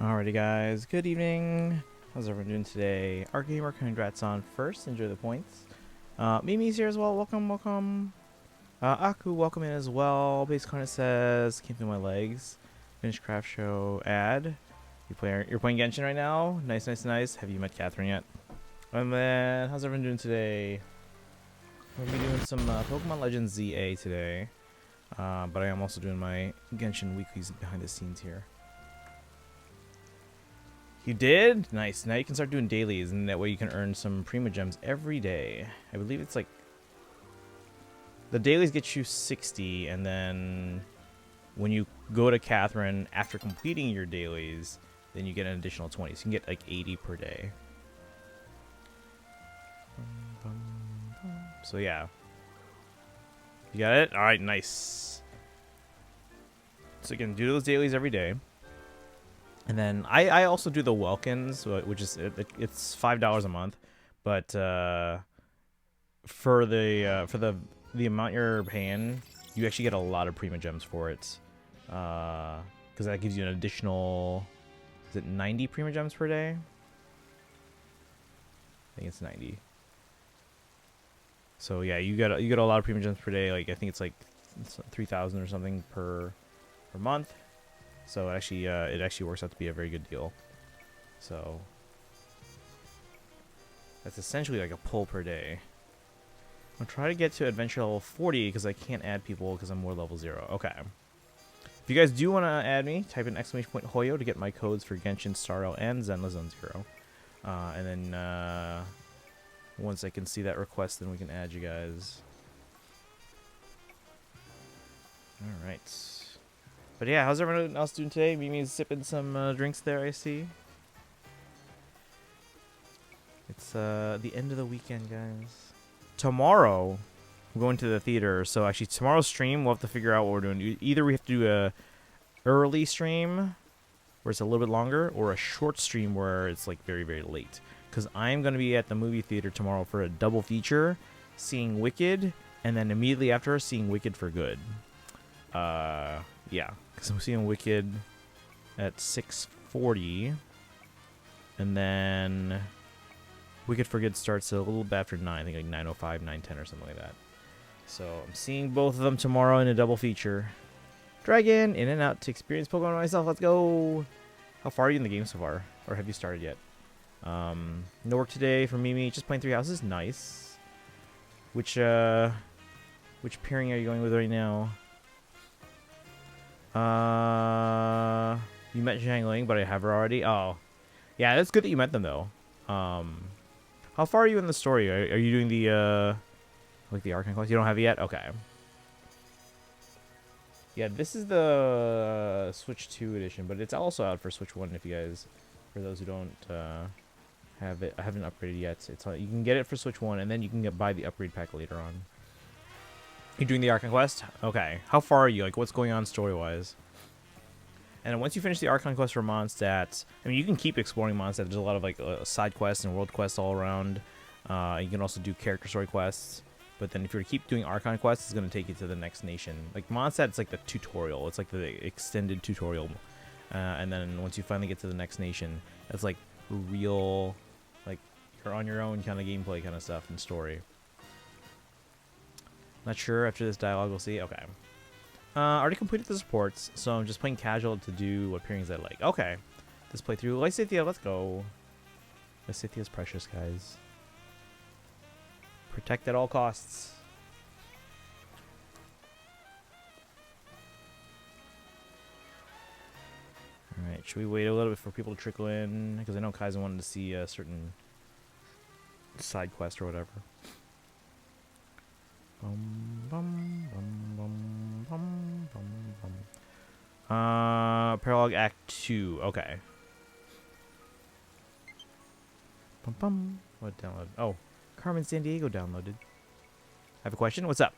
Alrighty guys, good evening. How's everyone doing today? Our gamer, congrats on first. Enjoy the points. Mimi's here as well. Welcome, welcome. Aku, welcome in as well. Base Corner says, can't feel my legs. Finish craft show ad. You're playing Genshin right now? Nice, nice, nice. Have you met Catherine yet? And then, how's everyone doing today? We'll be doing some Pokemon Legends ZA today. But I am also doing my Genshin weeklies behind the scenes here. You did? Nice. Now you can start doing dailies, and that way you can earn some Prima Gems every day. I believe it's like... The dailies get you 60, and then when you go to Catherine after completing your dailies, then you get an additional 20. So you can get like 80 per day. So yeah. You got it? Alright, nice. So you can do those dailies every day. And then I also do the Welkins, which is it's $5 a month, but for the amount you're paying, you actually get a lot of Prima Gems for it, because that gives you an additional, is it 90 Prima Gems per day? I think it's 90. So yeah, you get a lot of Prima Gems per day. Like I think it's like 3,000 or something per month. So it actually works out to be a very good deal. So that's essentially like a pull per day. I'll try to get to adventure level 40 because I can't add people because I'm more level 0. Okay. If you guys do want to add me, type in !Hoyo to get my codes for Genshin, Starro, and Zenless Zone 0. And then once I can see that request, then we can add you guys. All right. But yeah, how's everyone else doing today? Mimi's sipping some drinks there, I see. It's the end of the weekend, guys. Tomorrow, we're going to the theater. So actually, tomorrow's stream, we'll have to figure out what we're doing. Either we have to do a early stream, where it's a little bit longer, or a short stream where it's like very, very late. Because I'm going to be at the movie theater tomorrow for a double feature, seeing Wicked, and then immediately after, seeing Wicked for Good. Yeah, because I'm seeing Wicked at 6:40, and then Wicked for Good starts a little bit after 9, I think like 9:05, 9:10 or something like that. So I'm seeing both of them tomorrow in a double feature. Dragon, in and out to experience Pokemon myself, let's go! How far are you in the game so far? Or have you started yet? No work today for Mimi, just playing 3 houses, nice. Which pairing are you going with right now? You met Zhang, but I have her already. Oh, yeah, that's good that you met them though. How far are you in the story? Are you doing the like the Arcane quest? You don't have it yet. Okay. Yeah, this is the Switch 2 edition, but it's also out for Switch 1 if you guys, for those who don't have it, I haven't upgraded yet. It's you can get it for Switch 1, and then you can buy the upgrade pack later on. You're doing the Arcane quest? Okay. How far are you? Like, what's going on story-wise? And once you finish the Archon quest for Mondstadt, I mean, you can keep exploring Mondstadt. There's a lot of like side quests and world quests all around. You can also do character story quests. But then if you were to keep doing Archon quests, it's going to take you to the next nation. Like Mondstadt, it's like the tutorial. It's like the extended tutorial. And then once you finally get to the next nation, it's like real, like you're on your own kind of gameplay kind of stuff and story. Not sure after this dialogue, we'll see. Okay. Already completed the supports, so I'm just playing casual to do what pairings I like. Okay. This playthrough. Lysithea, let's go. Lysithea's precious, guys. Protect at all costs. Alright, should we wait a little bit for people to trickle in? Because I know Kaizen wanted to see a certain side quest or whatever. Paralog Act 2. Okay. What download? Oh, Carmen San Diego downloaded. I have a question. What's up?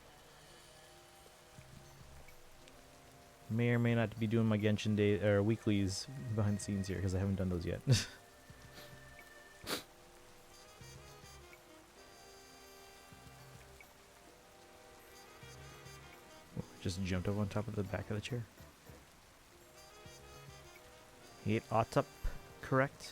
May or may not be doing my Genshin day or weeklies behind the scenes here because I haven't done those yet. Just jumped up on top of the back of the chair. 8 autup, correct?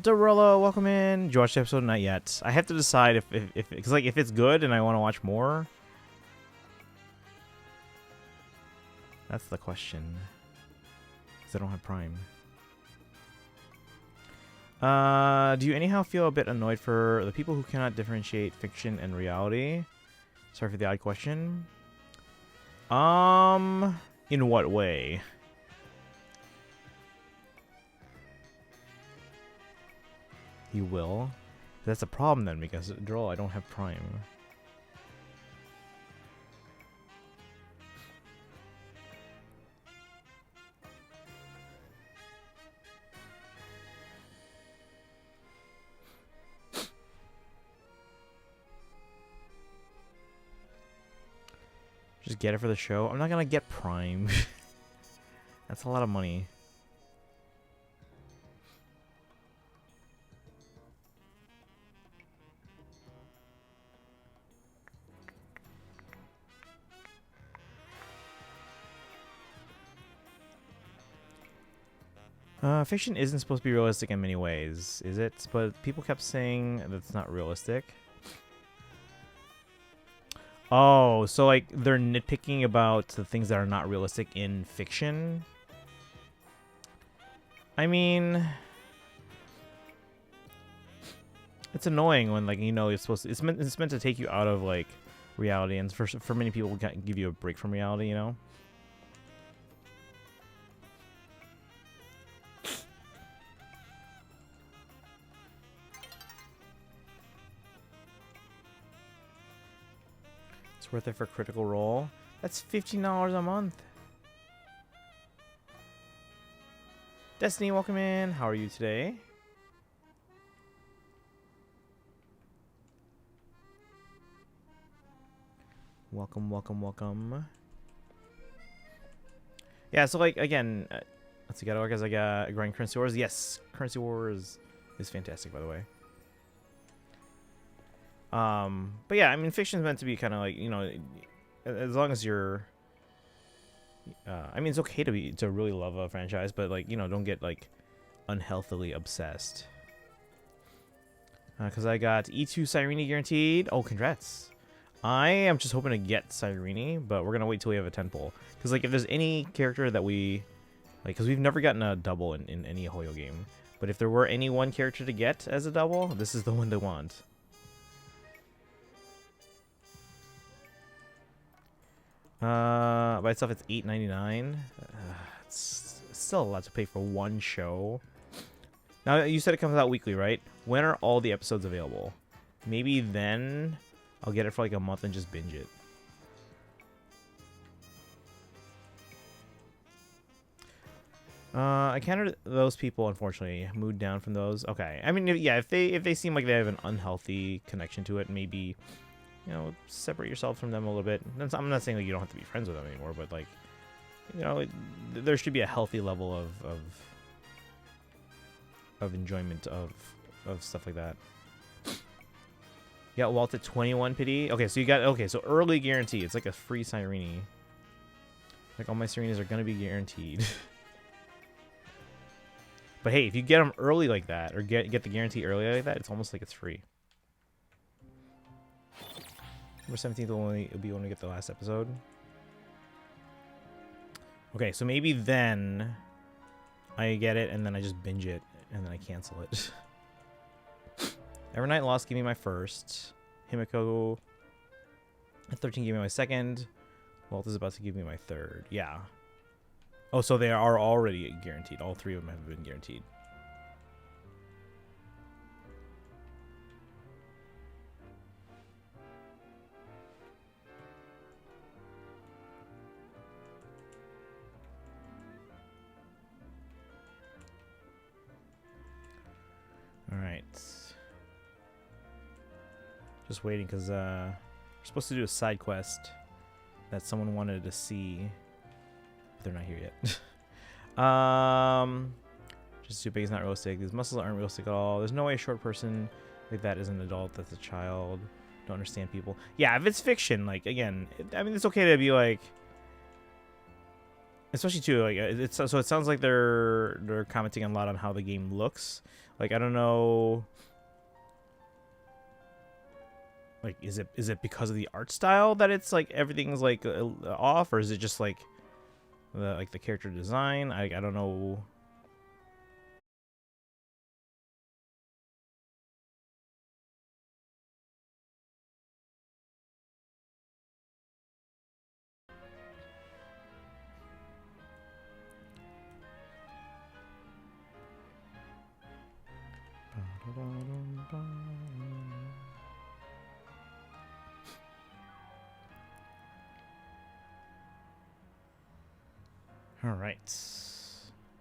Dorello, welcome in. Did you watch the episode? Not yet. I have to decide if because like if it's good and I want to watch more. That's the question. Because I don't have Prime. Do you anyhow feel a bit annoyed for the people who cannot differentiate fiction and reality? Sorry for the odd question. In what way? You will? That's a problem then, because Droll, I don't have Prime. Just get it for the show. I'm not gonna get Prime. That's a lot of money. Fiction isn't supposed to be realistic in many ways, is it? But people kept saying that's not realistic. Oh, so like they're nitpicking about the things that are not realistic in fiction? I mean, it's annoying when like you're supposed to, it's meant to take you out of like reality, and for many people can give you a break from reality, you know? It's worth it for Critical Role. That's $15 a month. Destiny, welcome in. How are you today? Welcome, welcome, welcome. Yeah, so like again, let's see, guys. I got growing Currency Wars. Yes, Currency Wars is fantastic, by the way. But yeah, I mean, fiction's meant to be kind of like, as long as you're, I mean, it's okay to really love a franchise, but like, don't get like unhealthily obsessed. Because I got E2 Cyrene guaranteed. Oh, congrats. I am just hoping to get Cyrene, but we're gonna wait till we have a 10 pull. Because like, if there's any character that we like, because we've never gotten a double in any Hoyo game, but if there were any one character to get as a double, this is the one to want. By itself, it's $8.99. It's still a lot to pay for one show. Now, you said it comes out weekly, right? When are all the episodes available? Maybe then I'll get it for like a month and just binge it. I counted those people, unfortunately. Moved down from those. Okay. I mean, if they seem like they have an unhealthy connection to it, maybe, separate yourself from them a little bit. I'm not saying like you don't have to be friends with them anymore, but like, there should be a healthy level of enjoyment of stuff like that. Yeah, Walt at 21 pity. Okay, so early guarantee. It's like a free Cyrene. Like all my Cyrenes are gonna be guaranteed. But hey, if you get them early like that, or get the guarantee early like that, it's almost like it's free. November 17th will be when we get the last episode. Okay, so maybe then I get it and then I just binge it and then I cancel it. Evernight Lost gave me my first. Himiko at 13 gave me my second. Walt is about to give me my third. Yeah. Oh, so they are already guaranteed. All three of them have been guaranteed. Alright. Just waiting because we're supposed to do a side quest that someone wanted to see. But they're not here yet. Just too big is not realistic. These muscles aren't realistic at all. There's no way a short person like that is an adult. That's a child. Don't understand people. Yeah, if it's fiction, like, again, I mean, it's okay to be like, especially too, like, it's so it sounds like they're commenting a lot on how the game looks. Like, I don't know. Like, is it because of the art style that it's like everything's like off, or is it just like the character design? I don't know. All right,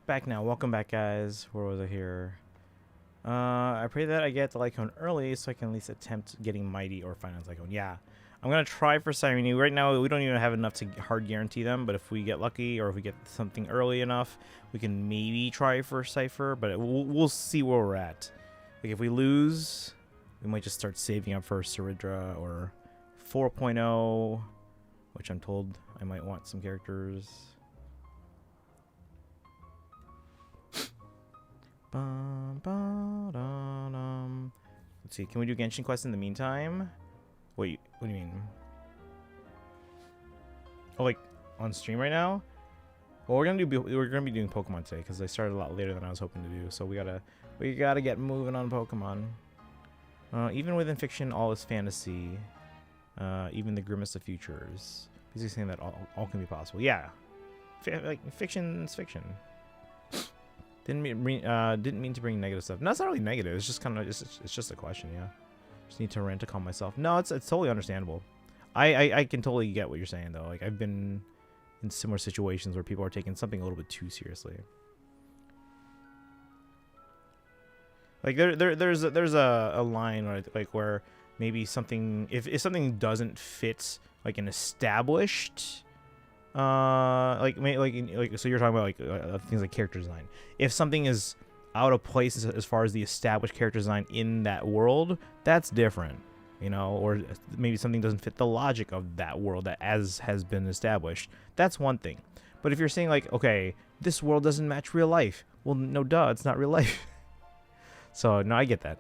back now. Welcome back, guys. Where was I here? I pray that I get the Lycone early so I can at least attempt getting Mighty or Finance Lycone. Yeah, I'm gonna try for Cyrene. Right now, we don't even have enough to hard guarantee them, but if we get lucky or if we get something early enough, we can maybe try for Cypher. But we'll see where we're at. Like, if we lose, we might just start saving up for Ceridra or 4.0, which I'm told I might want some characters. Let's see. Can we do Genshin Quest in the meantime? Wait, what do you mean? Oh, like on stream right now? Well, we're gonna be doing Pokemon today because I started a lot later than I was hoping to do. So we gotta get moving on Pokemon. Even within fiction, all is fantasy. Even the grimmest of futures. Basically saying that all can be possible. Yeah, like fiction's fiction. Didn't mean to bring negative stuff. No, it's not really negative. It's just kind of it's just a question. Yeah, just need to rant to calm myself. No, it's totally understandable. I can totally get what you're saying though. Like, I've been in similar situations where people are taking something a little bit too seriously. Like there's a line where maybe something if something doesn't fit like an established so you're talking about like things like character design. If something is out of place as far as the established character design in that world, that's different, you know, or maybe something doesn't fit the logic of that world that as has been established. That's one thing. But if you're saying like, okay, this world doesn't match real life, well, no, duh, it's not real life. So no, I get that.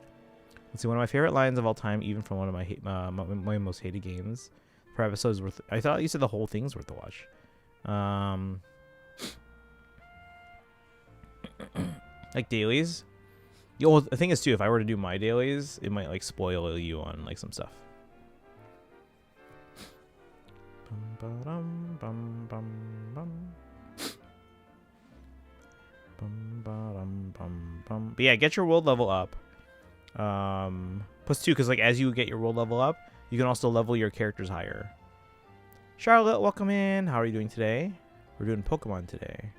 Let's see, one of my favorite lines of all time, even from one of my most hated games per episode is worth. I thought you said the whole thing's worth the watch. Like dailies. Well, the thing is too, if I were to do my dailies, it might like spoil you on like some stuff. But yeah, get your world level up. +2, because like as you get your world level up, you can also level your characters higher. Charlotte, welcome in. How are you doing today? We're doing Pokemon today.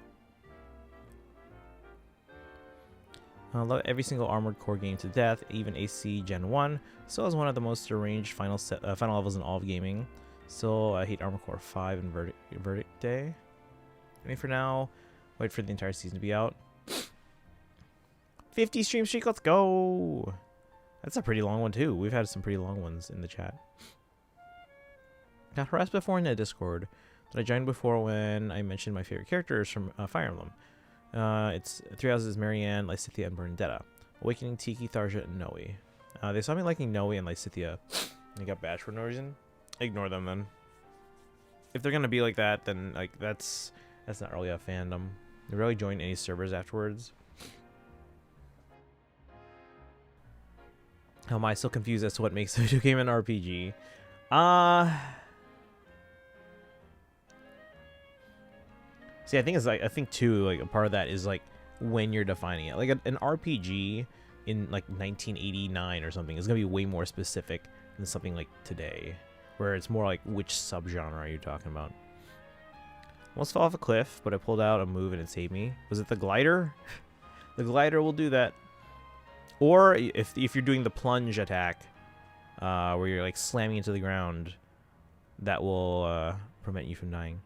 I love every single Armored Core game to death, even AC Gen 1. Still has one of the most arranged final levels in all of gaming. Still, I hate Armored Core 5 and Verdict Day. I mean, for now, wait for the entire season to be out. 50 stream streak, let's go! That's a pretty long one too. We've had some pretty long ones in the chat. Got harassed before in the Discord that I joined before when I mentioned my favorite characters from Fire Emblem. It's 3 houses: Marianne, Lysithea, and Bernadetta. Awakening, Tiki, Tharja, and Noe. They saw me liking Noe and Lysithea. They got bashed for no reason. Ignore them then. If they're gonna be like that, then like that's not really a fandom. They really join any servers afterwards. How am I still confused as to what makes a video game an RPG? See, I think too, like a part of that is like when you're defining it. Like an RPG in like 1989 or something is gonna be way more specific than something like today, where it's more like which subgenre are you talking about. Almost fell off a cliff, but I pulled out a move and it saved me. Was it the glider? The glider will do that. Or if you're doing the plunge attack, where you're like slamming into the ground, that will prevent you from dying.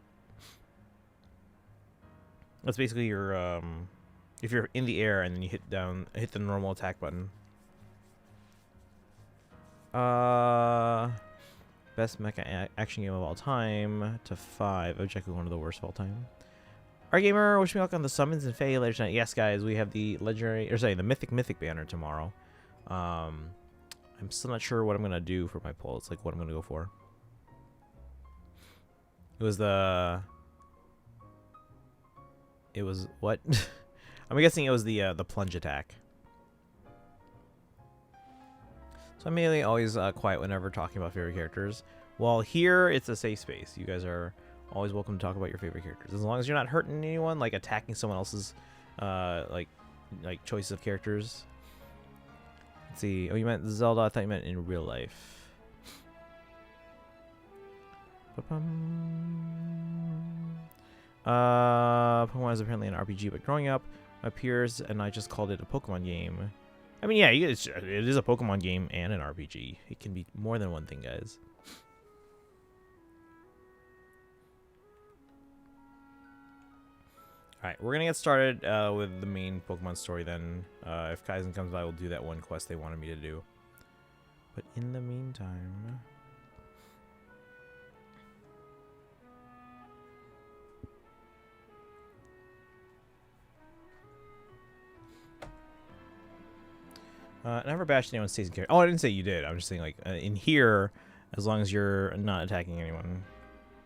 That's basically your if you're in the air and then you hit the normal attack button. Best mecha action game of all time to 5. Objectively one of the worst of all time. Our gamer, wish me luck on the summons and Fae later tonight. Yes, guys, we have the legendary, or sorry, the mythic banner tomorrow. I'm still not sure what I'm gonna do for my pull. It's like what I'm gonna go for. It was what? I'm guessing it was the plunge attack. So I'm mainly always quiet whenever talking about favorite characters. Well, here it's a safe space. You guys are always welcome to talk about your favorite characters, as long as you're not hurting anyone, like attacking someone else's like choice of characters. Let's see. Oh, you meant Zelda? I thought you meant in real life. Pokemon is apparently an RPG, but growing up, my peers and I just called it a Pokemon game. I mean, yeah, it is a Pokemon game and an RPG. It can be more than one thing, guys. Alright, we're going to get started with the main Pokemon story then. If Kaizen comes by, we'll do that one quest they wanted me to do. But in the meantime... never bashed anyone's taste in character. Oh, I didn't say you did. I'm just saying, like, in here, as long as you're not attacking anyone,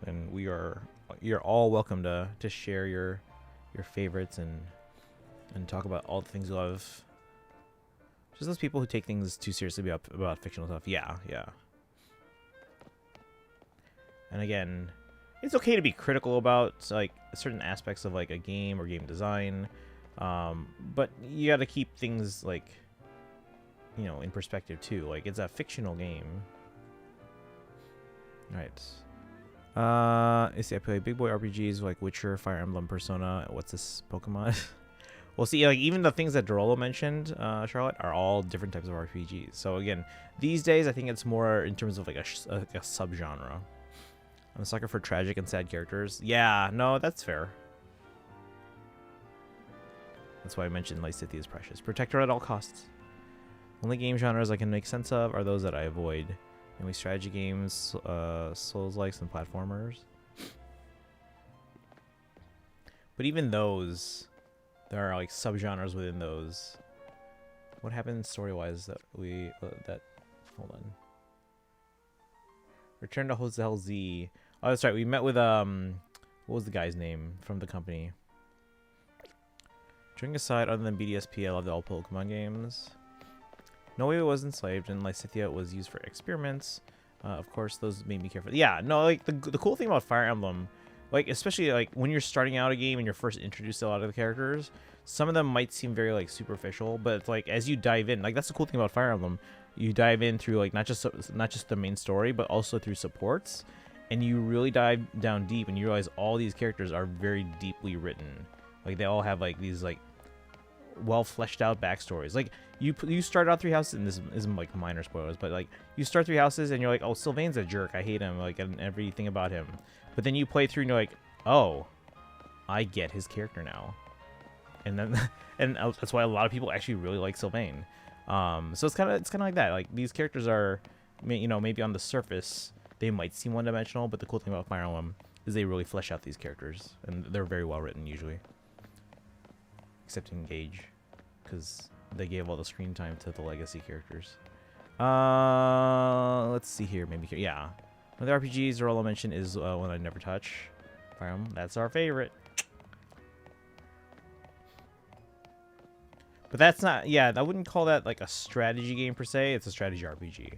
then you're all welcome to share your favorites and talk about all the things you love. Just those people who take things too seriously about fictional stuff. Yeah, yeah. And again, it's okay to be critical about like certain aspects of like a game or game design, but you got to keep things like, you know, in perspective too. Like, it's a fictional game. All right. I see. I play big boy RPGs like Witcher, Fire Emblem, Persona. What's this Pokemon? Well, see, like even the things that Dorolo mentioned, Charlotte, are all different types of RPGs. So again, these days I think it's more in terms of like a subgenre. I'm a sucker for tragic and sad characters. Yeah, no, that's fair. That's why I mentioned Lysithea is precious. Protect her at all costs. Only game genres I can make sense of are those that I avoid. Mainly strategy games, Souls-likes, and platformers. But even those, there are like subgenres within those. What happened story-wise that hold on. Return to Hotel Z. Oh, that's right. We met with what was the guy's name from the company? Joking aside, other than BDSP, I loved all Pokemon games. No way it was enslaved, and Lysithea was used for experiments. Of course, those made me careful. Yeah, no, like the cool thing about Fire Emblem, like especially like when you're starting out a game and you're first introduced to a lot of the characters, some of them might seem very like superficial, but it's like as you dive in, like that's the cool thing about Fire Emblem. You dive in through like not just the main story, but also through supports, and you really dive down deep, and you realize all these characters are very deeply written. Like they all have like these like well fleshed out backstories. Like you start out 3 houses, and this isn't like minor spoilers, but like you start 3 houses and you're like, oh, Sylvain's a jerk, I hate him, like, and everything about him. But then you play through and you're like, oh, I get his character now. And then and that's why a lot of people actually really like Sylvain. So it's kind of like that. Like these characters are, you know, maybe on the surface they might seem one-dimensional, but the cool thing about Fire Emblem is they really flesh out these characters, and they're very well written usually. Except Engage, because they gave all the screen time to the legacy characters. Let's see here. Maybe here. Yeah. One of the RPGs Dorolo mentioned is one I never touch. Fire Emblem. That's our favorite. But that's not. Yeah, I wouldn't call that like a strategy game per se. It's a strategy RPG.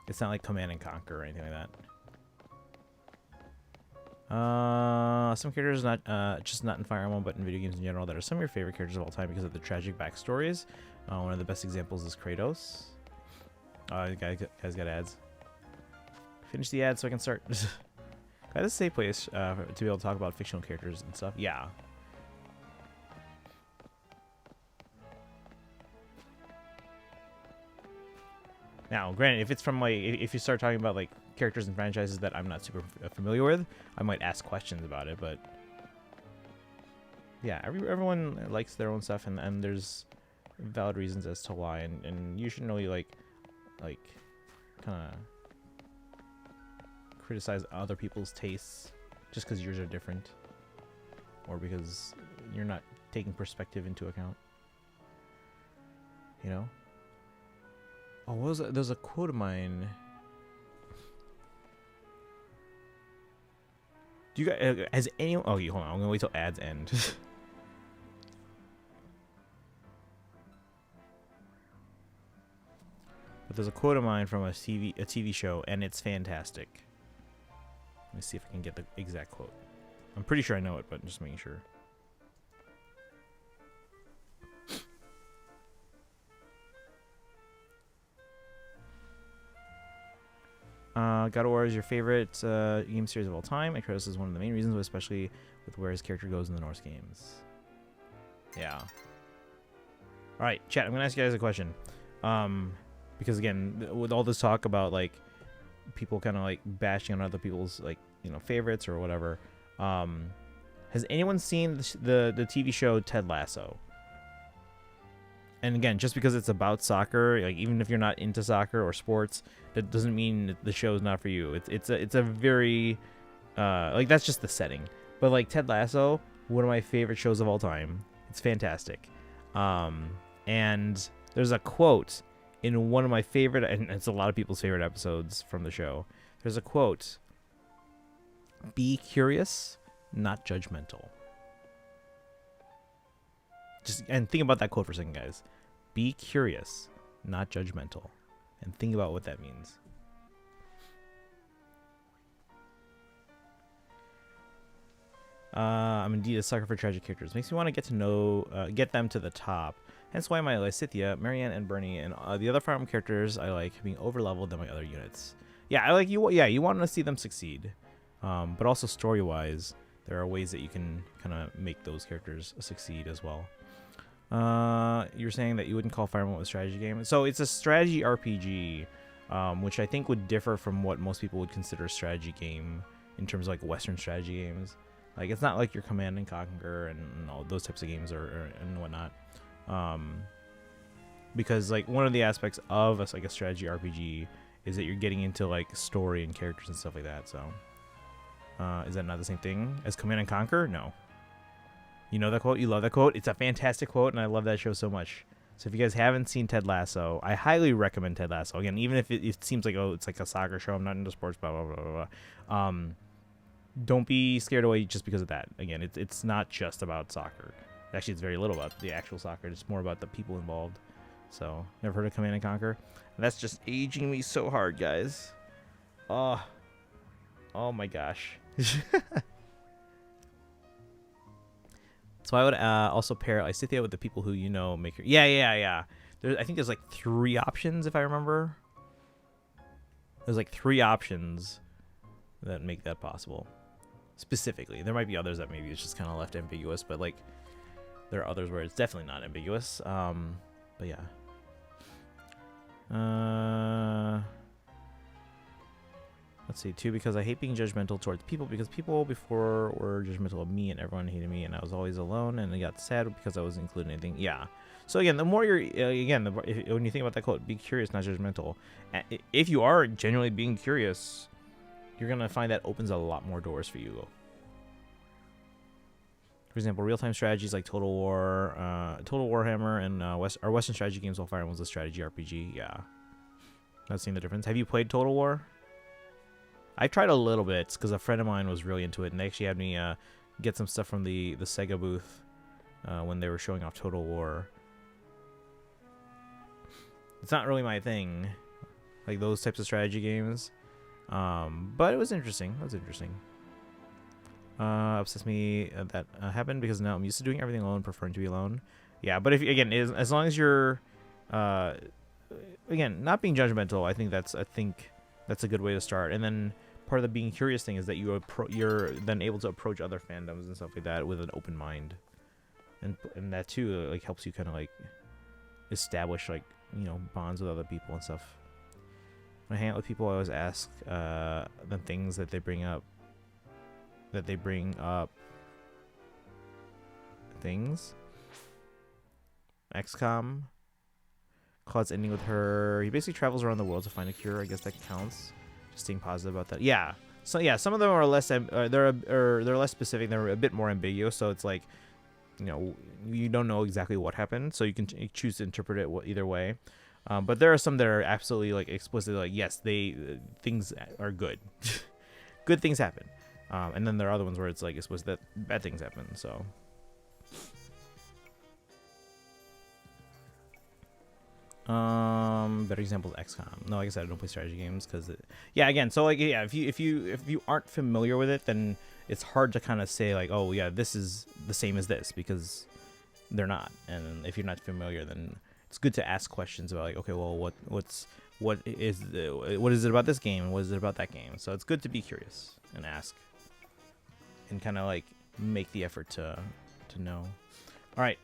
It's not like Command and Conquer or anything like that. Some characters not just not in Fire Emblem, but in video games in general, that are some of your favorite characters of all time because of their tragic backstories. One of the best examples is Kratos. Guys got ads. Finish the ad so I can start. This is a safe place to be able to talk about fictional characters and stuff. Yeah. Now, granted, if it's from like if you start talking about like characters and franchises that I'm not super familiar with, I might ask questions about it. But yeah, everyone likes their own stuff, and there's valid reasons as to why, and you shouldn't really like kind of criticize other people's tastes just because yours are different, or because you're not taking perspective into account. You know? Oh, what was it? There's a quote of mine. Do you guys, has anyone? Oh, hold on. I'm gonna wait till ads end. But there's a quote of mine from a TV show, and it's fantastic. Let me see if I can get the exact quote. I'm pretty sure I know it, but just making sure. God of War is your favorite game series of all time. Kratos is one of the main reasons, especially with where his character goes in the Norse games. Yeah. All right, chat. I'm gonna ask you guys a question. Because again, with all this talk about like people kind of like bashing on other people's like favorites or whatever, has anyone seen the TV show Ted Lasso? And again, just because it's about soccer, like even if you're not into soccer or sports, that doesn't mean the show is not for you. It's a very like that's just the setting. But like Ted Lasso, one of my favorite shows of all time. It's fantastic. And there's a quote in one of my favorite, and it's a lot of people's favorite episodes from the show. There's a quote: "Be curious, not judgmental." And think about that quote for a second, guys. Be curious, not judgmental. And think about what that means. I'm indeed a sucker for tragic characters. Makes me want to get to know, get them to the top. Hence why my Lysithea, Marianne, and Bernie, and the other Fire Emblem characters I like being over-leveled than my other units. Yeah, I like you. Yeah, you want to see them succeed. But also story-wise, there are ways that you can kind of make those characters succeed as well. You're saying that you wouldn't call Fire Emblem a strategy game. So it's a strategy RPG, which I think would differ from what most people would consider a strategy game in terms of like Western strategy games. Like it's not like your Command and Conquer and all those types of games or and whatnot. Because like one of the aspects of like a strategy RPG is that you're getting into like story and characters and stuff like that. So is that not the same thing as Command and Conquer? No. You know that quote? You love that quote? It's a fantastic quote, and I love that show so much. So if you guys haven't seen Ted Lasso, I highly recommend Ted Lasso. Again, even if it seems like, oh, it's like a soccer show, I'm not into sports, blah, blah, blah, blah, blah. Don't be scared away just because of that. Again, it's not just about soccer. Actually, it's very little about the actual soccer. It's more about the people involved. So, never heard of Command and Conquer? That's just aging me so hard, guys. Oh my gosh. So I would also pair Lysithea with the people who make her. Yeah. I think there's like 3 options if I remember. There's like 3 options that make that possible. Specifically, there might be others that maybe it's just kind of left ambiguous, but like there are others where it's definitely not ambiguous. But yeah. Let's see, 2, because I hate being judgmental towards people, because people before were judgmental of me and everyone hated me and I was always alone and I got sad because I wasn't included in anything. Yeah. So again, the more you're, when you think about that quote, be curious, not judgmental. If you are genuinely being curious, you're going to find that opens a lot more doors for you. For example, real-time strategies like Total War, Total Warhammer, and our Western strategy games while Fire Emblem was a strategy RPG. Yeah. Not seeing the difference. Have you played Total War? I tried a little bit because a friend of mine was really into it, and they actually had me get some stuff from the Sega booth when they were showing off Total War. It's not really my thing, like those types of strategy games, but it was interesting. Obsessed me that happened because now I'm used to doing everything alone, preferring to be alone. Yeah, but if again, as long as you're again not being judgmental, I think that's a good way to start. And then part of the being curious thing is that you're then able to approach other fandoms and stuff like that with an open mind, and that too like helps you kind of like establish like bonds with other people and stuff. When I hang out with people, I always ask the things that they bring up. Things. XCOM. Claude's ending with her. He basically travels around the world to find a cure. I guess that counts. Just staying positive about that. Yeah. So yeah, some of them are less. They're less specific. They're a bit more ambiguous. So it's like, you know, you don't know exactly what happened. So you can choose to interpret it either way. But there are some that are absolutely like explicitly like, yes, things are good. Good things happen. And then there are other ones where it's like explicit that bad things happen. So. Better example is XCOM. No, like I said, I don't play strategy games because, yeah, again, so like, yeah, if you aren't familiar with it, then it's hard to kind of say like, oh yeah, this is the same as this, because they're not. And if you're not familiar, then it's good to ask questions about like, okay, well, what is it about this game and what is it about that game? So it's good to be curious and ask, and kind of like make the effort to know. All right,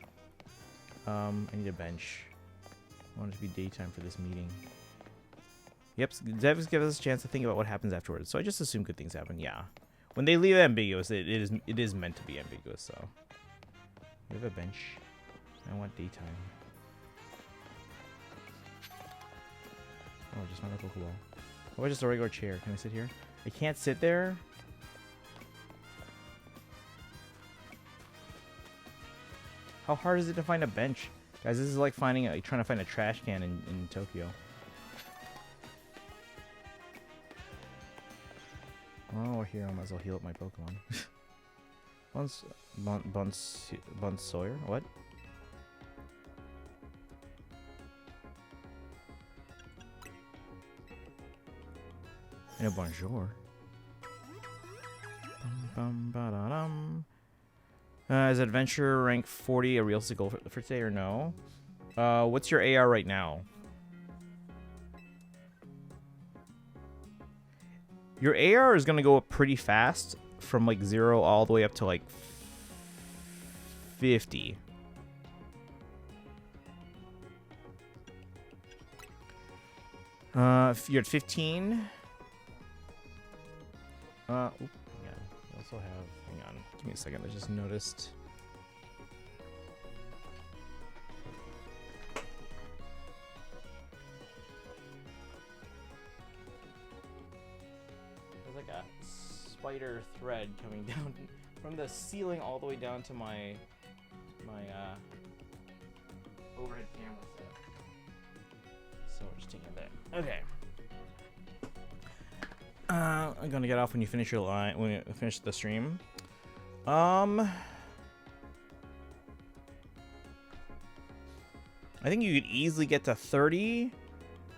I need a bench. I want it to be daytime for this meeting. Yep, Devs give us a chance to think about what happens afterwards. So I just assume good things happen. Yeah, when they leave it ambiguous, it is meant to be ambiguous. So we have a bench. I want daytime. Oh, just not a Pokeball. What about just a regular chair? Can I sit here? I can't sit there. How hard is it to find a bench? Guys, this is like trying to find a trash can in Tokyo. Well, we're here. I might as well heal up my Pokemon. Buns Sawyer? What? And a bonjour. Is adventure rank 40 a realistic goal for today or no? What's your AR right now? Your AR is gonna go up pretty fast from like 0 all the way up to like 50. If you're at 15. Yeah. We also have. Hang on. Give me a second. I just noticed. There's like a spider thread coming down from the ceiling all the way down to my overhead camera set. So we're just taking that. Okay. I'm gonna get off when you finish your line. When you finish the stream. I think you could easily get to 30.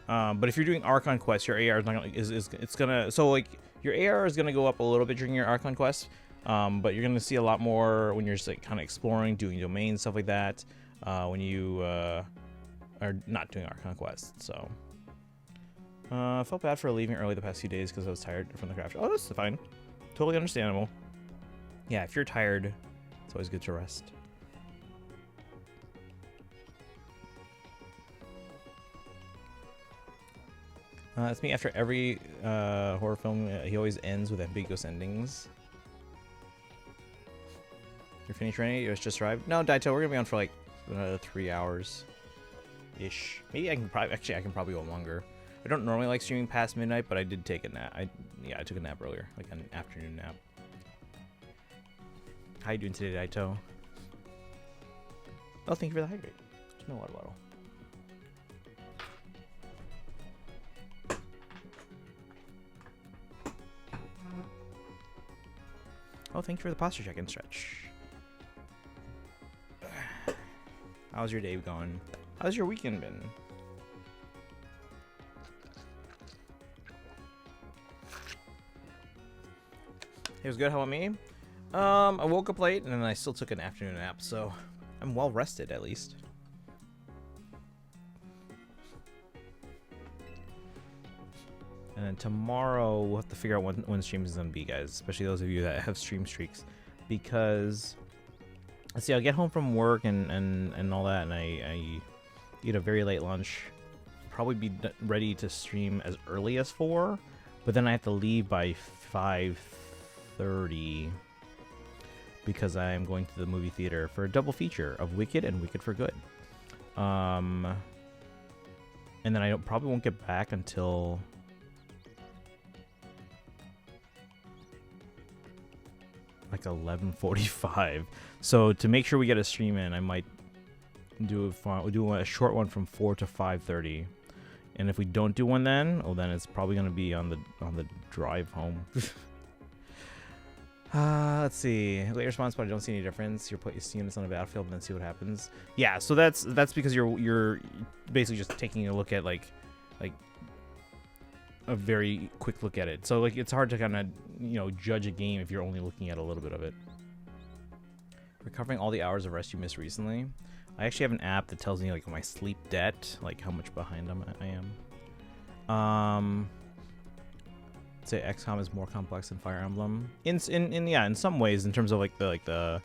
But if you're doing Archon Quest, your AR is not gonna it's gonna so like your AR is gonna go up a little bit during your Archon Quest. But you're gonna see a lot more when you're just like kind of exploring, doing domains, stuff like that. When you are not doing Archon Quest, so. I felt bad for leaving early the past few days because I was tired from the craft. Oh, that's fine. Totally understandable. Yeah, if you're tired, it's always good to rest. That's me after every horror film. He always ends with ambiguous endings. You're finished, Rennie? You just arrived? No, Daito, we're going to be on for like another 3 hours-ish. Maybe I can probably go longer. I don't normally like streaming past midnight, but I did take a nap. I took a nap earlier, like an afternoon nap. How you doing today, Daito? Oh, thank you for the hydrate. There's no water bottle. Oh, thank you for the posture check and stretch. How's your day going? How's your weekend been? It was good. How about me? I woke up late and then I still took an afternoon nap, so I'm well rested at least. And then tomorrow we'll have to figure out when stream is gonna be, guys. Especially those of you that have stream streaks, because let's see, I'll get home from work and all that, and I eat a very late lunch, probably be ready to stream as early as 4, but then I have to leave by 5:30 because I am going to the movie theater for a double feature of Wicked and Wicked for Good. And then I probably won't get back until like 11:45. So to make sure we get a stream in, I might do a short one from 4 to 5:30. And if we don't do one then, then it's probably gonna be on the drive home. Let's see. Late response, but I don't see any difference. You're seeing this on the battlefield and then see what happens. Yeah, so that's because you're basically just taking a look at like a very quick look at it. So like it's hard to kind of judge a game if you're only looking at a little bit of it. Recovering all the hours of rest you missed recently. I actually have an app that tells me like my sleep debt, like how much behind I am. Say XCOM is more complex than Fire Emblem in some ways in terms of like the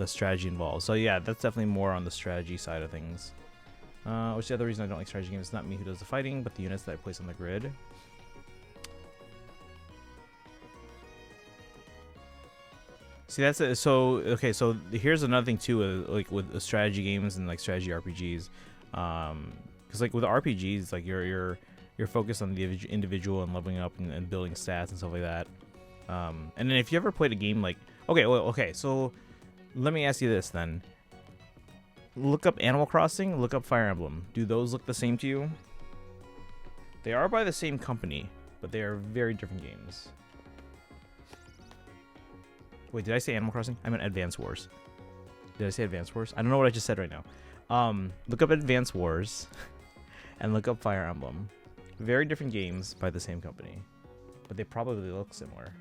strategy involved. So yeah, that's definitely more on the strategy side of things. Which the other reason I don't like strategy games is not me who does the fighting, but the units that I place on the grid. See, that's it. So okay, so here's another thing too, like with strategy games and like strategy RPGs, because like with RPGs, like you're focused on the individual and leveling up and building stats and stuff like that. And then if you ever played a game like okay, so let me ask you this then. Look up Animal Crossing, look up Fire Emblem. Do those look the same to you? They are by the same company, but they are very different games. Wait, did I say Animal Crossing? I meant Advance Wars. Did I say Advance Wars? I don't know what I just said right now. Look up Advance Wars and look up Fire Emblem. Very different games by the same company, but they probably look similar.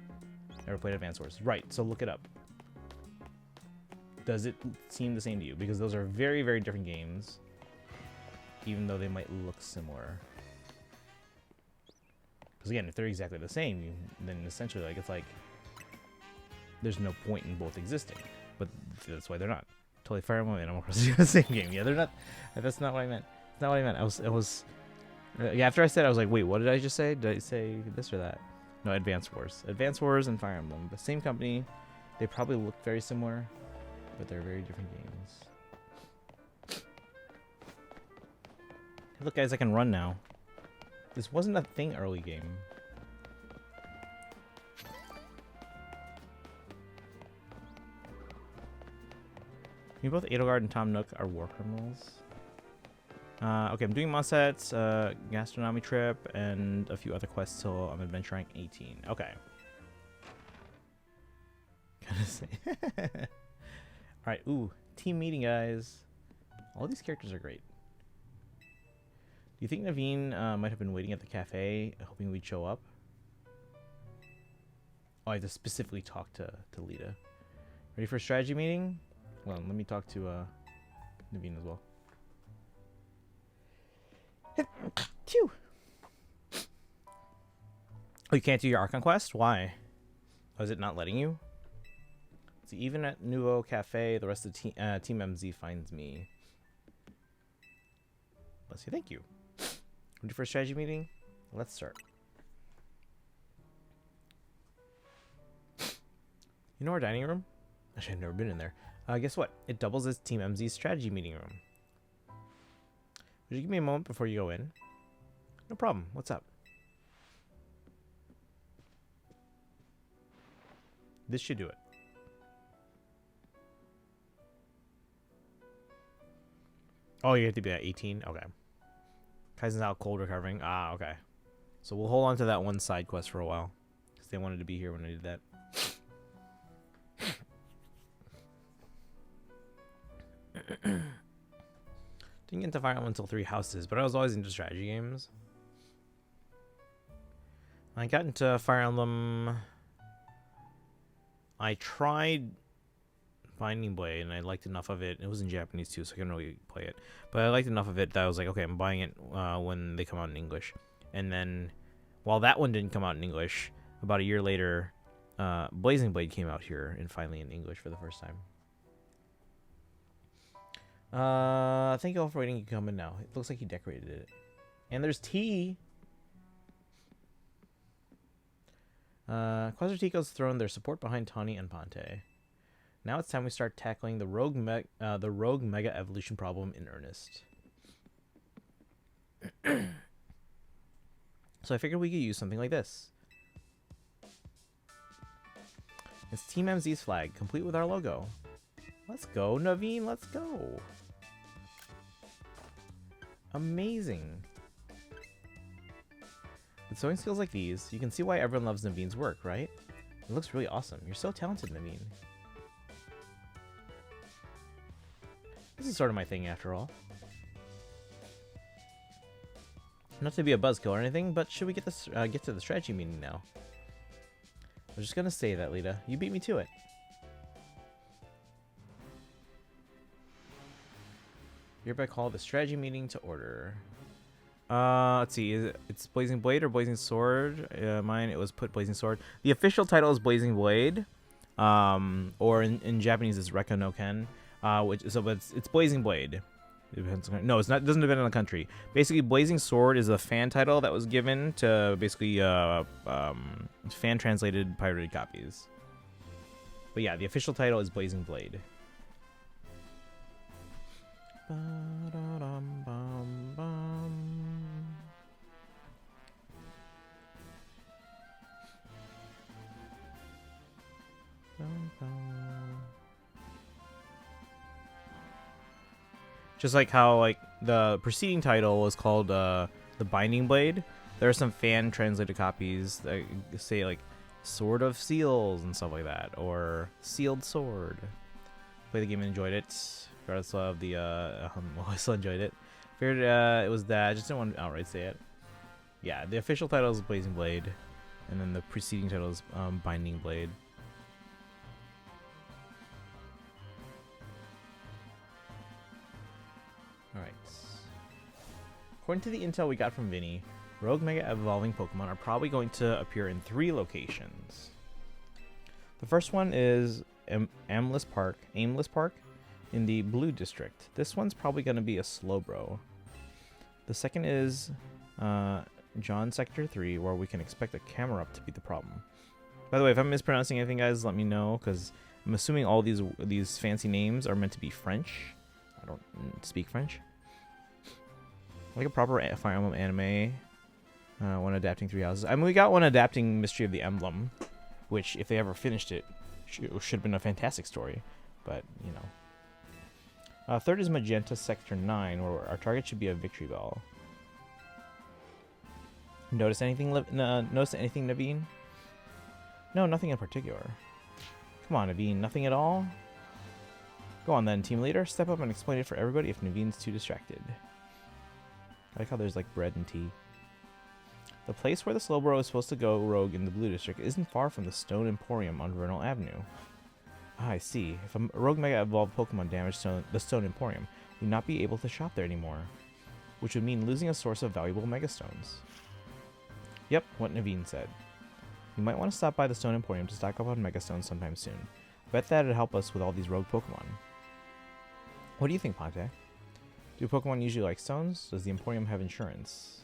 Never played Advance Wars. Right, so look it up. Does it seem the same to you? Because those are very, very different games, even though they might look similar. Because again, if they're exactly the same, then essentially like it's like there's no point in both existing, but that's why they're not. Totally Fire Emblem and Animal Crossing are the same game. Yeah, they're not. That's not what I meant. That's not what I meant. Yeah, after I said, I was like, wait, what did I just say? Did I say this or that? No, Advance Wars. Advance Wars and Fire Emblem, the same company. They probably look very similar, but they're very different games. Hey, look, guys, I can run now. This wasn't a thing early game. You both Edelgard and Tom Nook are war criminals. Okay, I'm doing Mossets, gastronomy trip, and a few other quests till I'm adventure rank 18. Okay. Gotta say. Alright, ooh, team meeting, guys. All these characters are great. Do you think Naveen might have been waiting at the cafe, hoping we'd show up? Oh, I have to specifically talk to Lita. Ready for a strategy meeting? Well, let me talk to Naveen as well. Phew. Oh, you can't do your Archon quest? Why? Oh, is it not letting you? See, even at Nouveau Cafe, the rest of the Team MZ finds me. Let's see, thank you. Ready for a strategy meeting? Let's start. You know our dining room? Actually, I've never been in there. Guess what? It doubles as Team MZ's strategy meeting room. Would you give me a moment before you go in? No problem. What's up? This should do it. Oh, you have to be at 18? Okay. Kaizen's out cold recovering. Ah, okay. So we'll hold on to that one side quest for a while. Because they wanted to be here when I did that. Didn't get into Fire Emblem until 3 Houses, but I was always into strategy games. I got into Fire Emblem. I tried Binding Blade, and I liked enough of it. It was in Japanese too, so I couldn't really play it. But I liked enough of it that I was like, okay, I'm buying it when they come out in English. And then, while that one didn't come out in English, about a year later, Blazing Blade came out here and finally in English for the first time. Thank you all for waiting. You can come in now. It looks like you decorated it. And there's T. Quasartico's thrown their support behind Tawny and Ponte. Now it's time we start tackling the rogue mega evolution problem in earnest. So I figured we could use something like this. It's Team MZ's flag, complete with our logo. Let's go, Naveen, let's go. Amazing. With sewing skills like these, you can see why everyone loves Naveen's work, right? It looks really awesome. You're so talented, Naveen. This is sort of my thing, after all. Not to be a buzzkill or anything, but should we get to the strategy meeting now? I was just gonna say that, Lita. You beat me to it. Hereby call the strategy meeting to order. Let's see. It's Blazing Blade or Blazing Sword? Mine, it was put Blazing Sword. The official title is Blazing Blade. Or in Japanese, it's Rekka no Ken. But it's Blazing Blade. It depends on, no, it's not. It doesn't depend on the country. Basically, Blazing Sword is a fan title that was given to basically fan translated pirated copies. But yeah, the official title is Blazing Blade. Just like how like the preceding title was called the Binding Blade, there are some fan translated copies that say like Sword of Seals and stuff like that, or Sealed Sword. Played the game and enjoyed it, regardless of the well, I still enjoyed it. Figured it was that. I just didn't want to outright say it. Yeah, the official title is Blazing Blade, and then the preceding title is Binding Blade. Alright. According to the intel we got from Vinny, rogue mega evolving Pokemon are probably going to appear in 3 locations. The first one is Aimless Park in the Blue District. This one's probably going to be a Slowbro. The second is John Sector 3, where we can expect a Camerupt to be the problem. By the way, if I'm mispronouncing anything, guys, let me know, because I'm assuming all these fancy names are meant to be French. I don't speak French. Like a proper Fire Emblem anime. One adapting 3 houses. I mean, we got one adapting Mystery of the Emblem, which, if they ever finished it, should have been a fantastic story. But, you know. Third is Magenta Sector 9, where our target should be a Victory Bell. Notice anything, Naveen? No, nothing in particular. Come on, Naveen, nothing at all? Go on then, team leader. Step up and explain it for everybody if Naveen's too distracted. I like how there's like bread and tea. The place where the Slowbro is supposed to go rogue in the Blue District isn't far from the Stone Emporium on Vernal Avenue. Ah, I see. If a rogue mega evolved Pokemon damaged the Stone Emporium, we'd not be able to shop there anymore, which would mean losing a source of valuable Mega Stones. Yep, what Naveen said. You might want to stop by the Stone Emporium to stock up on Mega Stones sometime soon. I bet that'd help us with all these rogue Pokemon. What do you think, Ponte? Do Pokemon usually like stones? Does the Emporium have insurance?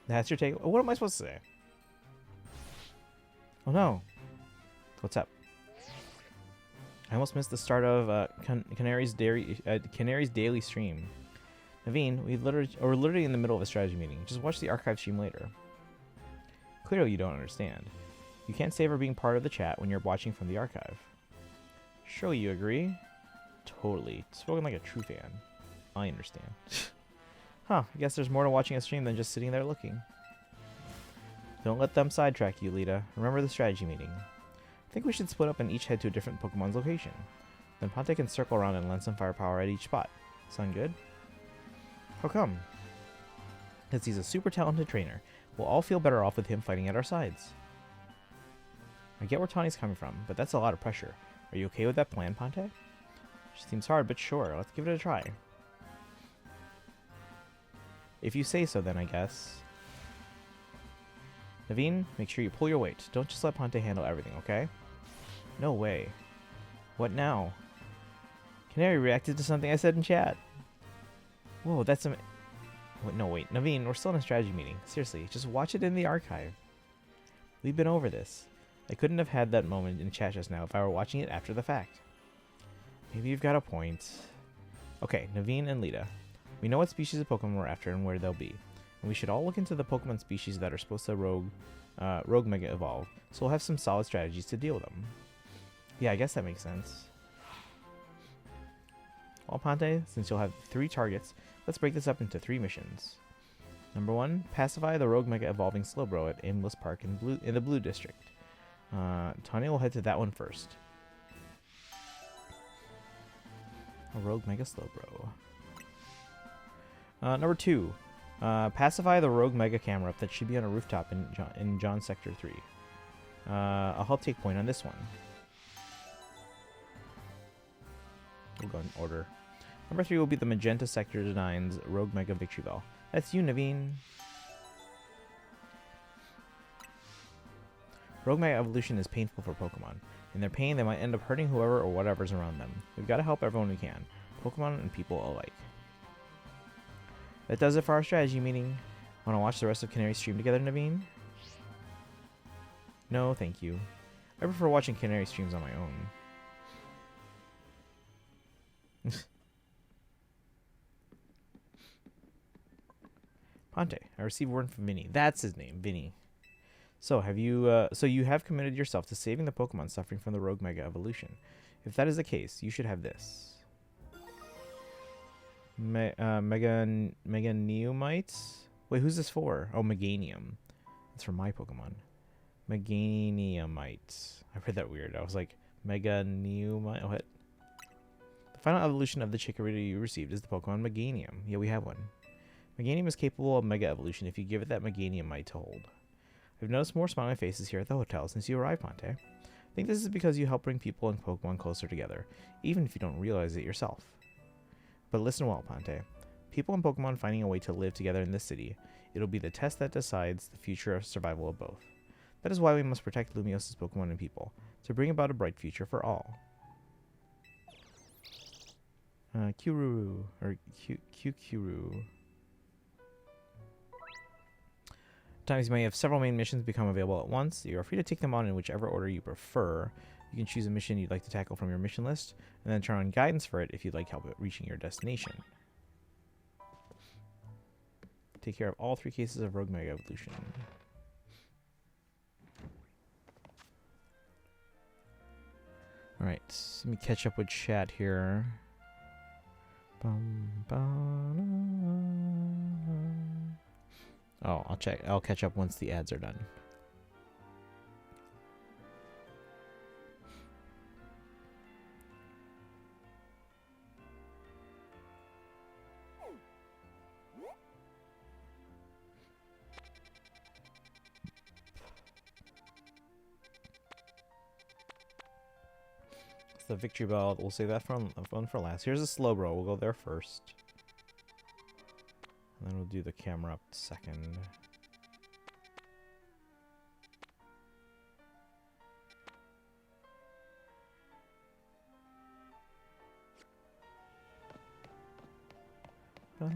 That's your take? What am I supposed to say? Oh no. What's up? I almost missed the start of Canary's daily stream. Naveen, we're literally in the middle of a strategy meeting. Just watch the archive stream later. Clearly you don't understand. You can't say ever being part of the chat when you're watching from the archive. Surely you agree? Totally. Spoken like a true fan. I understand. Huh, I guess there's more to watching a stream than just sitting there looking. Don't let them sidetrack you, Lita. Remember the strategy meeting. I think we should split up and each head to a different Pokemon's location. Then Ponte can circle around and lend some firepower at each spot. Sound good? How come? Because he's a super talented trainer. We'll all feel better off with him fighting at our sides. I get where Tawny's coming from, but that's a lot of pressure. Are you okay with that plan, Ponte? Seems hard, but sure, let's give it a try. If you say so, then I guess. Naveen, make sure you pull your weight. Don't just let Ponte handle everything, okay? No way. What now? Canary reacted to something I said in chat. Whoa, that's a... Wait, no, wait. Naveen, we're still in a strategy meeting. Seriously, just watch it in the archive. We've been over this. I couldn't have had that moment in chat just now if I were watching it after the fact. Maybe you've got a point. Okay, Naveen and Lita. We know what species of Pokemon we're after and where they'll be. And we should all look into the Pokemon species that are supposed to rogue Mega Evolve, so we'll have some solid strategies to deal with them. Yeah, I guess that makes sense. Well, Ponte, since you'll have 3 targets, let's break this up into 3 missions. Number 1, pacify the rogue Mega Evolving Slowbro at Aimless Park in the Blue District. Tanya will head to that one first. A rogue Mega Slowbro. Number 2, pacify the rogue Mega Camera that should be on a rooftop in John Sector 3. I'll help take point on this one. We'll go in order. Number 3 will be the Magenta Sector 9's Rogue Mega Victory Bell. That's you, Naveen. Rogue Mega Evolution is painful for Pokemon. In their pain, they might end up hurting whoever or whatever's around them. We've got to help everyone we can, Pokemon and people alike. That does it for our strategy meeting. Want to watch the rest of Canary stream together, Naveen? No, thank you. I prefer watching Canary streams on my own. Ponte, I received word from Vinny. That's his name, Vinny. So you have committed yourself to saving the Pokemon suffering from the Rogue Mega Evolution. If that is the case, you should have this. Mega Neomite? Wait, who's this for? Oh, Meganium. That's for my Pokemon. Meganiumite. I read that weird. I was like, Mega Neomite? What? The final evolution of the Chikorita you received is the Pokemon Meganium. Yeah, we have one. Meganium is capable of Mega Evolution if you give it that Meganiumite to hold. I've noticed more smiling faces here at the hotel since you arrived, Ponte. I think this is because you help bring people and Pokemon closer together, even if you don't realize it yourself. But listen well, Ponte. People and Pokemon finding a way to live together in this city, it'll be the test that decides the future of survival of both. That is why we must protect Lumios's Pokemon and people, to bring about a bright future for all. Kururu, or Kuru. Times you may have several main missions become available at once. You are free to take them on in whichever order you prefer. You can choose a mission you'd like to tackle from your mission list, and then turn on guidance for it if you'd like help at reaching your destination. Take care of all 3 cases of Rogue Mega Evolution. Alright, let me catch up with chat here. Oh, I'll catch up once the ads are done. It's the Victory Bell. We'll save that one for last. Here's a Slowbro. We'll go there first. And then we'll do the camera up second. Is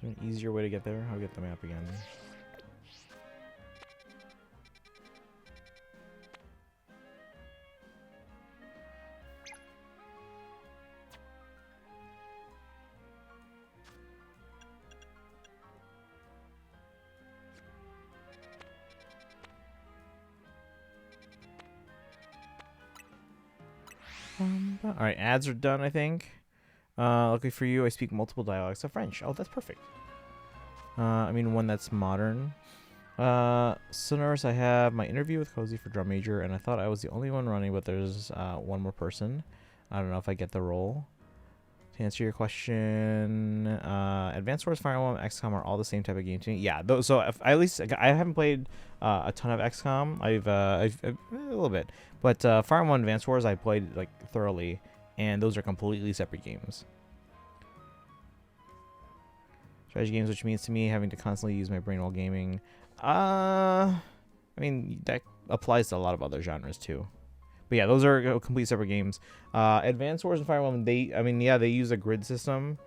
there an easier way to get there? I'll get the map again. Alright, ads are done, I think. Luckily for you, I speak multiple dialects of French. Oh, that's perfect. I mean, one that's modern. Sonorous, I have my interview with Cozy for Drum Major, and I thought I was the only one running, but there's one more person. I don't know if I get the role. To answer your question, Advanced Wars, Fire Emblem, XCOM are all the same type of game to me. Yeah, so at least I haven't played a ton of XCOM. I've a little bit, but Fire Emblem Advanced Wars I played like thoroughly, and those are completely separate games. Strategy games, which means to me having to constantly use my brain while gaming. I mean, that applies to a lot of other genres too. But yeah, those are complete separate games. Advance Wars and Fire Emblem, they use a grid system.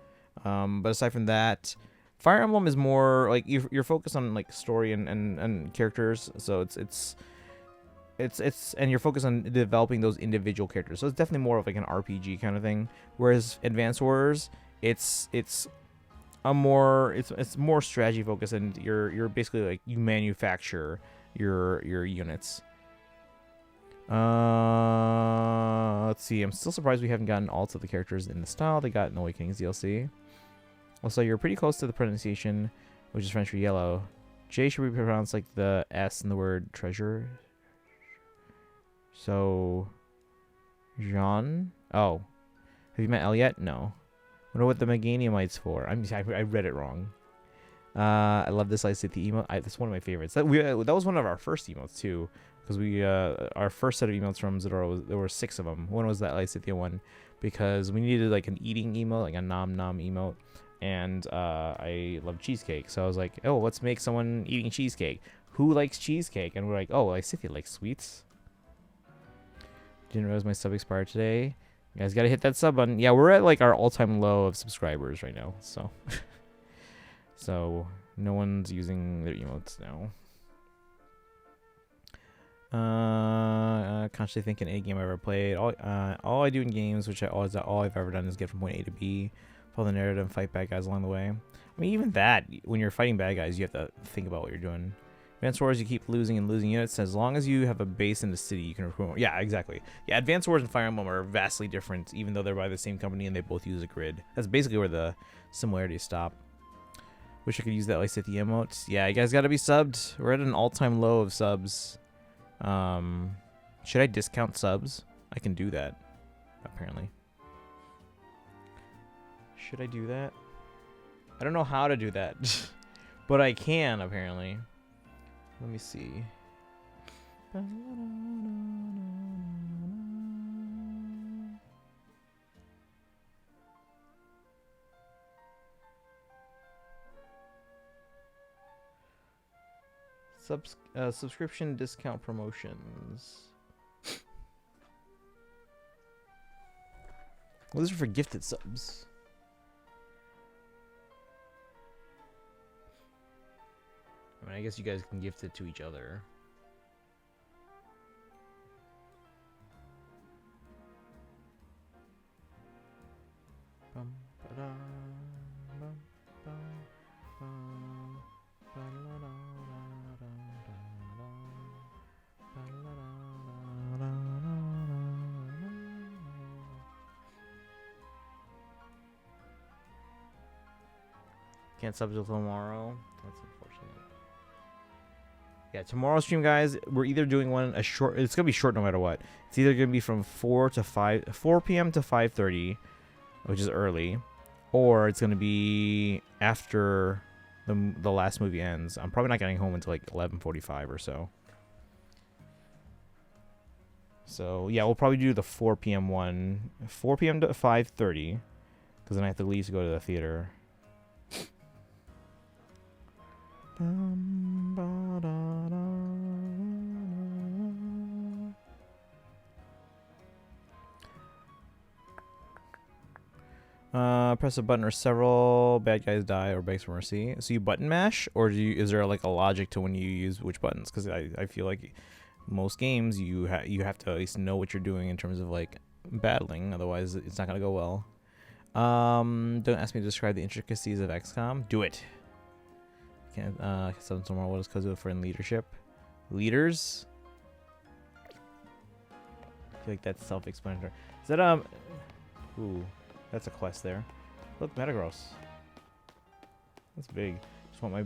But aside from that, Fire Emblem is more like you're focused on like story and characters. So it's and you're focused on developing those individual characters. So it's definitely more of like an RPG kind of thing. Whereas Advance Wars, it's more strategy focused, and you're basically like you manufacture your units. Let's see. I'm still surprised we haven't gotten all of the characters in the style they got in Awakenings DLC. Also, you're pretty close to the pronunciation, which is French for yellow. J should be pronounced like the S in the word treasure. So, Jean. Oh, have you met Elle yet? No. Wonder what the Meganiumite's for. I read it wrong. I love this Ice City emote. That's one of my favorites. That was one of our first emotes too, because our first set of emotes from Zadora there were 6 of them. One was that Ice City one, because we needed like an eating emote, like a nom nom emote, and I love cheesecake, so I was like, oh, let's make someone eating cheesecake. Who likes cheesecake? And we're like, oh, Ice City likes sweets. Didn't realize my sub expired today. You guys gotta hit that sub button. Yeah, we're at like our all-time low of subscribers right now, so so no one's using their emotes now. Constantly thinking any game I ever played. All I do in games, which all I've ever done, is get from point A to B, follow the narrative, and fight bad guys along the way. I mean, even that, when you're fighting bad guys, you have to think about what you're doing. Advanced Wars, you keep losing and losing units. As long as you have a base in the city, you can recruit more. Yeah, exactly. Yeah, Advanced Wars and Fire Emblem are vastly different, even though they're by the same company and they both use a grid. That's basically where the similarities stop. Wish I could use that like City emotes. Yeah, you guys gotta be subbed. We're at an all-time low of subs. Should I discount subs? I can do that, apparently. Should I do that? I don't know how to do that, but I can, apparently. Let me see. Subscription discount promotions. Well, these are for gifted subs. I mean, I guess you guys can gift it to each other. Can't sub till tomorrow. That's unfortunate. Yeah, tomorrow's stream, guys, we're either doing one short. It's gonna be short no matter what. It's either gonna be from 4 p.m. to 5:30, which is early, or it's gonna be after the last movie ends. I'm probably not getting home until like 11:45 or so. So yeah, we'll probably do the 4 p.m. one, 4 p.m. to 5:30, because then I have to leave to go to the theater. Press a button or several bad guys die or begs for mercy. So you button mash, or is there like a logic to when you use which buttons? Because I feel like most games you have to at least know what you're doing in terms of like battling, otherwise it's not gonna go well. Don't ask me to describe the intricacies of XCOM. Do it. Can't tomorrow. What is Kazuo for in leadership? Leaders? I feel like that's self-explanatory. Is that ooh, that's a quest there. Look, Metagross. That's big. Just want my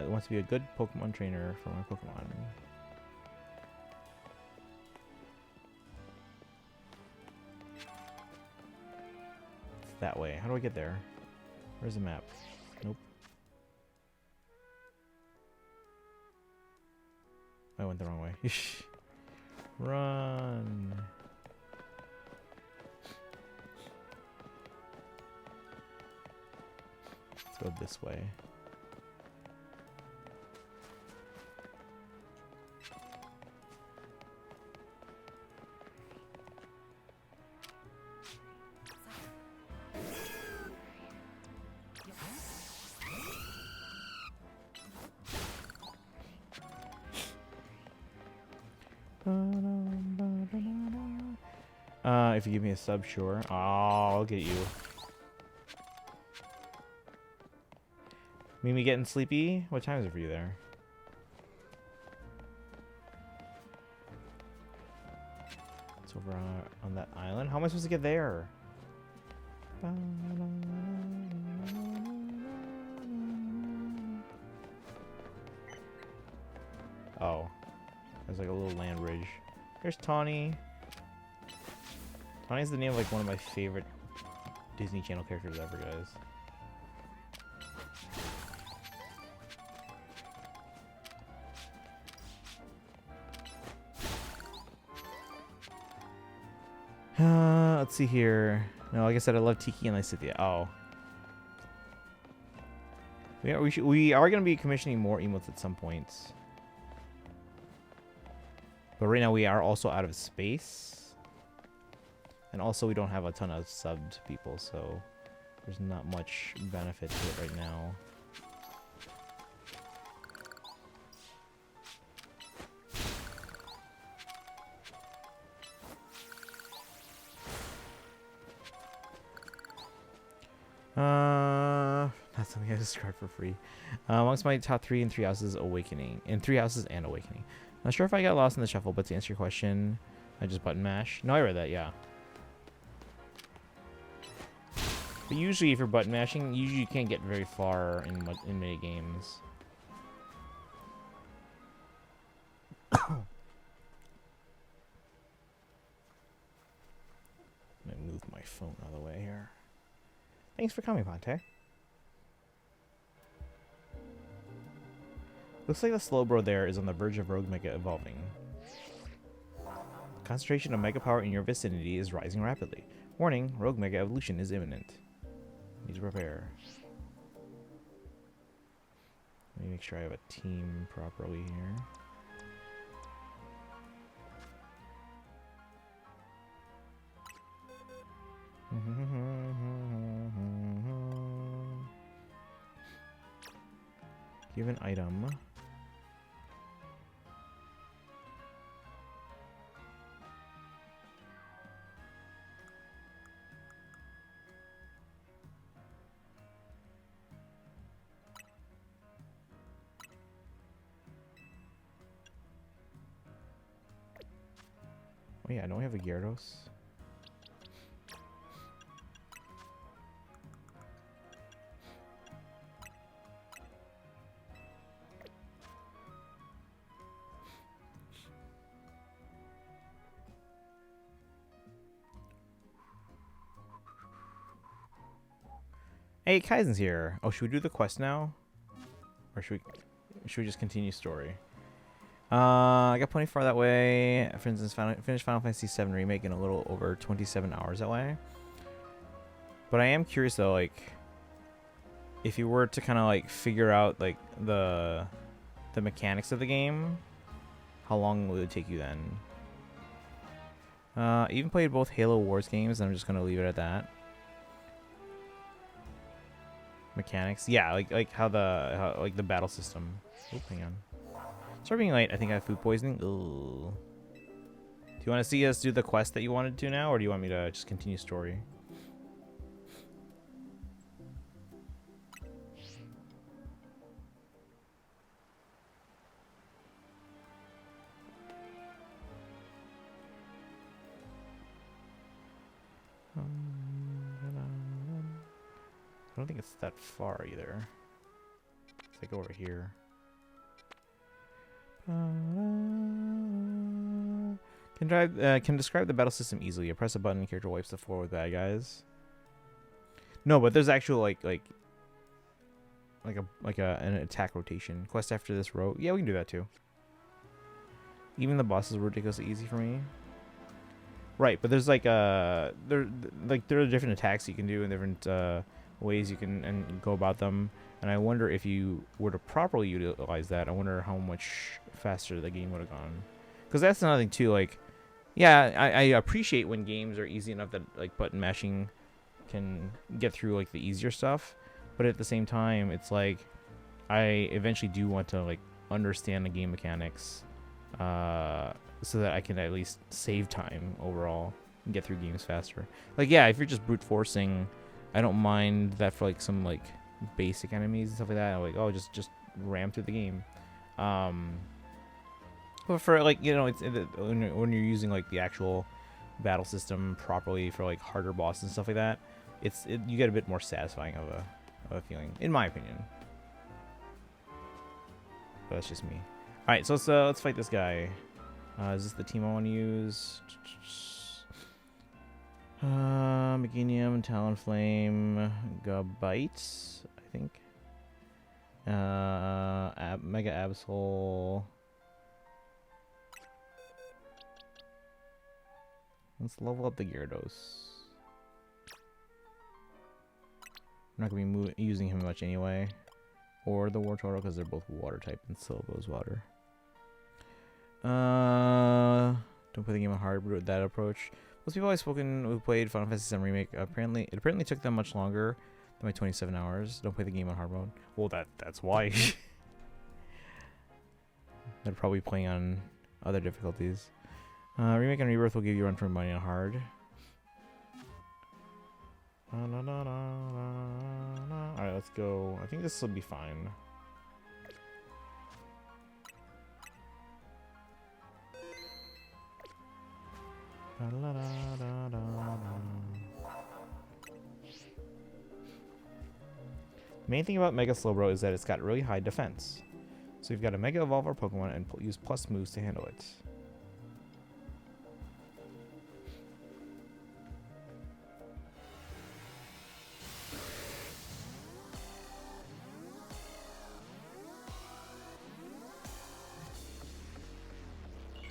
wants to be a good Pokemon trainer for my Pokemon. It's that way. How do I get there? Where's the map? Nope. I went the wrong way. Run. Let's go this way. If you give me a sub, sure. Oh, I'll get you. Mimi getting sleepy? What time is it for you there? It's over on that island. How am I supposed to get there? Oh. There's like a little land bridge. There's Tawny. Tawny's the name of like one of my favorite Disney Channel characters ever, guys. Let's see here. No, like I said, I love Tiki and Lysithia. Oh. We are going to be commissioning more emotes at some points. But right now we are also out of space. And also we don't have a ton of subbed people, so there's not much benefit to it right now. That's something I described for free. Amongst my top 3 in 3 houses, Awakening. In 3 houses and Awakening. Not sure if I got lost in the shuffle, but to answer your question, I just button mash. No, I read that, yeah. But usually, if you're button mashing, usually you can't get very far in many games. Let me move my phone out of the way here. Thanks for coming, Ponte. Looks like the Slowbro there is on the verge of Rogue Mega evolving. Concentration of Mega Power in your vicinity is rising rapidly. Warning, Rogue Mega evolution is imminent. Need to prepare. Let me make sure I have a team properly here. Give an item. Oh yeah, don't we have a Gyarados? Hey, Kaizen's here. Oh, should we do the quest now? Or should we just continue story? I got plenty far that way. For instance, finished Final Fantasy VII Remake in a little over 27 hours that way. But I am curious though, like, if you were to kind of like figure out like the mechanics of the game, how long would it take you then? I even played both Halo Wars games, and I'm just gonna leave it at that. Mechanics, yeah, like how the battle system. Oop, hang on. Sorry being late. I think I have food poisoning. Ugh. Do you want to see us do the quest that you wanted to now, or do you want me to just continue story? I don't think it's that far either. Let's like over here. Can describe the battle system easily. You press a button, character wipes the floor with bad guys. No, but there's actual an attack rotation. Quest after this row. Yeah, we can do that too. Even the bosses were ridiculously easy for me. Right, but there's there are different attacks you can do and different ways you can go about them. And I wonder if you were to properly utilize that, I wonder how much faster the game would have gone. Because that's another thing too. Like, yeah, I appreciate when games are easy enough that like button mashing can get through like the easier stuff. But at the same time, it's like I eventually do want to like understand the game mechanics, so that I can at least save time overall. and get through games faster. Like, yeah, if you're just brute forcing, I don't mind that for like some like basic enemies and stuff like that. I'm like, oh, just ram through the game. But for like, you know, it's when you're using like the actual battle system properly for like harder bosses and stuff like that, you get a bit more satisfying of a feeling, in my opinion. But that's just me. All right, so let's fight this guy. Is this the team I want to use? Meganium, Talonflame, Gabite, I think. Mega Absol. Let's level up the Gyarados. I'm not going to be using him much anyway. Or the Wartortle, because they're both water type and Silvo's water. Don't play the game on hard with that approach. Most people I've spoken who played Final Fantasy VII Remake, it apparently took them much longer than my 27 hours. Don't play the game on hard mode. Well, that's why. They're probably playing on other difficulties. Remake and Rebirth will give you a run for money on hard. Alright, let's go. I think this will be fine. Main thing about Mega Slowbro is that it's got really high defense. So you've got to Mega Evolve our Pokemon and use plus moves to handle it.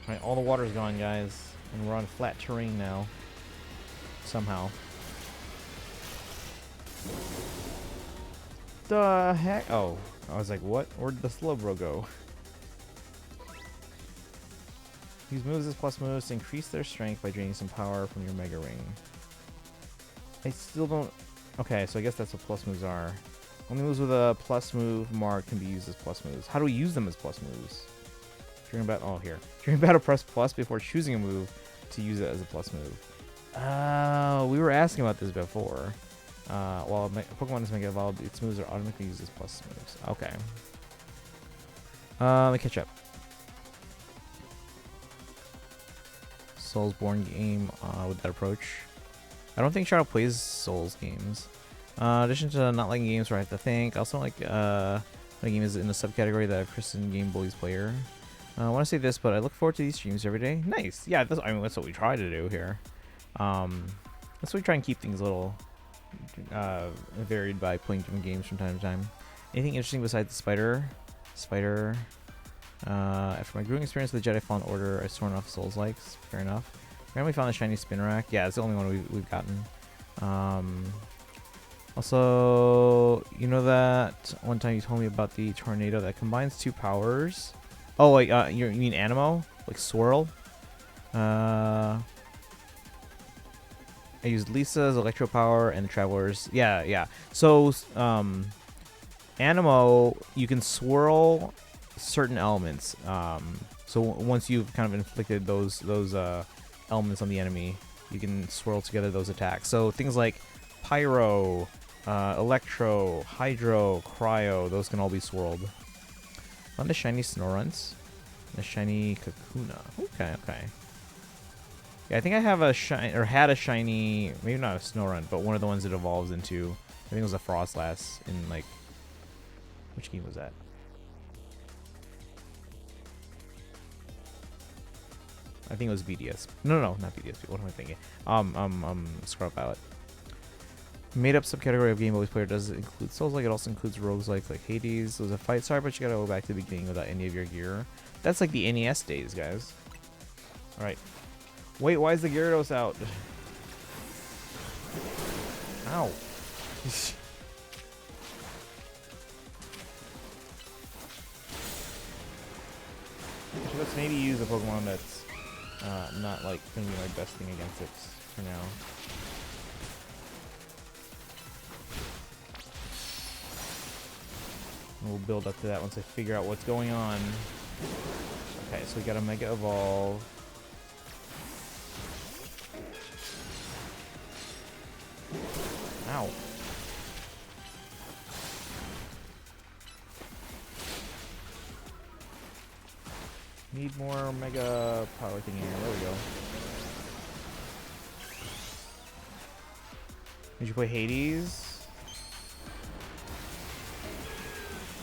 Alright, all the water's gone, guys. And we're on flat terrain now. Somehow. The heck? Oh, I was like, what? Where'd the Slowbro go? Use moves as plus moves to increase their strength by draining some power from your Mega Ring. I still don't... Okay, so I guess that's what plus moves are. Only moves with a plus move mark can be used as plus moves. How do we use them as plus moves? During battle, oh, here. During battle, press plus before choosing a move to use it as a plus move. Oh, we were asking about this before. While Pokemon is Mega Evolved, its moves are automatically used as plus moves. Okay. Let me catch up. Soulsborne game with that approach. I don't think Shadow plays Souls games. In addition to not liking games where I have to think, I also like when a game is in the subcategory that I've christened Game Bullies player. I want to say this, but I look forward to these streams every day. Nice. Yeah, I mean, that's what we try to do here. That's what we try and keep things a little varied by playing different games from time to time. Anything interesting besides the spider? After my growing experience with the Jedi Fallen Order, I've sworn off Souls likes. Fair enough. Randomly found a shiny Spinarak. Yeah, it's the only one we've gotten. Also, you know that one time you told me about the tornado that combines two powers? Oh, like, you mean Animo? Like Swirl? I used Lisa's Electro Power and the Traveler's. Yeah. So, Animo, you can swirl certain elements. So once you've kind of inflicted those elements on the enemy, you can swirl together those attacks. So things like Pyro, Electro, Hydro, Cryo, those can all be swirled. Found a shiny Snorunts. A shiny Kakuna. Okay. Yeah, I think I have a shiny, or had a shiny, maybe not a Snorunt, but one of the ones that evolves into, I think it was a Frostlass in, like, which game was that? I think it was BDS. No, not BDS. What am I thinking? Scrub Ballot. Made up subcategory of Game Boy player does include Souls like. It also includes rogues like Hades. It was a fight star, but you gotta go back to the beginning without any of your gear. That's like the NES days, guys. Alright. Wait, why is the Gyarados out? Ow. Let's maybe use a Pokemon that's not like gonna be my best thing against it for now. We'll build up to that once I figure out what's going on. Okay, so we got a Mega Evolve. Ow. Need more mega power thing here. There we go. Did you play Hades?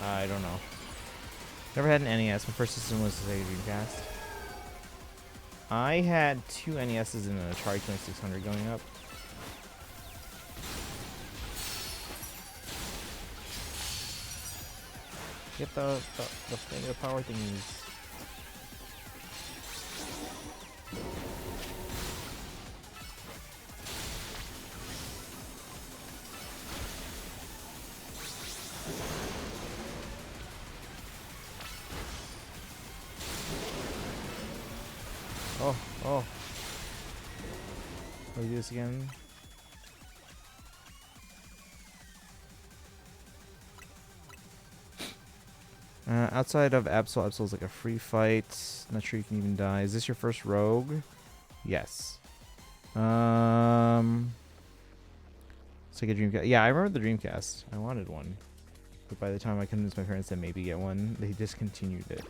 I don't know. Never had an NES. My first system was the Sega Dreamcast. I had 2 NESs and an Atari 2600 going up. Get the thing, the power thingies. Oh. Let me do this again. Outside of Absol, Absol's like a free fight. Not sure you can even die. Is this your first rogue? Yes. It's like a Dreamcast. Yeah, I remember the Dreamcast. I wanted one. But by the time I convinced my parents to maybe get one, they discontinued it.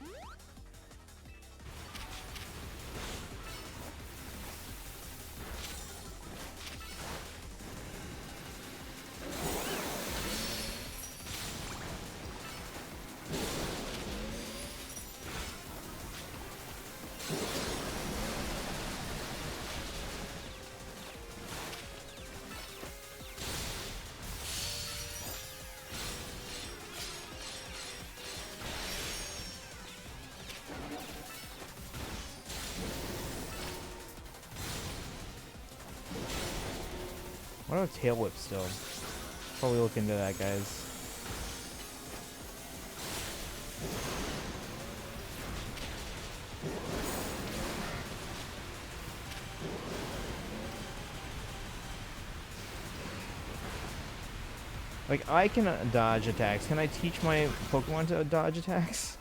What about Tail Whip still? Probably look into that, guys. Like, I can dodge attacks. Can I teach my Pokemon to dodge attacks?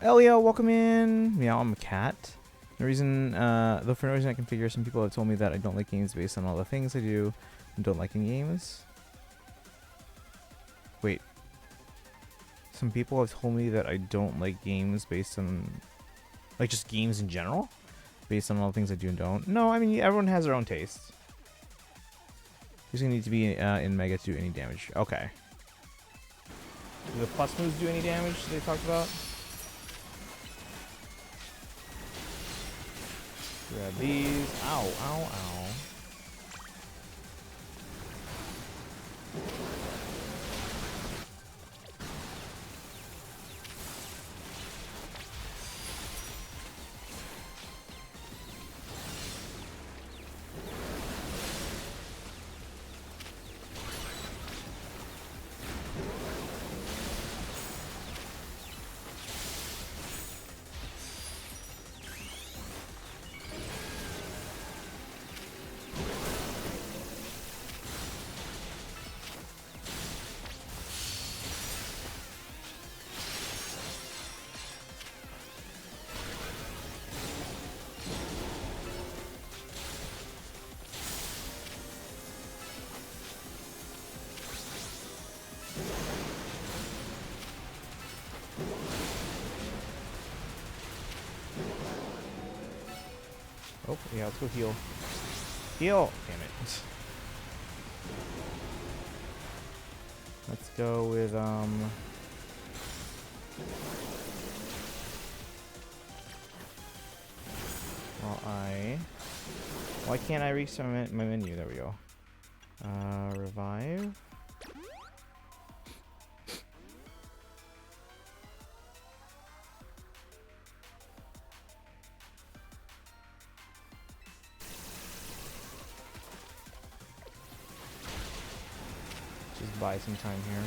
Elio, welcome in. Yeah, I'm a cat. The reason, though for no reason I can figure, some people have told me that I don't like games based on all the things I do and don't like in games. Wait. Some people have told me that I don't like games based on, like, just games in general? Based on all the things I do and don't? No, I mean, everyone has their own taste. You're gonna need to be in Mega to do any damage. Okay. Do the plus moves do any damage they talked about? Grab these. Ow, ow, ow. Oh, yeah, let's go heal. Heal! Damn it. Let's go with, Why can't I reach my menu? There we go. Revive. Just buy some time here.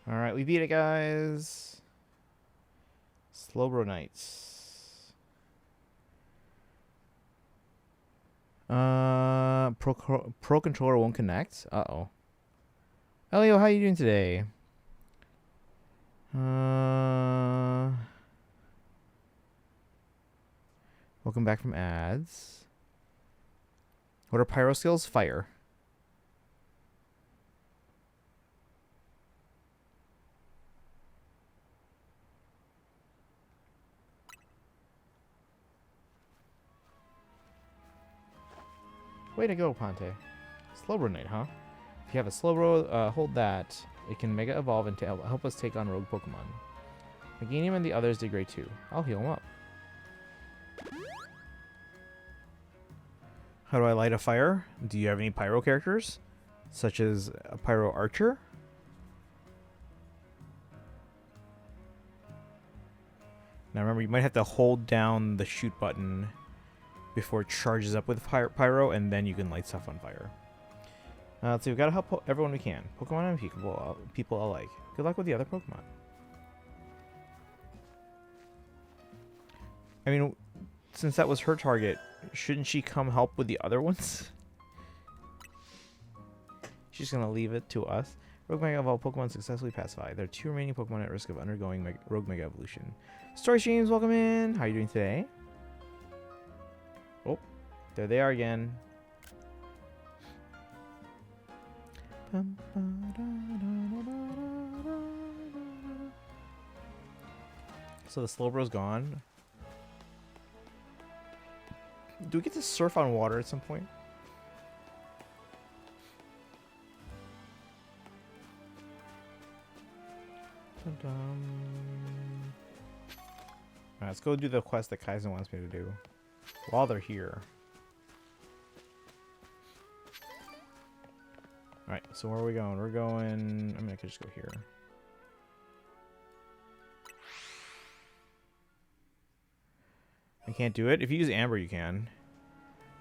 Alright, we beat it, guys. Slowbro Knights. Pro controller won't connect. Uh-oh. Elio, how you doing today? Welcome back from ads. What are pyro skills? Fire. Way to go, Ponte. Slowbro Knight, huh? If you have a Slowbro, hold that. It can Mega Evolve and help us take on rogue Pokemon. Meganium and the others did great too. I'll heal them up. How do I light a fire? Do you have any pyro characters? Such as a pyro archer? Now remember, you might have to hold down the shoot button before it charges up with pyro, and then you can light stuff on fire. Let's see, we've got to help everyone we can. Pokemon and people alike. Good luck with the other Pokemon. I mean, since that was her target, shouldn't she come help with the other ones? She's going to leave it to us. Rogue Mega Evolved Pokemon successfully pacified. There are 2 remaining Pokemon at risk of undergoing Rogue Mega Evolution. Story Streams, welcome in. How are you doing today? Oh, there they are again. So the Slowbro's gone. Do we get to surf on water at some point? Alright, let's go do the quest that Kaizen wants me to do while they're here. Alright, so where are we going? We're going... I mean, I could just go here. I can't do it. If you use Amber, you can.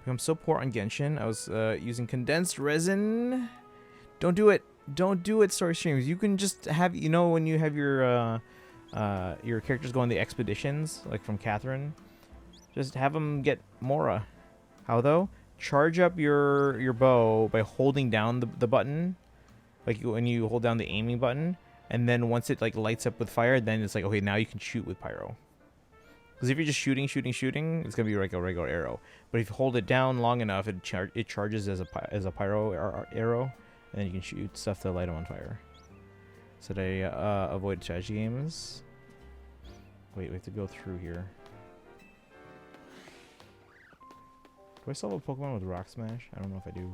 I'm so poor on Genshin. I was using condensed resin. Don't do it. Don't do it, Story Streams. You can just have... You know when you have your characters go on the expeditions, like from Catherine? Just have them get Mora. How, though? Charge up your bow by holding down the button, like when you hold down the aiming button, and then once it like lights up with fire, then it's like, okay, now you can shoot with pyro. Because if you're just shooting, it's gonna be like a regular arrow. But if you hold it down long enough, it charges as a pyro arrow, and then you can shoot stuff to light them on fire. So they avoid strategy games. Wait, we have to go through here. Do I still have a Pokemon with Rock Smash? I don't know if I do.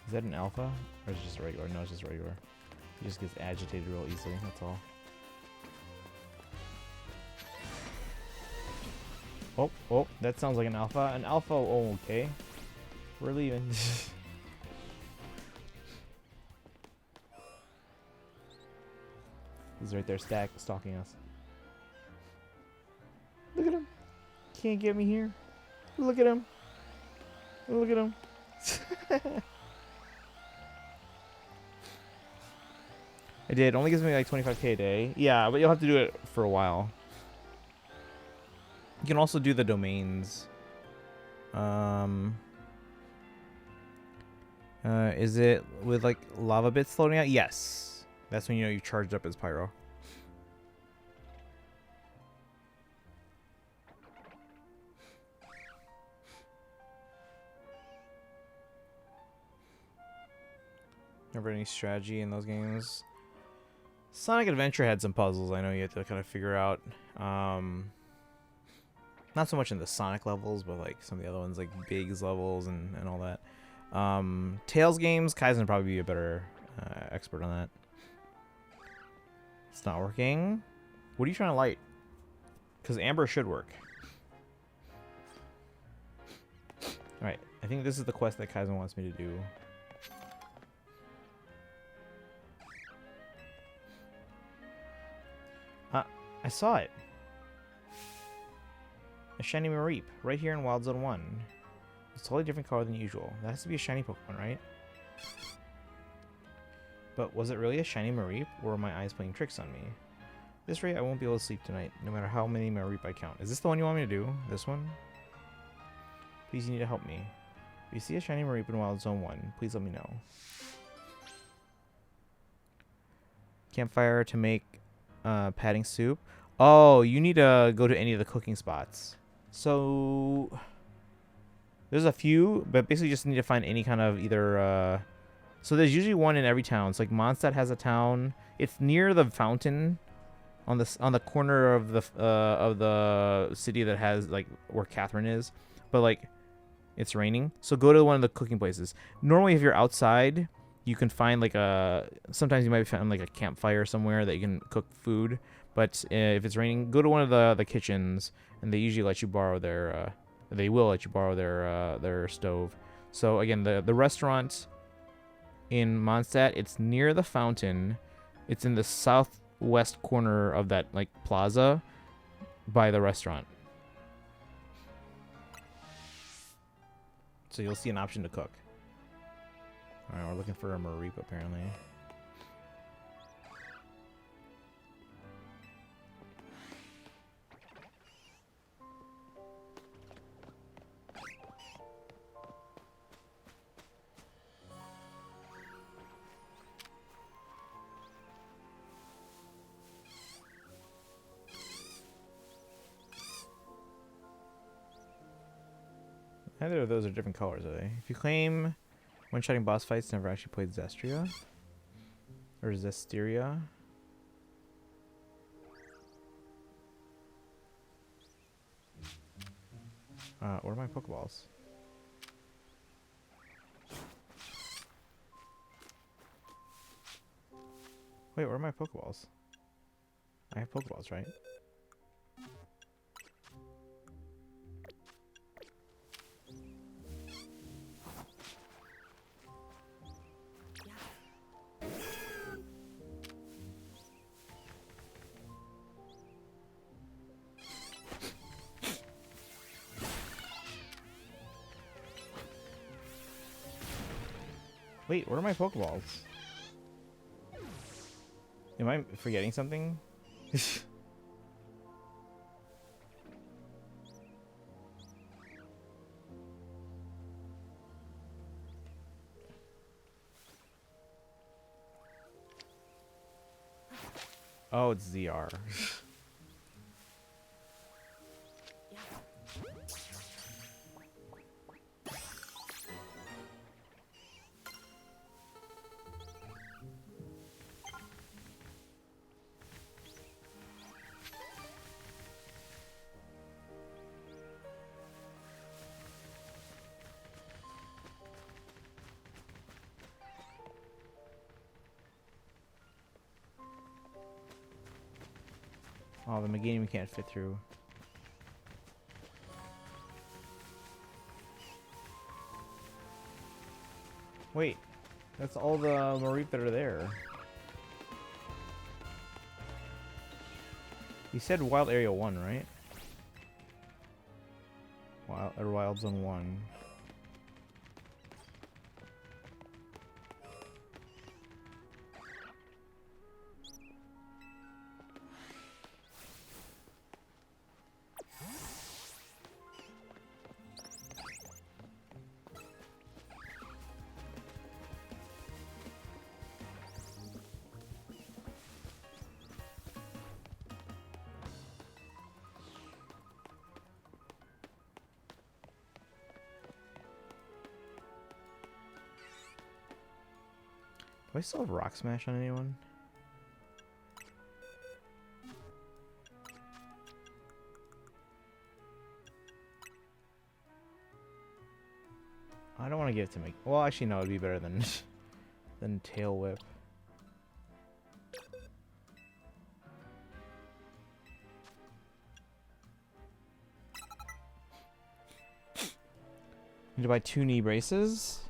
Is that an alpha? Or is it just regular? No, it's just regular. He just gets agitated real easily, that's all. Oh, that sounds like an alpha. An alpha, oh, okay. We're leaving. He's right there stalking us. Look at him. Can't get me here. Look at him. Look at him. I did. It only gives me like 25k a day. Yeah, but you'll have to do it for a while. You can also do the domains. Is it with like lava bits floating out? Yes. That's when you know you've charged up as pyro. Never any strategy in those games. Sonic Adventure had some puzzles I know you had to kind of figure out. Not so much in the Sonic levels, but like some of the other ones, like Biggs levels and all that. Tails games, Kaizen would probably be a better expert on that. It's not working. What are you trying to light? Because Amber should work. Alright, I think this is the quest that Kaizen wants me to do. I saw it. A shiny Mareep, right here in Wild Zone 1. It's a totally different color than usual. That has to be a shiny Pokemon, right? But was it really a shiny Mareep, or were my eyes playing tricks on me? At this rate, I won't be able to sleep tonight, no matter how many Mareep I count. Is this the one you want me to do? This one? Please, you need to help me. If you see a shiny Mareep in Wild Zone 1, please let me know. Campfire to make padding soup. Oh, you need to go to any of the cooking spots. So there's a few, but basically just need to find any kind of either so there's usually one in every town. So like Mondstadt has a town. It's near the fountain on the corner of the city that has like where Catherine is. But like it's raining. So go to one of the cooking places. Normally if you're outside, you can find like sometimes you might find like a campfire somewhere that you can cook food. But if it's raining, go to one of the kitchens, and they usually let you borrow their they will let you borrow their stove. So again, the restaurant in Mondstadt, it's near the fountain. It's in the southwest corner of that like plaza by the restaurant. So you'll see an option to cook. Alright, we're looking for a Mareep apparently. Neither of those are different colors, are they? If you claim one-shotting boss fights, never actually played Zestria? Or Zestiria? What are my Pokeballs? Wait, where are my Pokeballs? I have Pokeballs, right? Wait, where are my Pokeballs? Am I forgetting something? Oh, it's ZR. Oh, the Meganium can't fit through. Wait, that's all the Mareep that are there. You said Wild Area 1, right? Wild Zone 1. Do I still have Rock Smash on anyone? I don't want to give it to me. Well, actually, no, it'd be better than than Tail Whip. Need to buy 2 knee braces.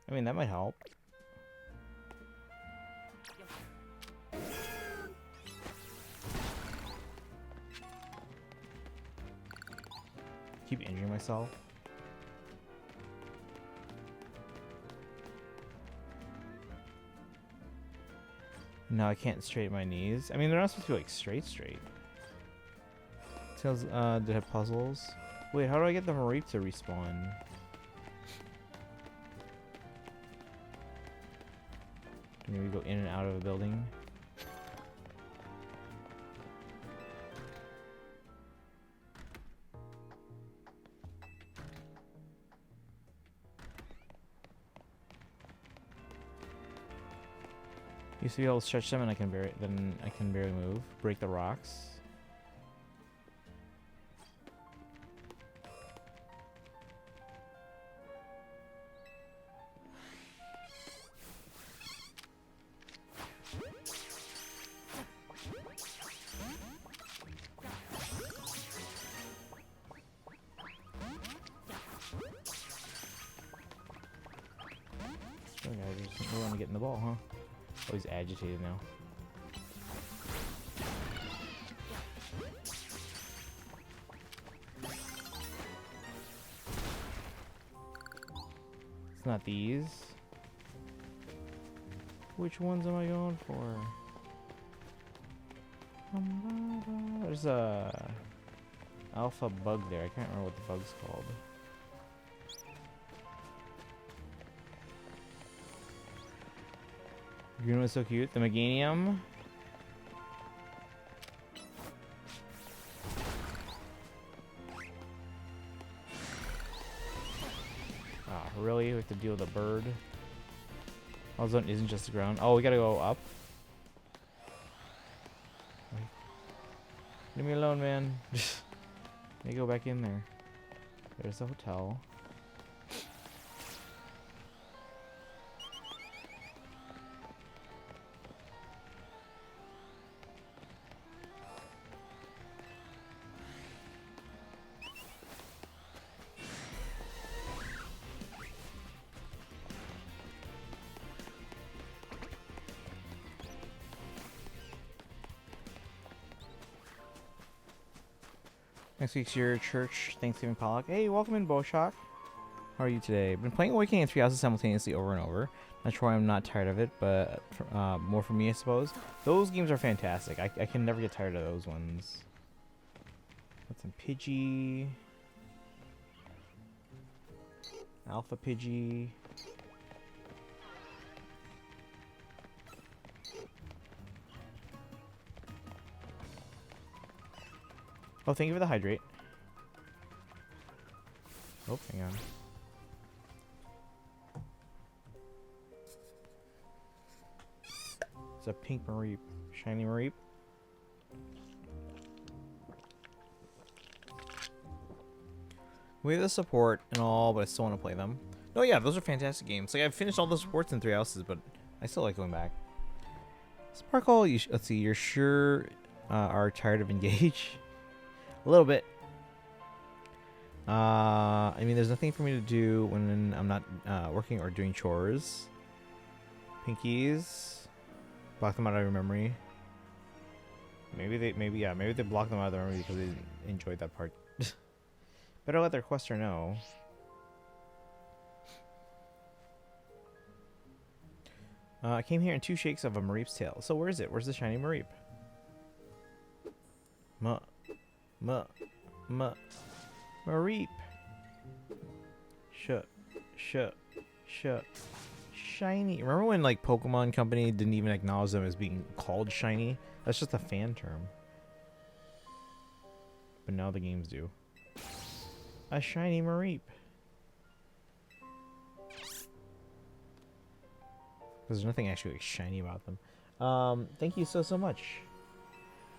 I mean, that might help. Keep injuring myself. No, I can't straighten my knees. I mean, they're not supposed to be like straight. Tails, did have puzzles. Wait, how do I get the Mareep to respawn? Maybe go in and out of a building. Used to be able to stretch them, and I can barely move. Break the rocks. Oh, yeah, I just don't want to get in the ball, huh? Oh, he's agitated now. It's not these. Which ones am I going for? There's a alpha bug there. I can't remember what the bug's called. Green was so cute. The Meganium. Ah, really? We have to deal with a bird. Ozone isn't just the ground. Oh, we gotta go up. Leave me alone, man. Let me go back in there. There's the hotel. Next week's your church Thanksgiving Pollock. Hey, welcome in, Boshock. How are you today? I've been playing Awakening and 3 Houses simultaneously over and over. Not sure why I'm not tired of it, but more for me, I suppose. Those games are fantastic. I can never get tired of those ones. Got some Pidgey. Alpha Pidgey. Oh, thank you for the hydrate. Oh, hang on. It's a pink Mareep. Shiny Mareep. We have the support and all, but I still want to play them. Oh yeah, those are fantastic games. Like, I've finished all the supports in 3 Houses, but I still like going back. Sparkle, let's see, you're sure are tired of Engage? A little bit. I mean, there's nothing for me to do when I'm not working or doing chores. Pinkies. Block them out of your memory. Maybe they block them out of their memory because they enjoyed that part. Better let their quester know. I came here in 2 shakes of a Mareep's tail. So where is it? Where's the shiny Mareep? Mareep. Shut. Shiny. Remember when like Pokemon Company didn't even acknowledge them as being called shiny? That's just a fan term. But now the games do. A shiny Mareep. There's nothing actually like shiny about them. Thank you so much.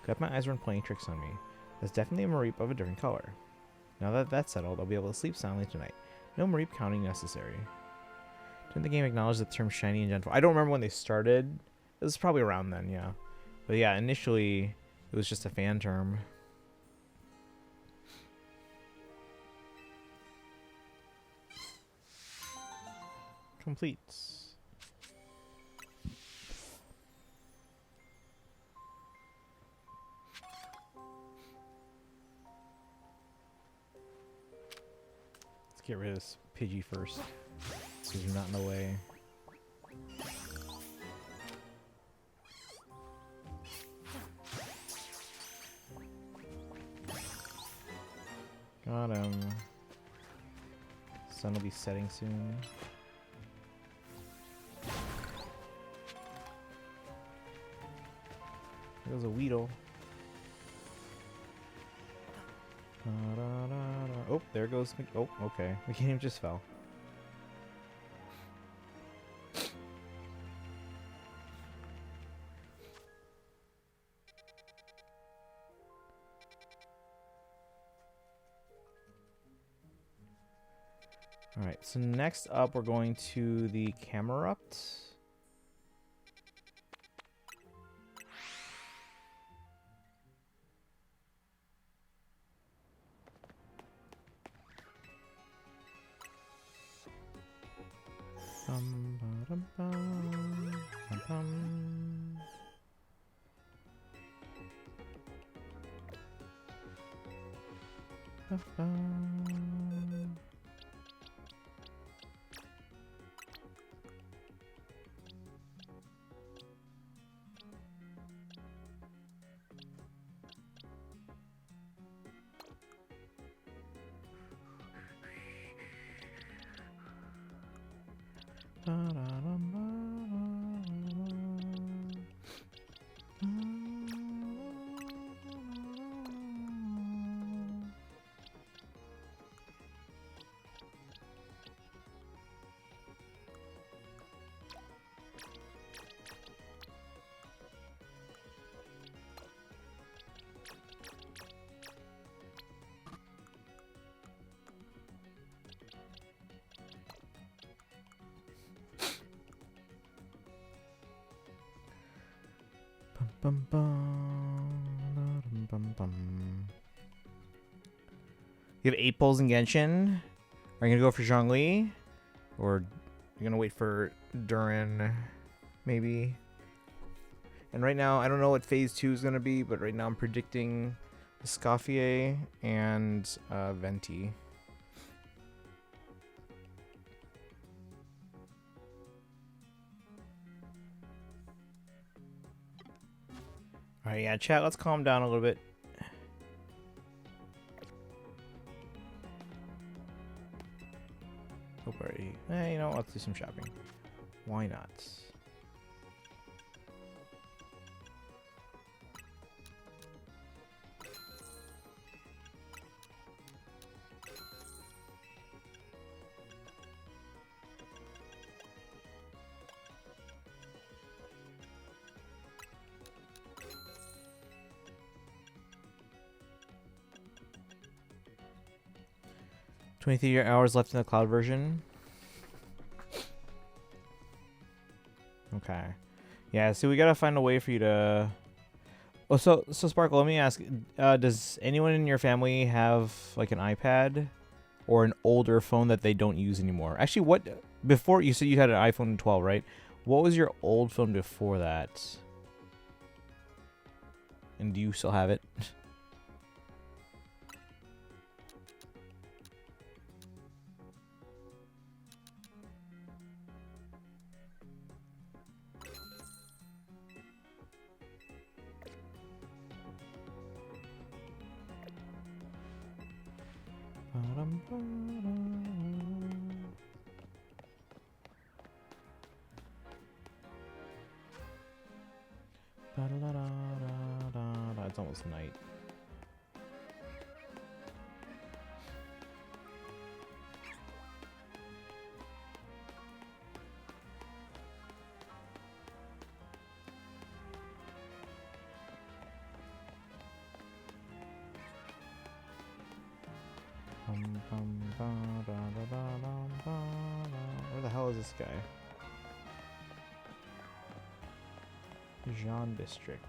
Glad my eyes weren't playing tricks on me. That's definitely a Mareep of a different color. Now that that's settled, I'll be able to sleep soundly tonight. No Mareep counting necessary. Didn't the game acknowledge the term shiny and gentle? I don't remember when they started. It was probably around then, yeah. But yeah, initially, it was just a fan term. Completes. Let's get rid of this Pidgey first. So he's not in the way. Sun will be setting soon. There goes a Weedle. Oh, there goes. Oh, okay. The game just fell. Alright, so next up we're going to the Camerupt. Bum, bum, bum, bum. You have 8 pulls in Genshin. Are you gonna go for Zhongli? Or you're gonna wait for Durin, maybe? And right now, I don't know what phase 2 is gonna be, but right now I'm predicting Escoffier and Venti. Alright, yeah, chat, let's calm down a little bit. Hope already. You know, let's do some shopping. Why not? $23 hours left in the cloud version. Okay. Yeah, so we gotta find a way for you to... Oh, so Sparkle, let me ask, does anyone in your family have like an iPad or an older phone that they don't use anymore? Actually, what... Before, you said you had an iPhone 12, right? What was your old phone before that? And do you still have it? It's almost night. Where the hell is this guy? Jean District.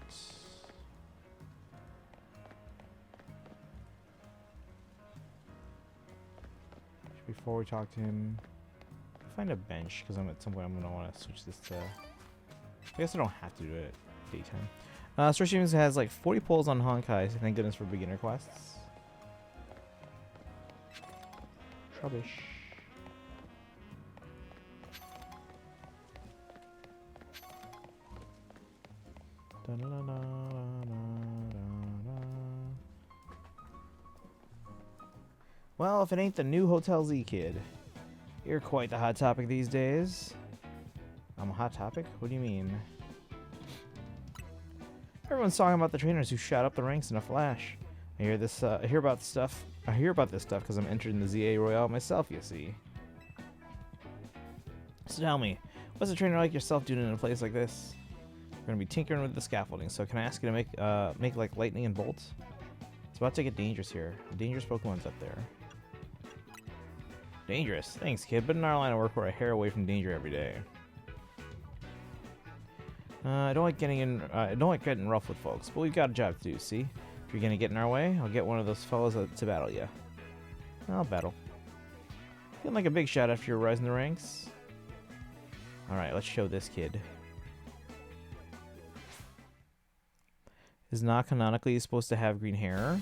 Before we talk to him, find a bench because I'm at some point I'm gonna want to switch this to. I guess I don't have to do it daytime. Star Stevens has like 40 pulls on Honkai. So thank goodness for beginner quests. Rubbish. Well, if it ain't the new Hotel Z kid. You're quite the hot topic these days. I'm a hot topic? What do you mean? Everyone's talking about the trainers who shot up the ranks in a flash. I hear this. I hear about this stuff because I'm entered in the ZA Royale myself. You see. So tell me, what's a trainer like yourself doing in a place like this? We're gonna be tinkering with the scaffolding. So can I ask you to make like lightning and bolts? It's about to get dangerous here. The dangerous Pokemon's up there. Dangerous. Thanks, kid. But in our line of work, we're a hair away from danger every day. I don't like getting rough with folks, but we've got a job to do. See, if you're gonna get in our way, I'll get one of those fellas to battle you. I'll battle. Feeling like a big shot after you're rising the ranks. All right, let's show this kid. Is not canonically supposed to have green hair.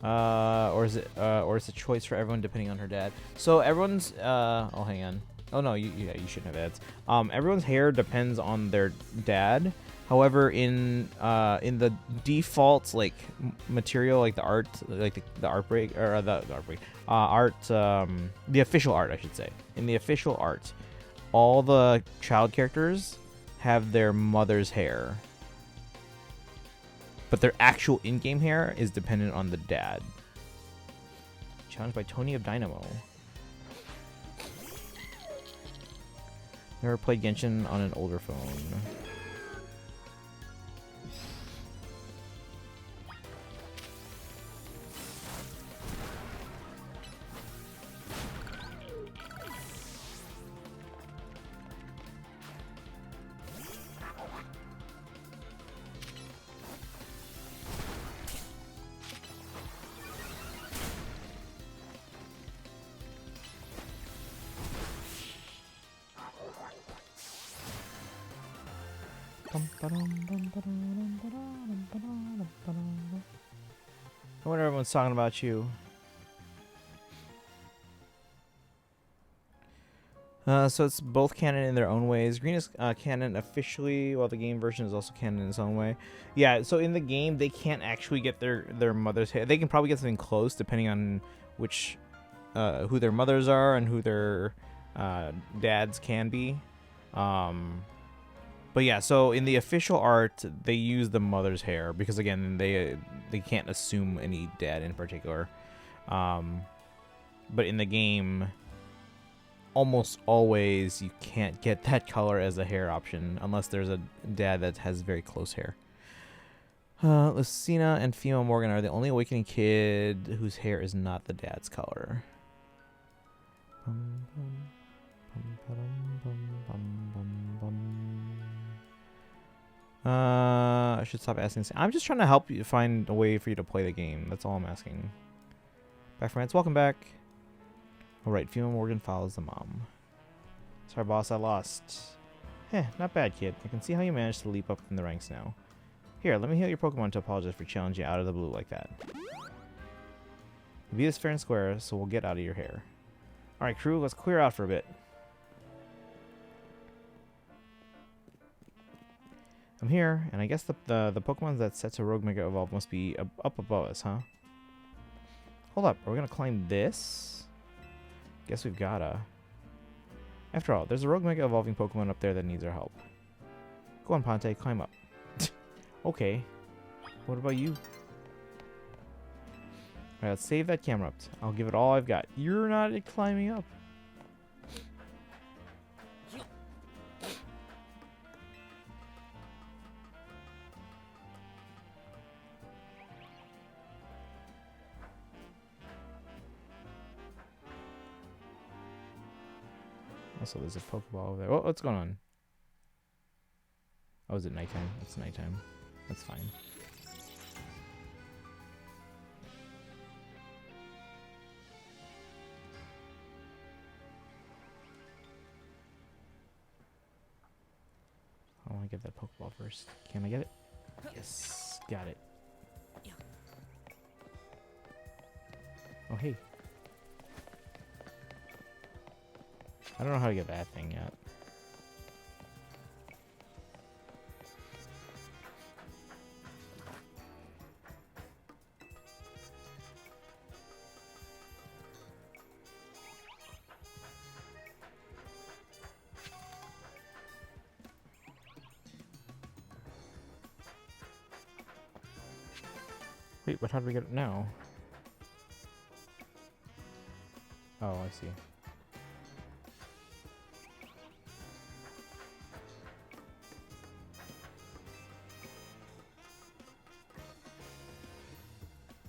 Or is it a choice for everyone depending on her dad? So everyone's oh, hang on. Oh no, you shouldn't have ads. Everyone's hair depends on their dad. However, in the default like material, like the art, like the art break or the art break, the official art, I should say. In the official art, all the child characters have their mother's hair. But their actual in-game hair is dependent on the dad. Challenged by Tony of Dynamo. Never played Genshin on an older phone. I wonder everyone's talking about you. So it's both canon in their own ways. Green is canon officially, while the game version is also canon in its own way. Yeah, so in the game, they can't actually get their mother's hair. They can probably get something close, depending on which, who their mothers are and who their dads can be. But yeah, so in the official art, they use the mother's hair because again, they can't assume any dad in particular. But in the game, almost always you can't get that color as a hair option unless there's a dad that has very close hair. Lucina and Female Morgan are the only awakening kid whose hair is not the dad's color. I should stop asking. I'm just trying to help you find a way for you to play the game. That's all I'm asking. Back from France. Welcome back. Alright, Female Morgan follows the mom. Sorry, boss, I lost. Heh, not bad, kid. I can see how you managed to leap up in the ranks now. Here, let me heal your Pokemon to apologize for challenging you out of the blue like that. You beat us fair and square, so we'll get out of your hair. Alright, crew, let's clear out for a bit. I'm here, and I guess the Pokemon that set to Rogue Mega Evolve must be up above us, huh? Hold up, are we gonna climb this? Guess we've gotta. After all, there's a Rogue Mega Evolving Pokemon up there that needs our help. Go on, Ponte, climb up. Okay. What about you? Alright, let's save that camera up. I'll give it all I've got. You're not climbing up. Also, there's a Pokeball over there. Oh, what's going on? Oh, is it nighttime? It's nighttime. That's fine. I want to get that Pokeball first. Can I get it? Yes, got it. Oh, hey. I don't know how to get that thing yet. Wait, but how do we get it now? Oh, I see.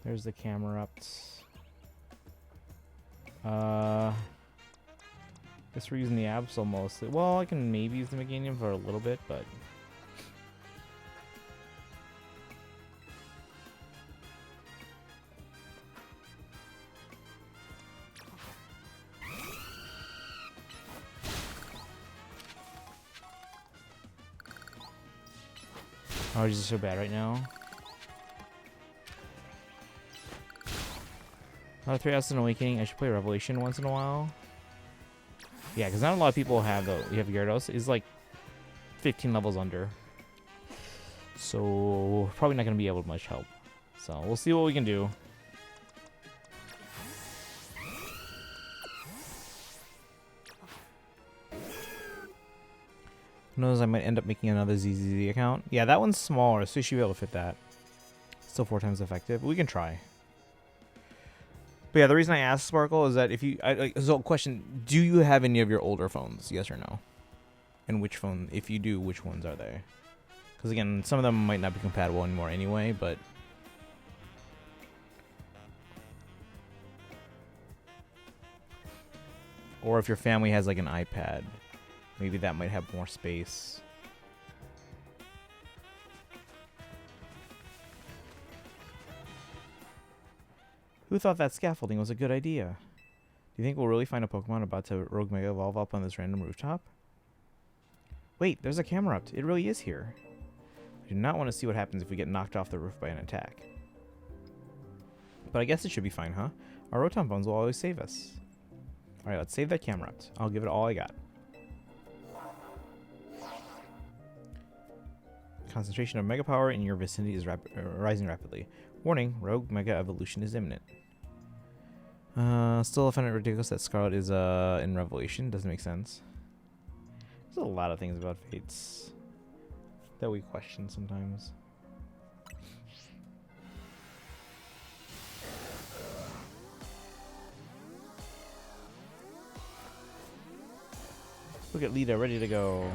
There's the camera up. Guess we're using the Absol mostly. Well, I can maybe use the Meganium for a little bit, but oh, is so bad right now. Out of 3 Hours in Awakening, I should play Revelation once in a while. Yeah, because not a lot of people have though. You have Gyarados. He's like 15 levels under. So probably not going to be able to much help. So we'll see what we can do. Who knows, I might end up making another ZZZ account. Yeah, that one's smaller, so you should be able to fit that. Still 4 times effective. We can try. But yeah, the reason I asked Sparkle is that if you... so question, do you have any of your older phones? Yes or no? And which phone, if you do, which ones are they? Because again, some of them might not be compatible anymore anyway, but... Or if your family has like an iPad, maybe that might have more space. Who thought that scaffolding was a good idea? Do you think we'll really find a Pokemon about to Rogue Mega Evolve up on this random rooftop? Wait, there's a camera up. It really is here. I do not want to see what happens if we get knocked off the roof by an attack. But I guess it should be fine, huh? Our Rotom phones will always save us. Alright, let's save that camera up. I'll give it all I got. Concentration of Mega Power in your vicinity is rising rapidly. Warning, Rogue Mega Evolution is imminent. Still I find it ridiculous that Scarlet is in Revelation. Doesn't make sense. There's a lot of things about Fates that we question sometimes. Look at Lita, ready to go.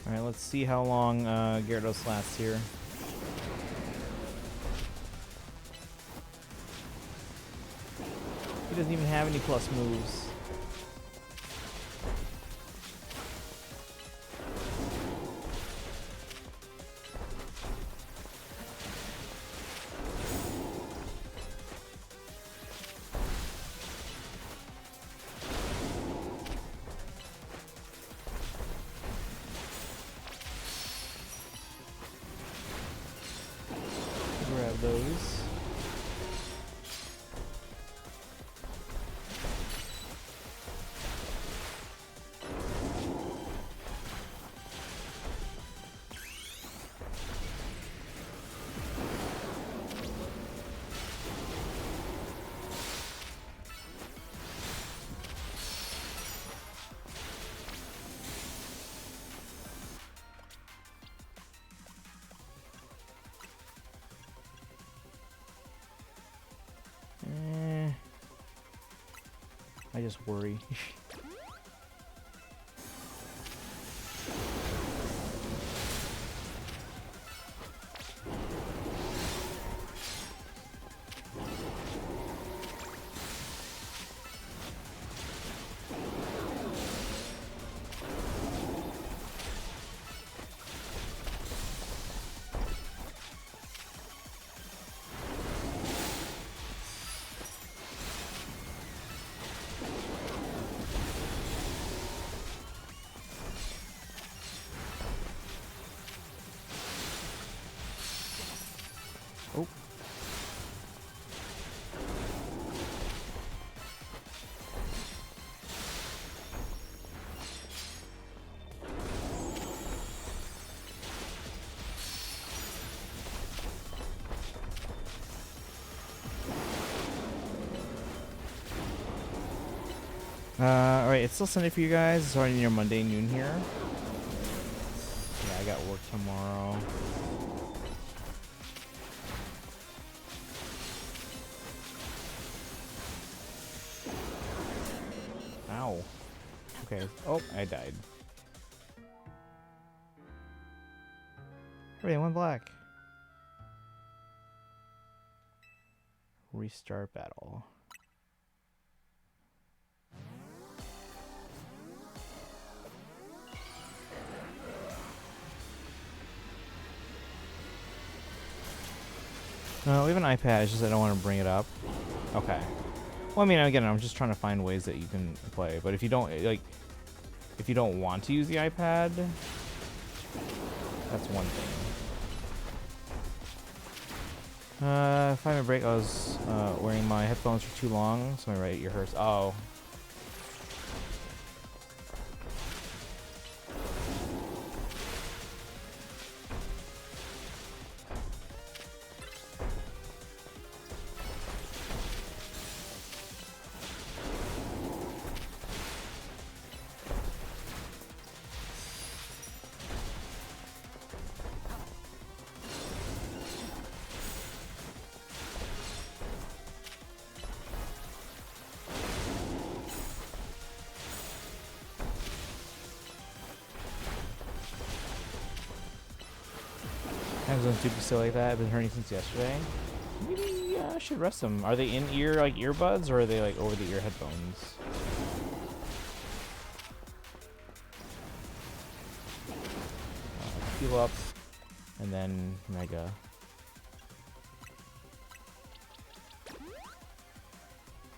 Alright, let's see how long Gyarados lasts here. He doesn't even have any plus moves. Grab those. I just worry. Alright, it's still Sunday for you guys. It's already near Monday noon here. Yeah, I got work tomorrow. Ow. Okay. Oh, I died. Everything went black. Restart battle. No, we have an iPad. It's just I don't want to bring it up. Okay. Well, I mean, again, I'm just trying to find ways that you can play. But if you don't if you don't want to use the iPad, that's one thing. 5-minute break. I was wearing my headphones for too long, so my right ear hurts. Oh. Times don't do still like that. I've been hurting since yesterday. Maybe I should rest them. Are they in ear like earbuds or are they like over the ear headphones? Heal up and then Mega.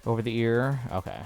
Over the ear. Okay.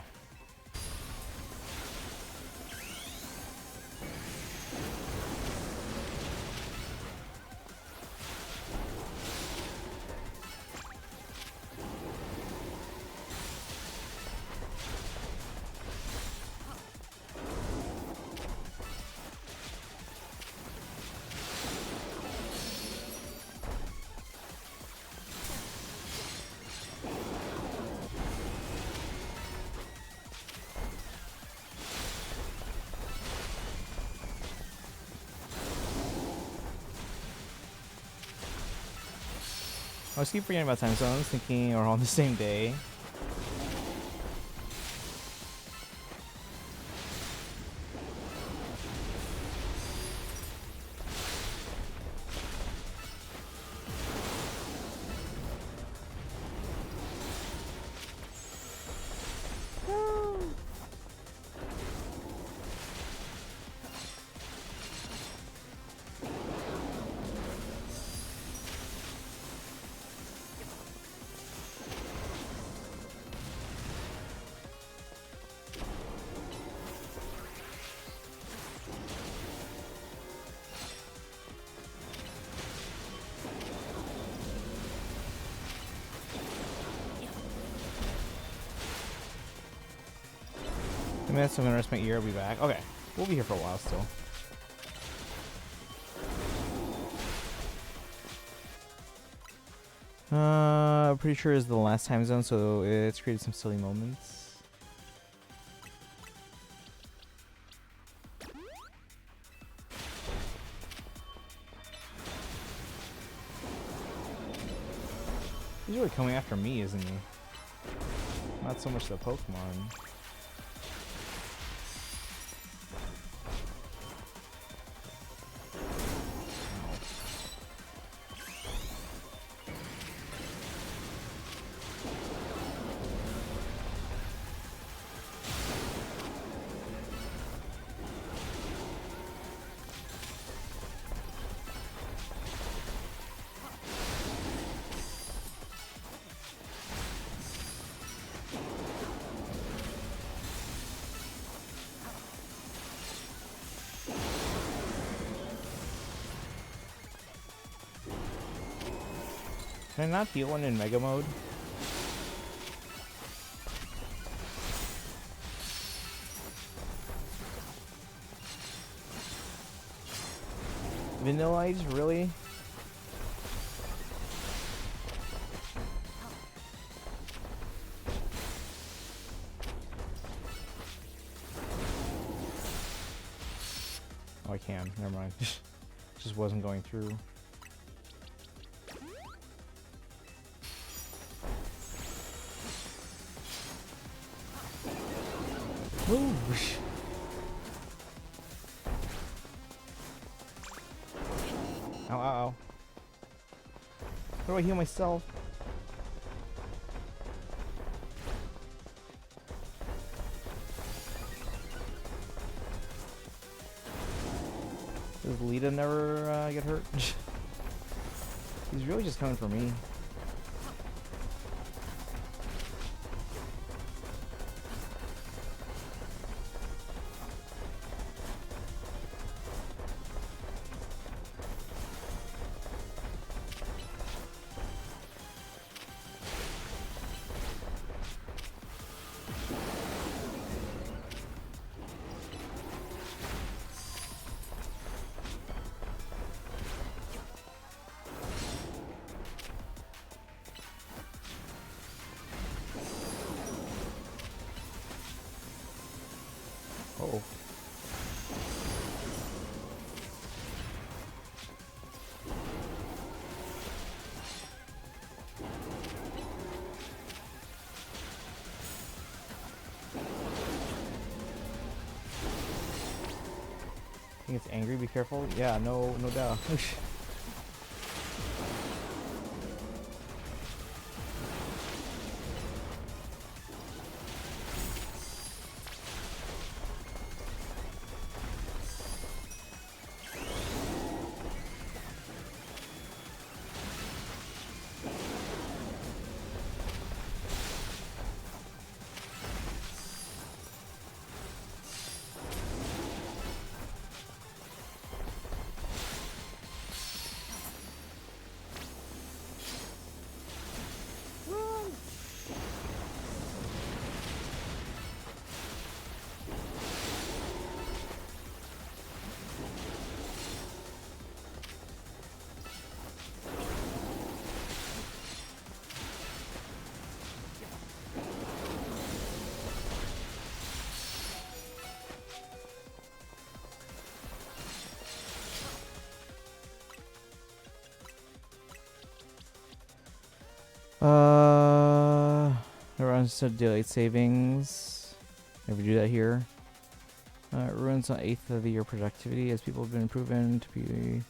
I was keep forgetting about time zones, thinking we're all on the same day. Minutes, I'm gonna rest my ear. I'll be back. Okay, we'll be here for a while still. I'm pretty sure it's the last time zone, so it's created some silly moments. He's really coming after me, isn't he? Not so much the Pokemon. Can I not heal one in Mega Mode? Vanillite, really? Oh, I can. Never mind. Just wasn't going through. Woo! Ow, ow, ow. How do I heal myself? Does Lita never get hurt? He's really just coming for me. Uh-oh. I think it's angry, be careful. Yeah, no doubt. Everyone said daylight savings. Never do that here. It ruins an eighth of your productivity as people have been proven to be.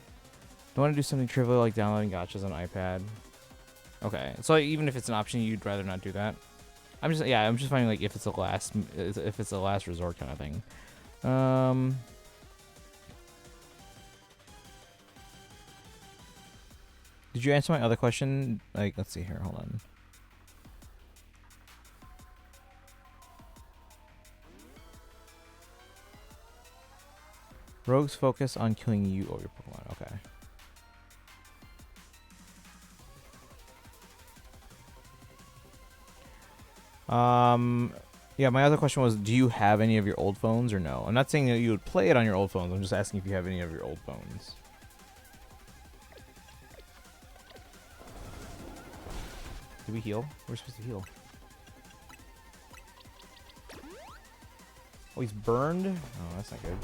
Don't want to do something trivial like downloading gotchas on iPad. Okay, so even if it's an option, you'd rather not do that. I'm just finding like if it's a last resort kind of thing. Did you answer my other question? Like, let's see here. Hold on. Rogues focus on killing you or your Pokemon. Okay. Yeah, my other question was, do you have any of your old phones or no? I'm not saying that you would play it on your old phones. I'm just asking if you have any of your old phones. Did we heal? We're supposed to heal. Oh, he's burned? Oh, that's not good.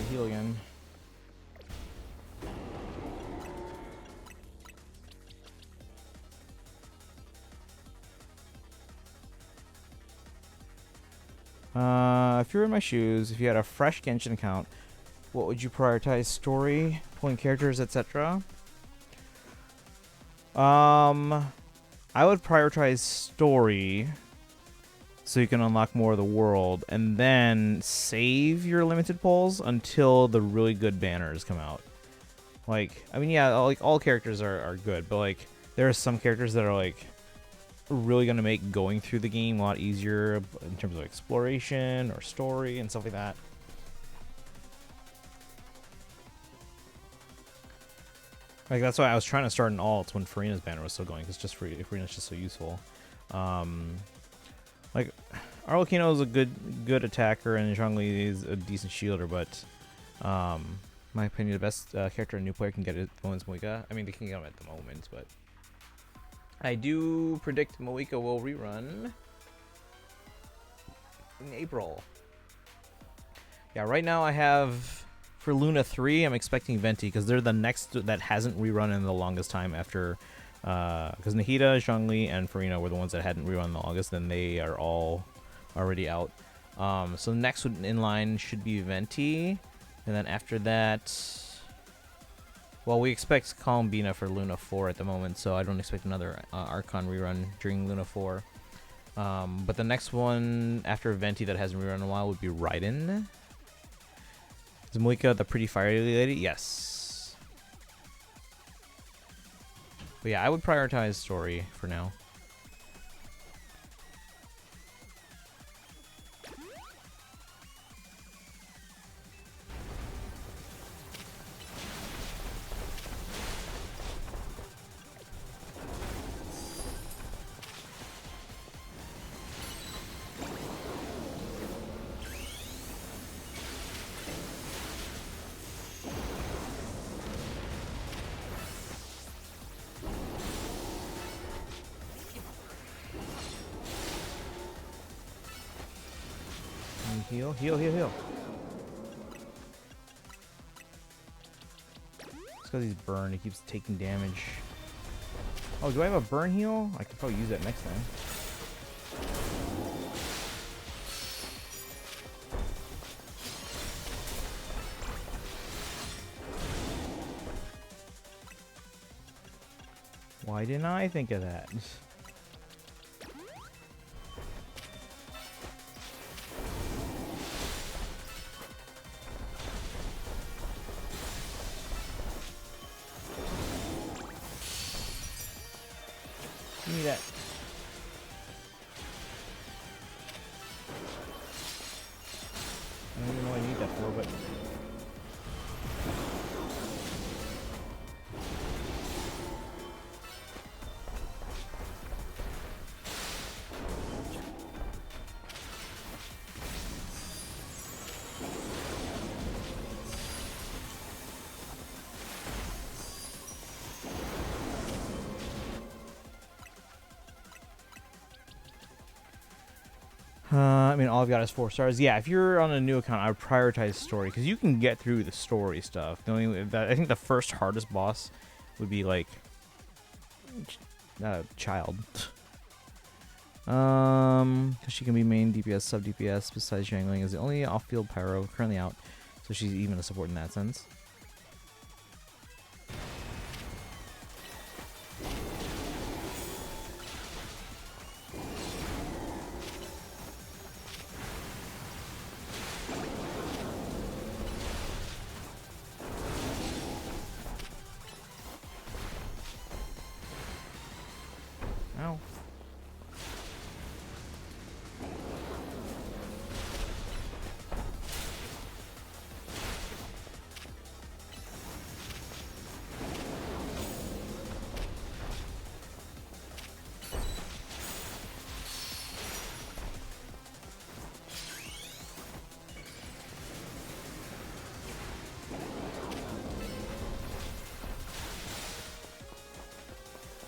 Heal again. If you're in my shoes, if you had a fresh Genshin account, what would you prioritize? Story, pulling characters, etc. I would prioritize story, so you can unlock more of the world, and then save your limited pulls until the really good banners come out. Like, I mean, yeah, like all characters are good, but like there are some characters that are like really gonna make going through the game a lot easier in terms of exploration or story and stuff like that. Like, that's why I was trying to start an alt when Farina's banner was still going, because just Farina's just so useful. Like, Arlecchino is a good attacker, and Zhongli is a decent shielder, but my opinion, the best character a new player can get at the moment is Moika. I mean, they can get him at the moment, but I do predict Moika will rerun in April. Yeah, right now I have, for Luna 3, I'm expecting Venti, because they're the next that hasn't rerun in the longest time after, because Nahida, Zhongli, and Farina were the ones that hadn't rerun the longest, then they are all already out. So next in line should be Venti, and then after that, well, we expect Columbina for Luna 4 at the moment, so I don't expect another Archon rerun during Luna 4. But the next one after Venti that hasn't rerun in a while would be Raiden. Is Moika the pretty fiery lady? Yes. But yeah, I would prioritize story for now. Heal, heal, heal, heal. It's because he's burned. He keeps taking damage. Oh, do I have a burn heal? I could probably use that next time. Why didn't I think of that? Give me that. I don't even know what I need that for, but... I mean, all I've got is 4 stars. Yeah, if you're on a new account, I would prioritize story, because you can get through the story stuff. The only that I think the first hardest boss would be like child, because she can be main DPS, sub DPS. Besides, Zhangling is the only off-field pyro currently out, so she's even a support in that sense. Ow.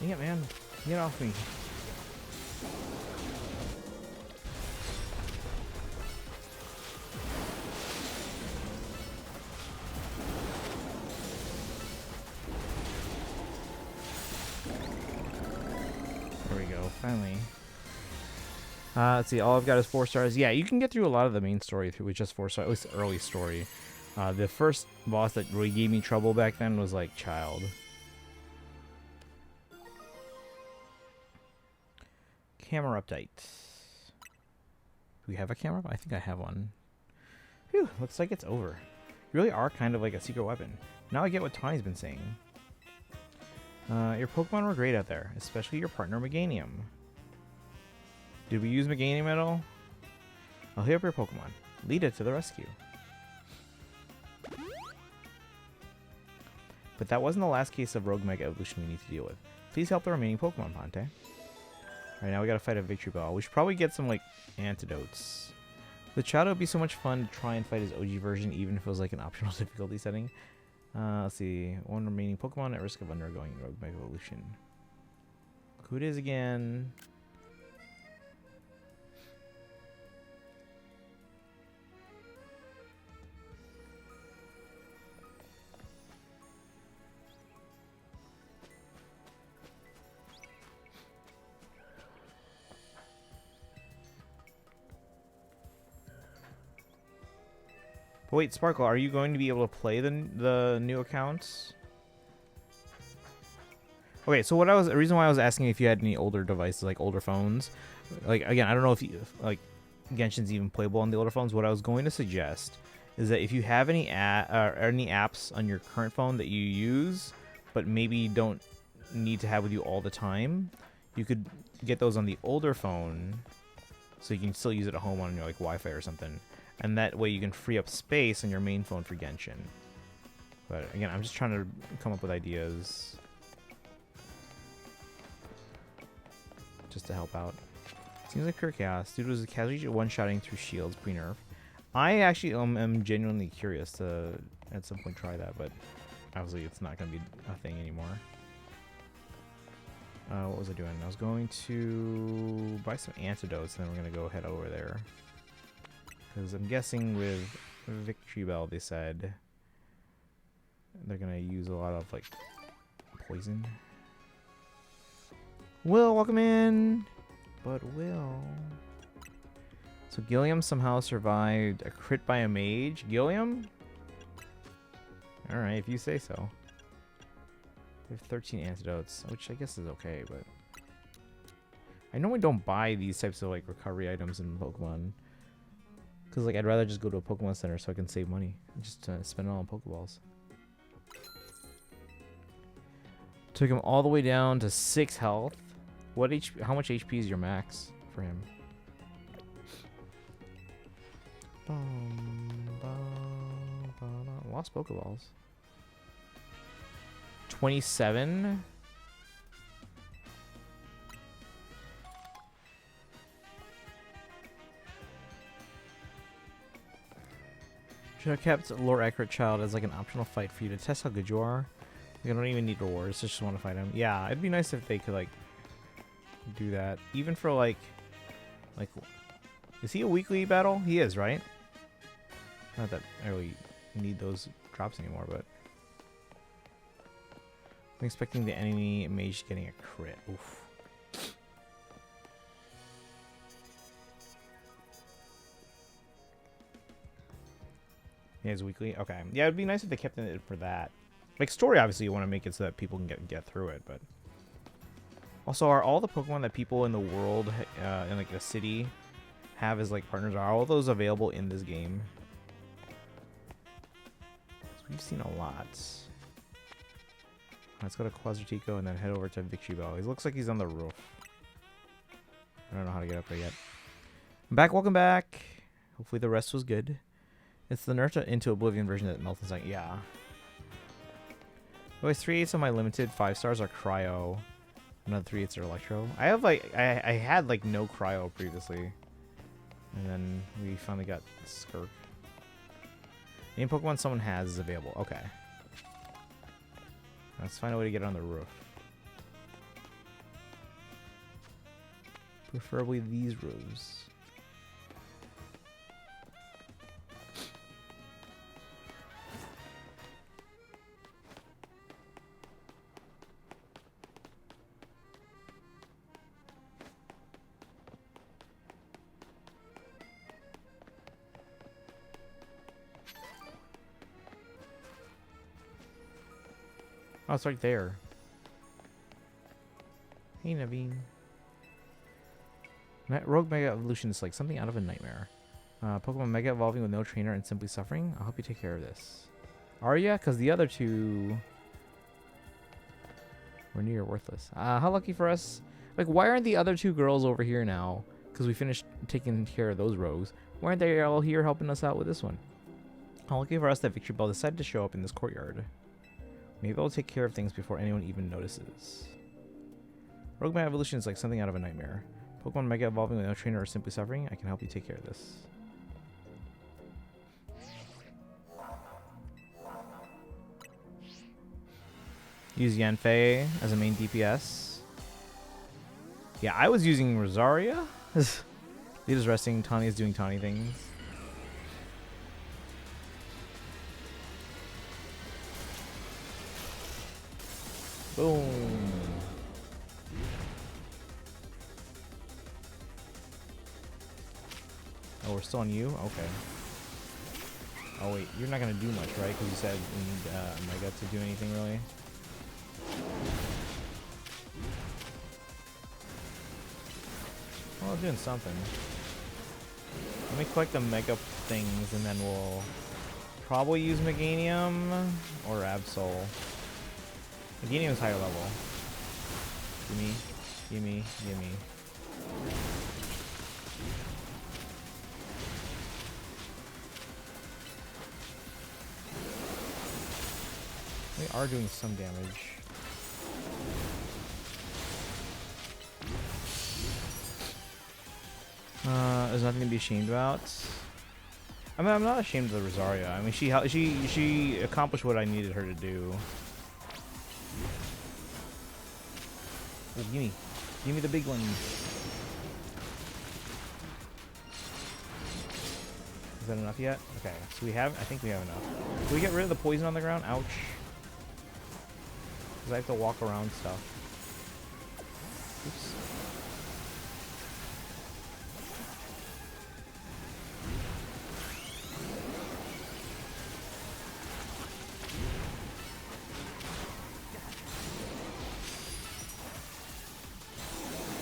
Dang it, man. Get off me. There we go, finally. Let's see, all I've got is 4 stars. Yeah, you can get through a lot of the main story through with just 4 stars, at least the early story. The first boss that really gave me trouble back then was like Child. Camera update. Do we have a camera? I think I have one. Phew, looks like it's over. You really are kind of like a secret weapon. Now I get what Tawny's been saying. Your Pokemon were great out there, especially your partner Meganium. Did we use Meganium at all? I'll heal up your Pokemon. Lead it to the rescue. But that wasn't the last case of Rogue Mega Evolution we need to deal with. Please help the remaining Pokemon, Ponte. Alright, now we gotta fight a Victory Bell. We should probably get some, like, antidotes. The Chowder would be so much fun to try and fight his OG version, even if it was, like, an optional difficulty setting. Let's see. One remaining Pokemon at risk of undergoing Rogue Mega Evolution. Look who it is again. But wait, Sparkle, are you going to be able to play the new accounts? Okay, so the reason why I was asking if you had any older devices, like older phones, like again, I don't know if like Genshin's even playable on the older phones. What I was going to suggest is that if you have any any apps on your current phone that you use, but maybe don't need to have with you all the time, you could get those on the older phone, so you can still use it at home on your like Wi-Fi or something, and that way you can free up space on your main phone for Genshin. But again, I'm just trying to come up with ideas. Just to help out. Seems like pure chaos. Dude was casually one-shotting through shields pre-nerf. I actually am genuinely curious to at some point try that, but obviously it's not going to be a thing anymore. What was I doing? I was going to buy some antidotes, and then we're going to go head over there. Because I'm guessing with Victory Bell, they said they're going to use a lot of, like, poison. Will, welcome in. But Will. So Gilliam somehow survived a crit by a mage. Gilliam? Alright, if you say so. We have 13 antidotes, which I guess is okay, but I normally don't buy these types of like recovery items in Pokemon. Because like I'd rather just go to a Pokemon Center so I can save money. Just spend it all on Pokeballs. Took him all the way down to 6 health. What HP? How much HP is your max for him? Lost Pokeballs. 27. Should have kept Lore Accurate Child as like an optional fight for you to test how good you are. You don't even need rewards, just want to fight him. Yeah, it'd be nice if they could like do that. Even for like is he a weekly battle? He is, right? Not that I really need those drops anymore, but I'm expecting the enemy mage getting a crit. Oof. Yeah, it's weekly. Okay. Yeah, it'd be nice if they kept it for that. Like story, obviously, you want to make it so that people can get through it, but also, are all the Pokemon that people in the world, in like the city, have as like partners, are all those available in this game? We've seen a lot. Let's go to Quasartico and then head over to Victory Bell. He looks like he's on the roof. I don't know how to get up there yet. I'm back. Welcome back. Hopefully the rest was good. It's the Nerf into Oblivion version that melts inside. Yeah. Always 3/8 of my limited 5 stars are Cryo. Another 3/8 are Electro. I have like I had like no Cryo previously, and then we finally got Skirk. Any Pokemon someone has is available. Okay. Let's find a way to get on the roof. Preferably these roofs. Oh, it's right there. Hey, Naveen. Rogue Mega Evolution is like something out of a nightmare. Pokemon Mega evolving with no trainer and simply suffering. I'll help you take care of this. Are ya? Because the other two were near worthless. How lucky for us. Like, why aren't the other two girls over here now? Because we finished taking care of those rogues. Why aren't they all here helping us out with this one? How lucky for us that Victory Bell decided to show up in this courtyard. Maybe I'll take care of things before anyone even notices. Rogue Mega Evolution is like something out of a nightmare. Pokemon Mega Evolving with no trainer or simply suffering. I can help you take care of this. Use Yanfei as a main DPS. Yeah, I was using Rosaria. Lita's resting. Tawny is doing Tawny things. Boom. Oh, we're still on you? Okay. Oh, wait. You're not going to do much, right? Because you said we need Mega to do anything, really. Well, doing something. Let me collect the Mega things, and then we'll probably use Meganium or Absol. Meganium's higher level. Gimme, gimme, gimme. We are doing some damage. There's nothing to be ashamed about. I mean, I'm not ashamed of the Rosaria. I mean, she accomplished what I needed her to do. Oh, give me the big one. Is that enough yet? Okay, so I think we have enough. Can we get rid of the poison on the ground? Ouch. Because I have to walk around stuff. Oops.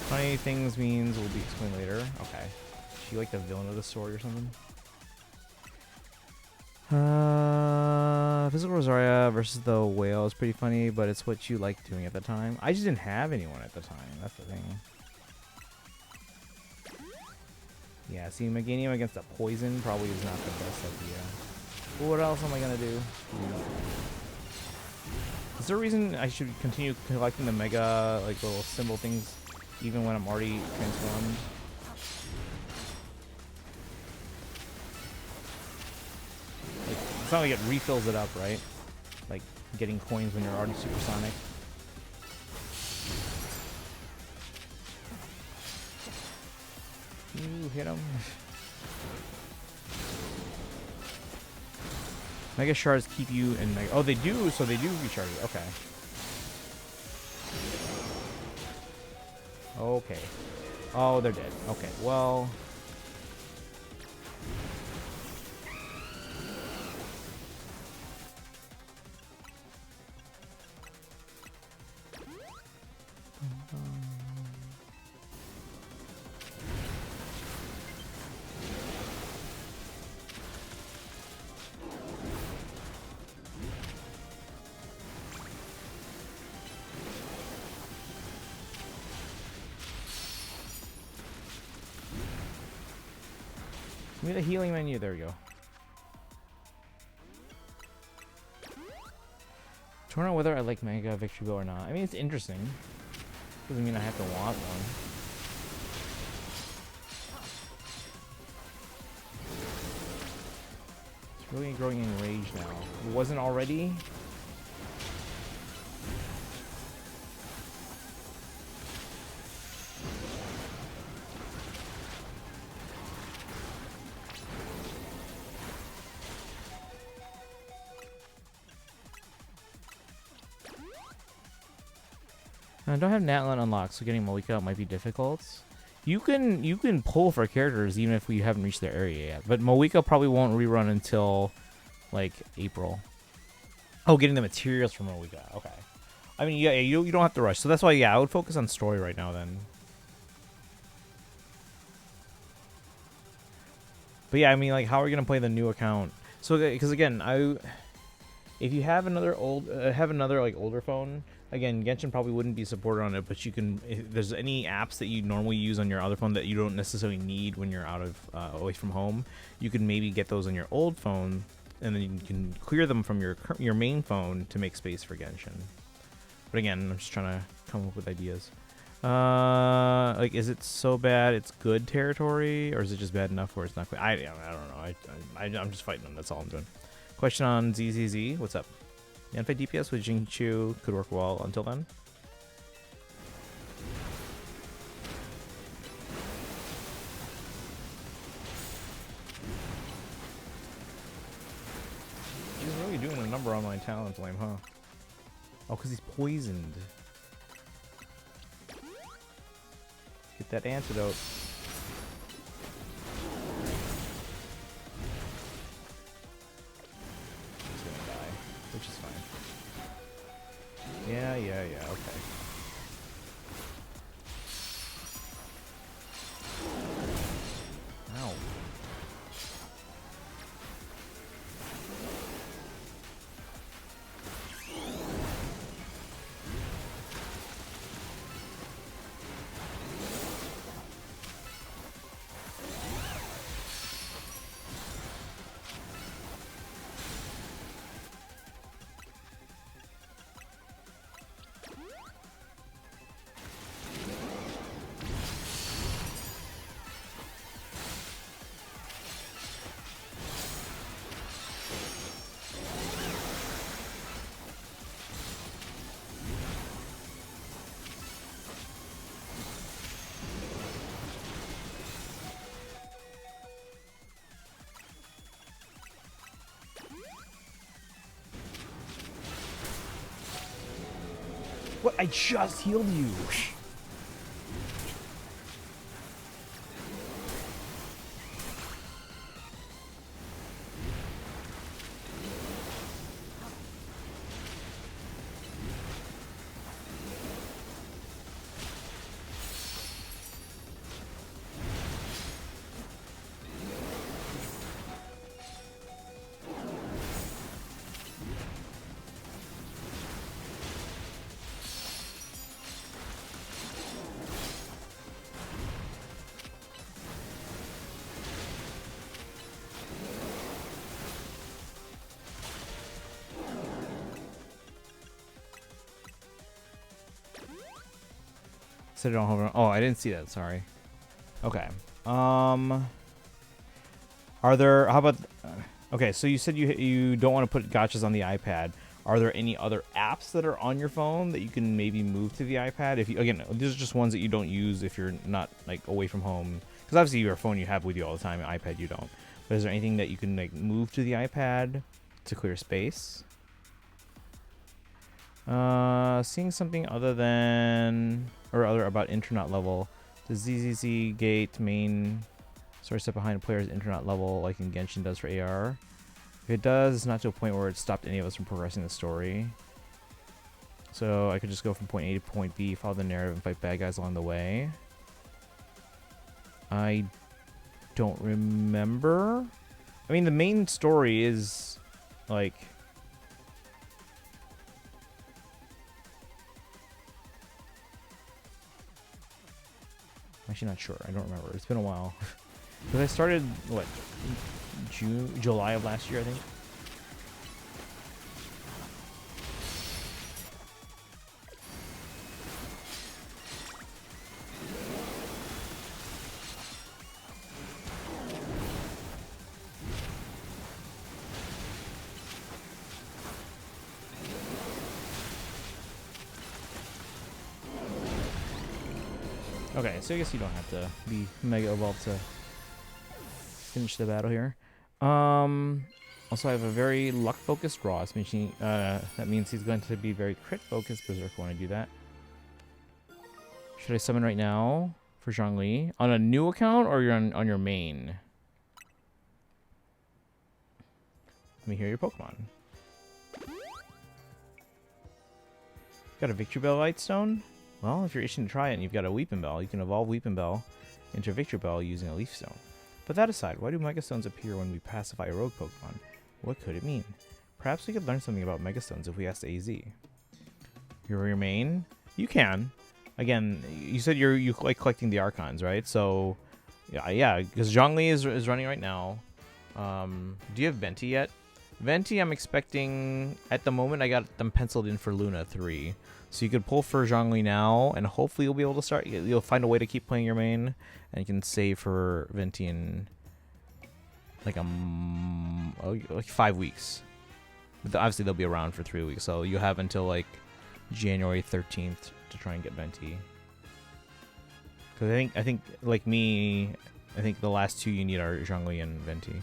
Funny things means will be explained later. Okay. Is she like the villain of the story or something? Physical Rosaria versus the whale is pretty funny, but it's what you liked doing at the time. I just didn't have anyone at the time. That's the thing. Yeah, see, Meganium against a poison probably is not the best idea. Well, what else am I gonna do? Is there a reason I should continue collecting the Mega, like, little symbol things even when I'm already transformed? Like, it's not like it refills it up, right? Like getting coins when you're already supersonic. Ooh, hit him. Mega shards keep you in Mega. Oh, they do. So they do recharge it. Okay. Okay. Oh, they're dead. Okay. Well. Give me the healing menu. There we go. Torn out whether I like Mega Victory Bow or not. I mean, it's interesting. Doesn't mean I have to want one. It's really growing in rage now. It wasn't already? I don't have Natlan unlocked, so getting Malika might be difficult. You can pull for characters even if we haven't reached their area yet, but Malika probably won't rerun until like April. Oh, getting the materials from Malika. Okay. I mean, yeah, you don't have to rush. So that's why, yeah, I would focus on story right now then. But yeah, I mean, like, how are we gonna play the new account? So, because again, if you have another like older phone. Again, Genshin probably wouldn't be supported on it, but you can. If there's any apps that you normally use on your other phone that you don't necessarily need when you're out of away from home, you can maybe get those on your old phone and then you can clear them from your main phone to make space for Genshin. But again, I'm just trying to come up with ideas. Like, is it so bad it's good territory, or is it just bad enough where it's not? I don't know. I'm just fighting them. That's all I'm doing. Question on ZZZ. What's up? The unfight DPS with Jingchu could work well until then. He's really doing a number on my talent flame, huh? Oh, because he's poisoned. Get that antidote. He's gonna die, which is fine. Yeah, okay. Ow. What? I just healed you. Said it don't hover. Oh, I didn't see that. Sorry. Okay. Are there? How about? Okay, so you said you don't want to put gotchas on the iPad. Are there any other apps that are on your phone that you can maybe move to the iPad? If you, again, these are just ones that you don't use if you're not like away from home. Because obviously your phone you have with you all the time, your iPad you don't. But is there anything that you can like move to the iPad to clear space? Seeing something other than or other about internet level. The ZZZ gate main sort of step behind a player's internet level like in Genshin does for AR. If it does, it's not to a point where it stopped any of us from progressing the story. So I could just go from point A to point B, follow the narrative, and fight bad guys along the way. I don't remember. I mean, the main story is like... I'm actually not sure. I don't remember. It's been a while. Because I started, what, July of last year, I think? Okay, so I guess you don't have to be Mega Evolved to finish the battle here. Also, I have a very luck-focused Ross, meaning that means he's going to be very crit-focused Berserker when I do that. Should I summon right now for Zhongli? On a new account or you're on your main? Let me hear your Pokemon. Got a Victory Bell Lightstone? Well, if you're itching to try it and you've got a Weeping Bell, you can evolve Weeping Bell into a Victory Bell using a Leaf Stone. But that aside, why do Megastones appear when we pacify a rogue Pokemon? What could it mean? Perhaps we could learn something about Megastones if we asked AZ. You're your main? You can. Again, you said you like collecting the Archons, right? So, yeah, because Zhongli is running right now. Do you have Venti yet? Venti, I'm expecting... At the moment, I got them penciled in for Luna 3. So you could pull for Zhongli now, and hopefully you'll be able to start... You'll find a way to keep playing your main, and you can save for Venti in... like like 5 weeks. But obviously they'll be around for 3 weeks, so you have until like January 13th to try and get Venti. Because I think like me, I think the last 2 you need are Zhongli and Venti.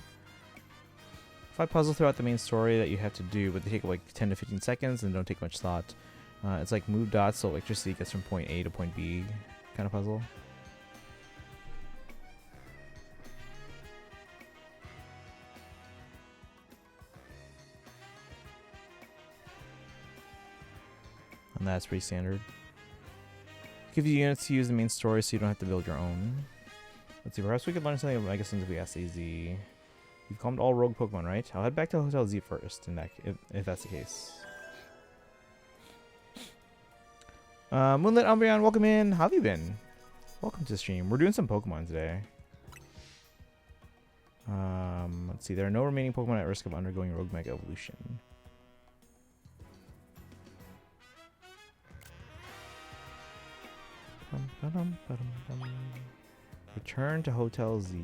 5 puzzles throughout the main story that you have to do, but they take like 10 to 15 seconds and don't take much thought. It's like move dots, so electricity gets from point A to point B kind of puzzle. And that's pretty standard. Give you units to use the main story so you don't have to build your own. Let's see, perhaps we could learn something about Megasons if we ask AZ. You've calmed all rogue Pokemon, right? I'll head back to Hotel Z first, if that's the case. Moonlit Umbreon, welcome in. How have you been? Welcome to the stream. We're doing some Pokemon today. Let's see, there are no remaining Pokemon at risk of undergoing Rogue Mega Evolution. Return to Hotel Z.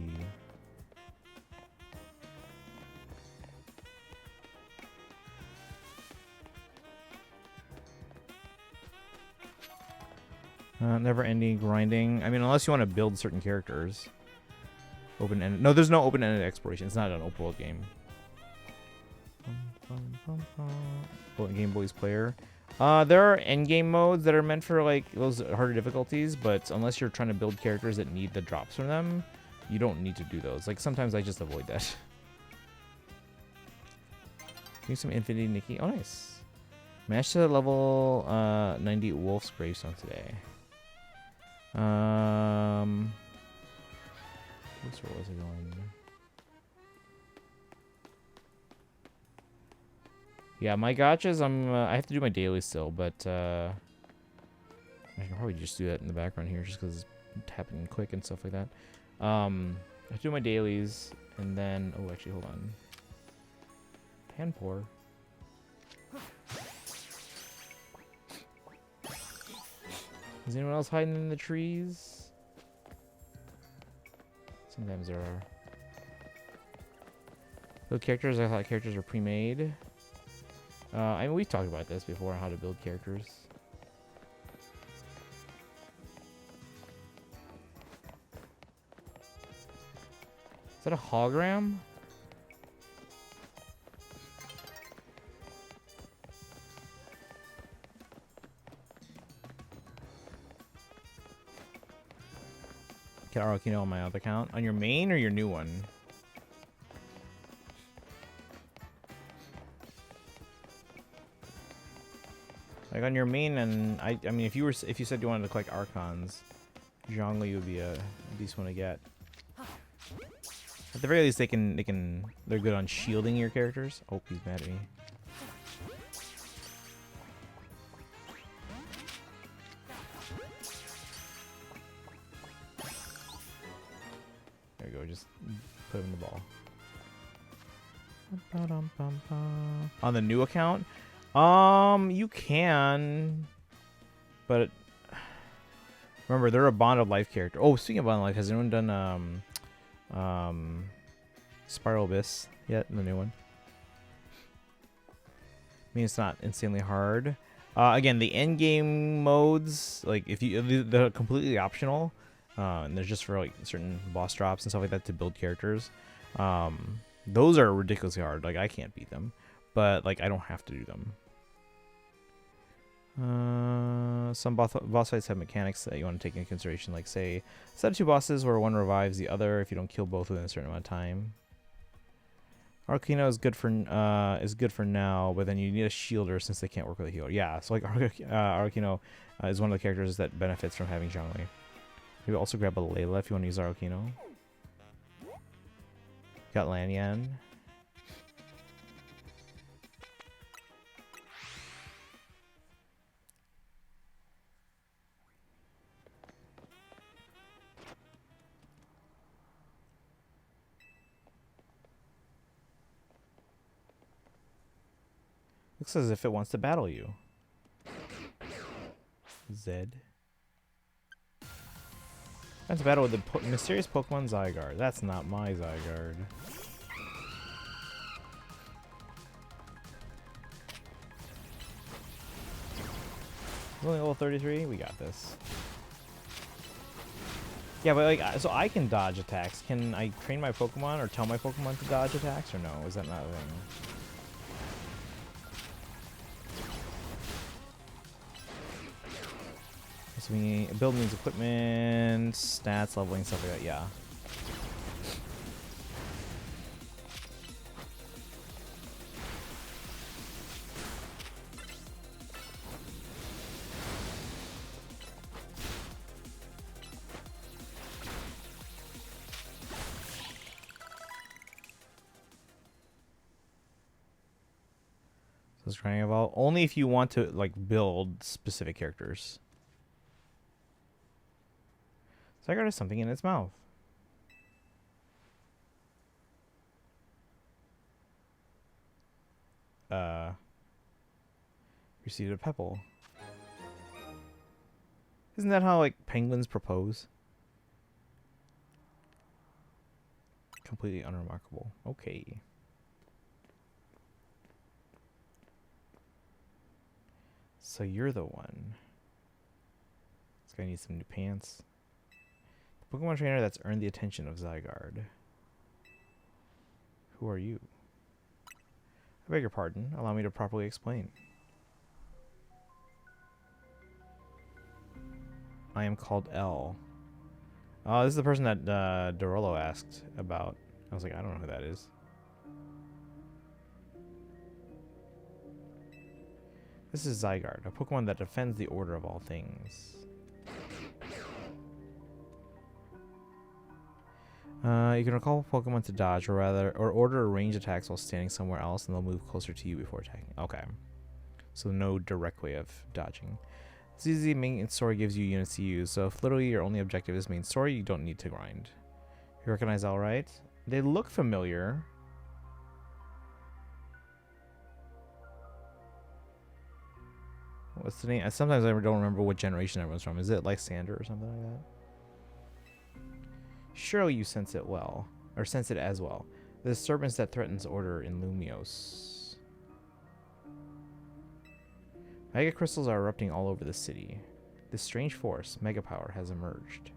Never-ending grinding. I mean, unless you want to build certain characters. Open-ended. No, there's no open-ended exploration. It's not an open world game. Game Boy's player. There are endgame modes that are meant for like those harder difficulties, but unless you're trying to build characters that need the drops from them, you don't need to do those. Like sometimes I just avoid that. Use some Infinity Nikki. Oh, nice. Match to level 90 Wolf's Gravestone today. Which way was it going? Yeah, my gotchas, I have to do my daily still, but I can probably just do that in the background here just because it's happening quick and stuff like that. I have to do my dailies, and then... Oh, actually, hold on. Panpour. Is anyone else hiding in the trees? Sometimes there are. Build characters, I thought characters were pre-made. I mean, we've talked about this before, how to build characters. Is that a hologram? Get Arokino on my other account. On your main or your new one? Like on your main, and I mean, if you said you wanted to collect Archons, Zhongli would be a decent one to get. At the very least, they're good on shielding your characters. Oh, he's mad at me. There you go, just put him in the ball. On the new account? You can, but remember, they're a Bond of Life character. Oh, speaking of Bond of Life, has anyone done Spiral Abyss yet? The new one. I mean, it's not insanely hard. Again, the end game modes, like if they're completely optional, and they're just for like certain boss drops and stuff like that to build characters. Those are ridiculously hard. Like I can't beat them, but like I don't have to do them. Some boss fights have mechanics that you want to take into consideration, like say set of 2 bosses where one revives the other if you don't kill both within a certain amount of time. Arcano is good for now, but then you need a shielder since they can't work with a healer. Yeah, so like Arcano is one of the characters that benefits from having Zhongli. Maybe also grab a Layla if you want to use Arcano. Got Lanyan. Looks as if it wants to battle you. Zed. That's a battle with the mysterious Pokemon Zygarde. That's not my Zygarde. Only level 33? We got this. Yeah, but like, so I can dodge attacks. Can I train my Pokemon or tell my Pokemon to dodge attacks or no? Is that not a thing? So we build means equipment, stats, leveling, stuff like that, yeah. So it's trying to evolve only if you want to like build specific characters. Zygarde has something in its mouth. Received a pebble. Isn't that how like penguins propose? Completely unremarkable. Okay. So you're the one. This guy needs some new pants. The Pokemon trainer that's earned the attention of Zygarde. Who are you? I beg your pardon. Allow me to properly explain. I am called L. Oh, this is the person that Dorolo asked about. I was like, I don't know who that is. This is Zygarde, a Pokemon that defends the order of all things. You can recall Pokemon to dodge, or order ranged attacks while standing somewhere else, and they'll move closer to you before attacking. Okay. So no direct way of dodging. It's easy. Main story gives you units to use, so if literally your only objective is main story, you don't need to grind. You recognize all right? They look familiar. What's the name? Sometimes I don't remember what generation everyone's from. Is it like Sander or something like that? Surely you sense it well, or sense it as well. The disturbance that threatens order in Lumiose. Mega crystals are erupting all over the city. This strange force, Mega Power, has emerged.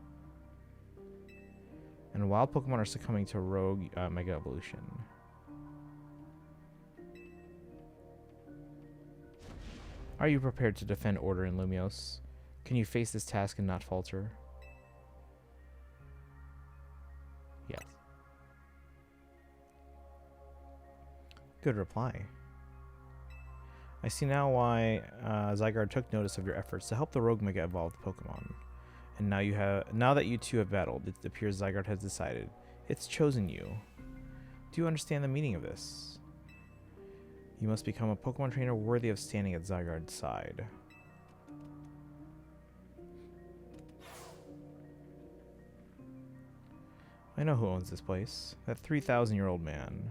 And wild Pokemon are succumbing to rogue Mega Evolution. Are you prepared to defend order in Lumiose? Can you face this task and not falter? Yes. Good reply. I see now why Zygarde took notice of your efforts to help the rogue Mega evolve the Pokemon. And now that you two have battled, it appears Zygarde has decided. It's chosen you. Do you understand the meaning of this? You must become a Pokemon trainer worthy of standing at Zygarde's side. I know who owns this place. That 3,000-year-old man.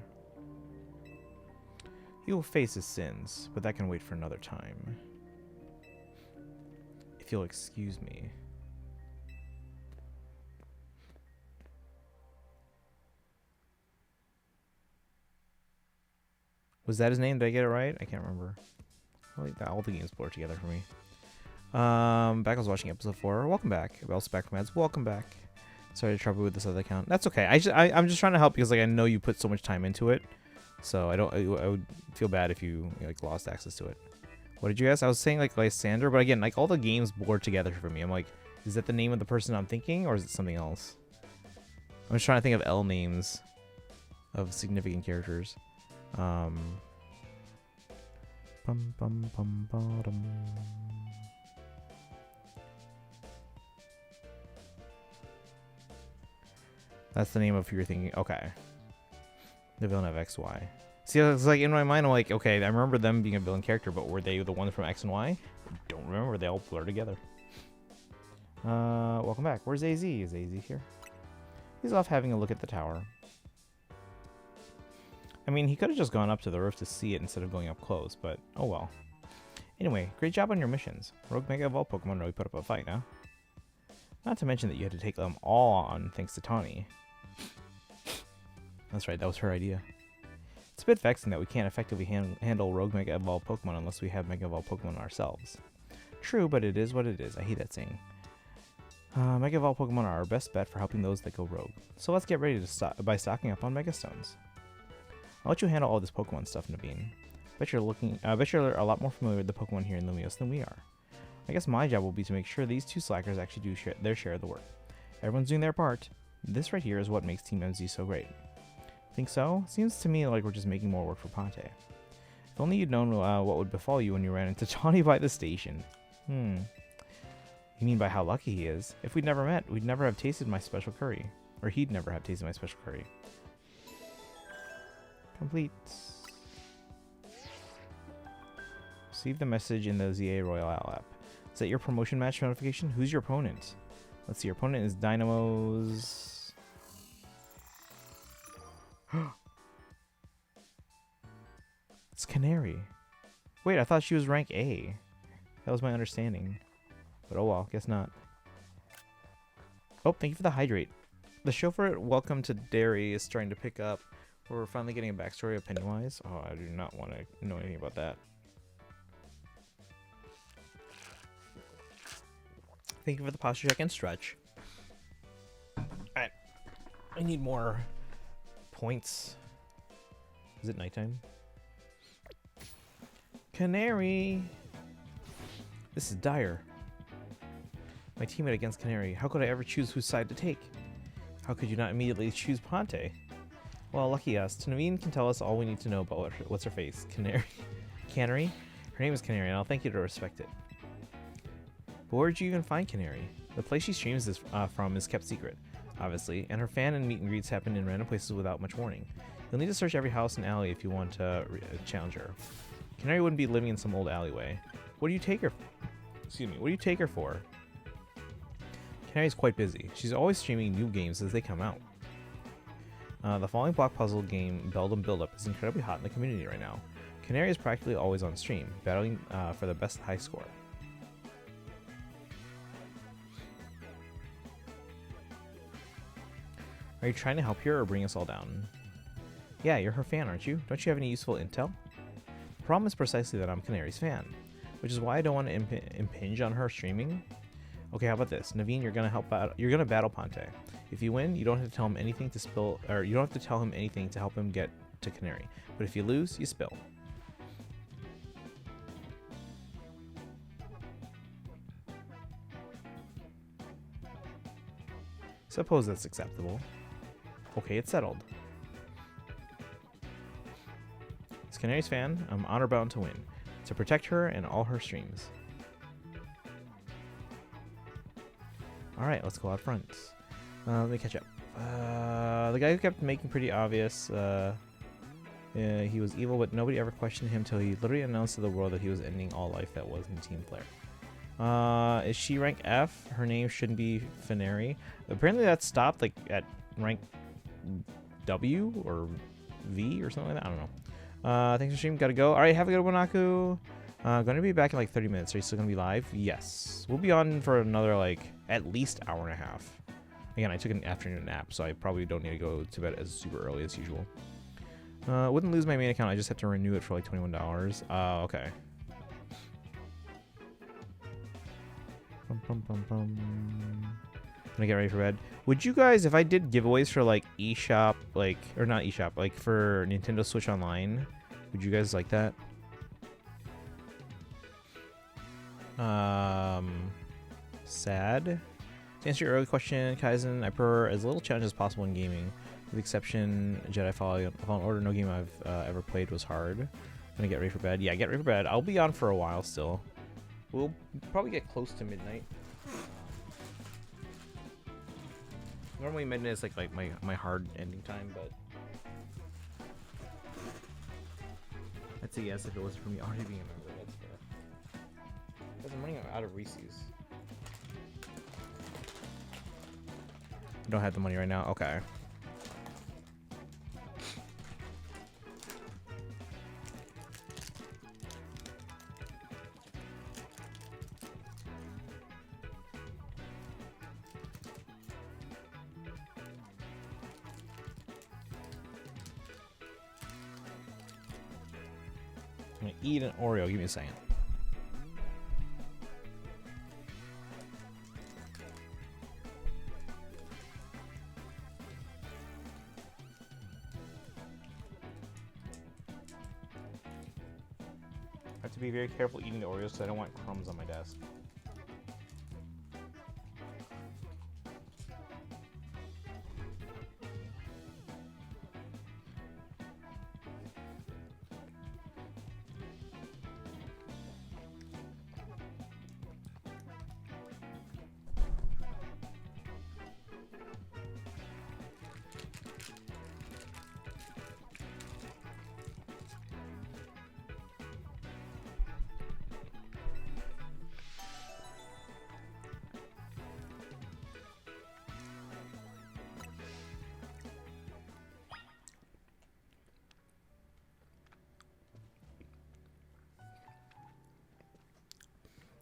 He will face his sins, but that can wait for another time. If you'll excuse me. Was that his name? Did I get it right? I can't remember. All the games blur together for me. Back I was watching episode 4. Welcome back. Also back from ads. Welcome back. Sorry to trouble with this other account. That's okay. I'm just trying to help because like I know you put so much time into it. So I would feel bad if you like lost access to it. What did you guys? I was saying like Lysander, but again, like all the games blur together for me. I'm like, is that the name of the person I'm thinking, or is it something else? I'm just trying to think of L names of significant characters. Bum, bum, bum, bottom. That's the name of who you're thinking. Okay. The villain of X, Y. See, it's like in my mind, I'm like, okay, I remember them being a villain character, but were they the ones from X and Y? I don't remember. They all blur together. Welcome back. Where's AZ? Is AZ here? He's off having a look at the tower. I mean, he could have just gone up to the roof to see it instead of going up close, but oh well. Anyway, great job on your missions. Rogue Mega Evolved Pokemon really put up a fight, huh? Not to mention that you had to take them all on thanks to Tawny. That's right, that was her idea. It's a bit vexing that we can't effectively handle Rogue Mega Evolved Pokemon unless we have Mega Evolved Pokemon ourselves. True, but it is what it is. I hate that saying. Mega Evolved Pokemon are our best bet for helping those that go rogue. So let's get ready to by stocking up on Mega Stones. I'll let you handle all this Pokemon stuff, Naveen. Bet you're a lot more familiar with the Pokemon here in Lumios than we are. I guess my job will be to make sure these two slackers actually do their share of the work. Everyone's doing their part. This right here is what makes Team MZ so great. Think so? Seems to me like we're just making more work for Ponte. If only you'd known what would befall you when you ran into Tawny by the station. You mean by how lucky he is? If we'd never met, we'd never have tasted my special curry. Or he'd never have tasted my special curry. Complete. Receive the message in the ZA Royale app. Is that your promotion match notification? Who's your opponent? Let's see, your opponent is Dynamo's... It's Canary. Wait, I thought she was rank A. That was my understanding. But oh well, guess not. Oh, thank you for the hydrate. The chauffeur at Welcome to Dairy is starting to pick up. We're finally getting a backstory of Pennywise. Oh, I do not want to know anything about that. Thank you for the posture check and stretch. Alright. I need more points. Is it nighttime? Canary! This is dire. My teammate against Canary. How could I ever choose whose side to take? How could you not immediately choose Ponte? Well, lucky us. Naveen can tell us all we need to know about what's her face. Canary? Canary? Her name is Canary, and I'll thank you to respect it. But where did you even find Canary? The place she streams this from is kept secret, obviously, and her fan and meet and greets happen in random places without much warning. You'll need to search every house and alley if you want to challenge her. Canary wouldn't be living in some old alleyway. What do you take her? Excuse me. What do you take her for? Canary's quite busy. She's always streaming new games as they come out. The following block puzzle game, Build and Build Up, is incredibly hot in the community right now. Canary is practically always on stream, battling for the best high score. Are you trying to help her or bring us all down? Yeah, you're her fan, aren't you? Don't you have any useful intel? The problem is precisely that I'm Canary's fan, which is why I don't want to impinge on her streaming. Okay, how about this? Naveen, you're gonna battle Ponte. If you win, you don't have to tell him anything to spill, or you don't have to tell him anything to help him get to Canary. But if you lose, you spill. Suppose that's acceptable. Okay, it's settled. As Canary's fan, I'm honor bound to win, to protect her and all her streams. Alright, let's go out front. Let me catch up. The guy who kept making pretty obvious he was evil, but nobody ever questioned him till he literally announced to the world that he was ending all life that wasn't Team Flare. Is she rank F? Her name shouldn't be Finary. Apparently that stopped like at rank W or V or something like that. I don't know. Thanks for stream. Gotta go. Alright, have a good one, Aku. Gonna be back in like 30 minutes. Are you still gonna be live? Yes. We'll be on for another like at least hour and a half. Again, I took an afternoon nap, so I probably don't need to go to bed as super early as usual. Wouldn't lose my main account. I just have to renew it for like $21. Okay. Gonna get ready for bed. Would you guys, if I did giveaways for like eShop, like, or not eShop, like for Nintendo Switch Online, would you guys like that? Sad. To answer your early question, Kaizen, I prefer as little challenge as possible in gaming. With the exception, Jedi Fallen Order, no game I've ever played was hard. Gonna get ready for bed. Yeah, get ready for bed. I'll be on for a while still. We'll probably get close to midnight. Normally midnight is like my hard ending time, but I'd say yes if it wasn't for me already being a member. That's fair. Because I'm running out of Reese's. I don't have the money right now. Okay. I'm gonna eat an Oreo. Give me a second. I have to be very careful eating the Oreos because I don't want crumbs on my desk.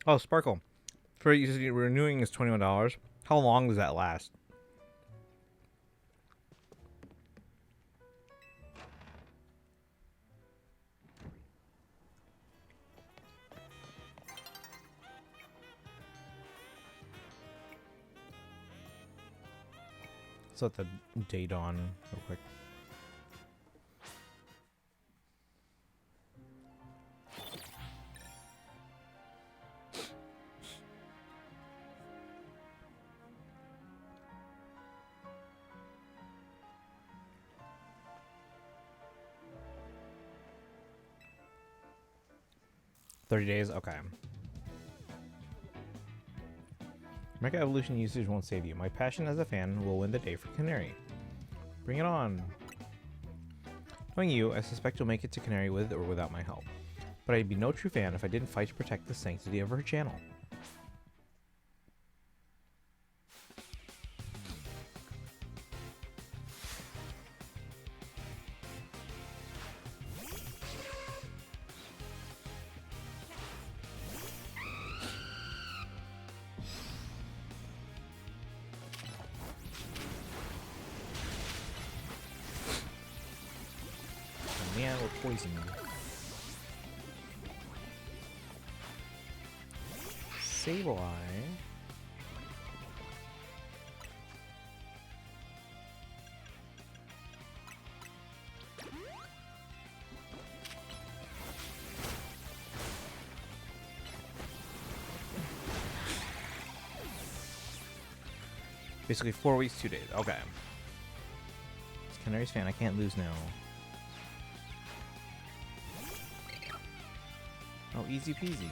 Oh, Sparkle. For renewing is $21. How long does that last? Let's let the date on real quick. $30. Okay. Mega Evolution usage won't save you. My passion as a fan will win the day for Canary. Bring it on. Knowing you, I suspect you'll make it to Canary with or without my help. But I'd be no true fan if I didn't fight to protect the sanctity of her channel. Man, we're poisoned. Sableye. Basically 4 weeks, 2 days. Okay. It's Canary's fan. I can't lose now. Oh, easy peasy.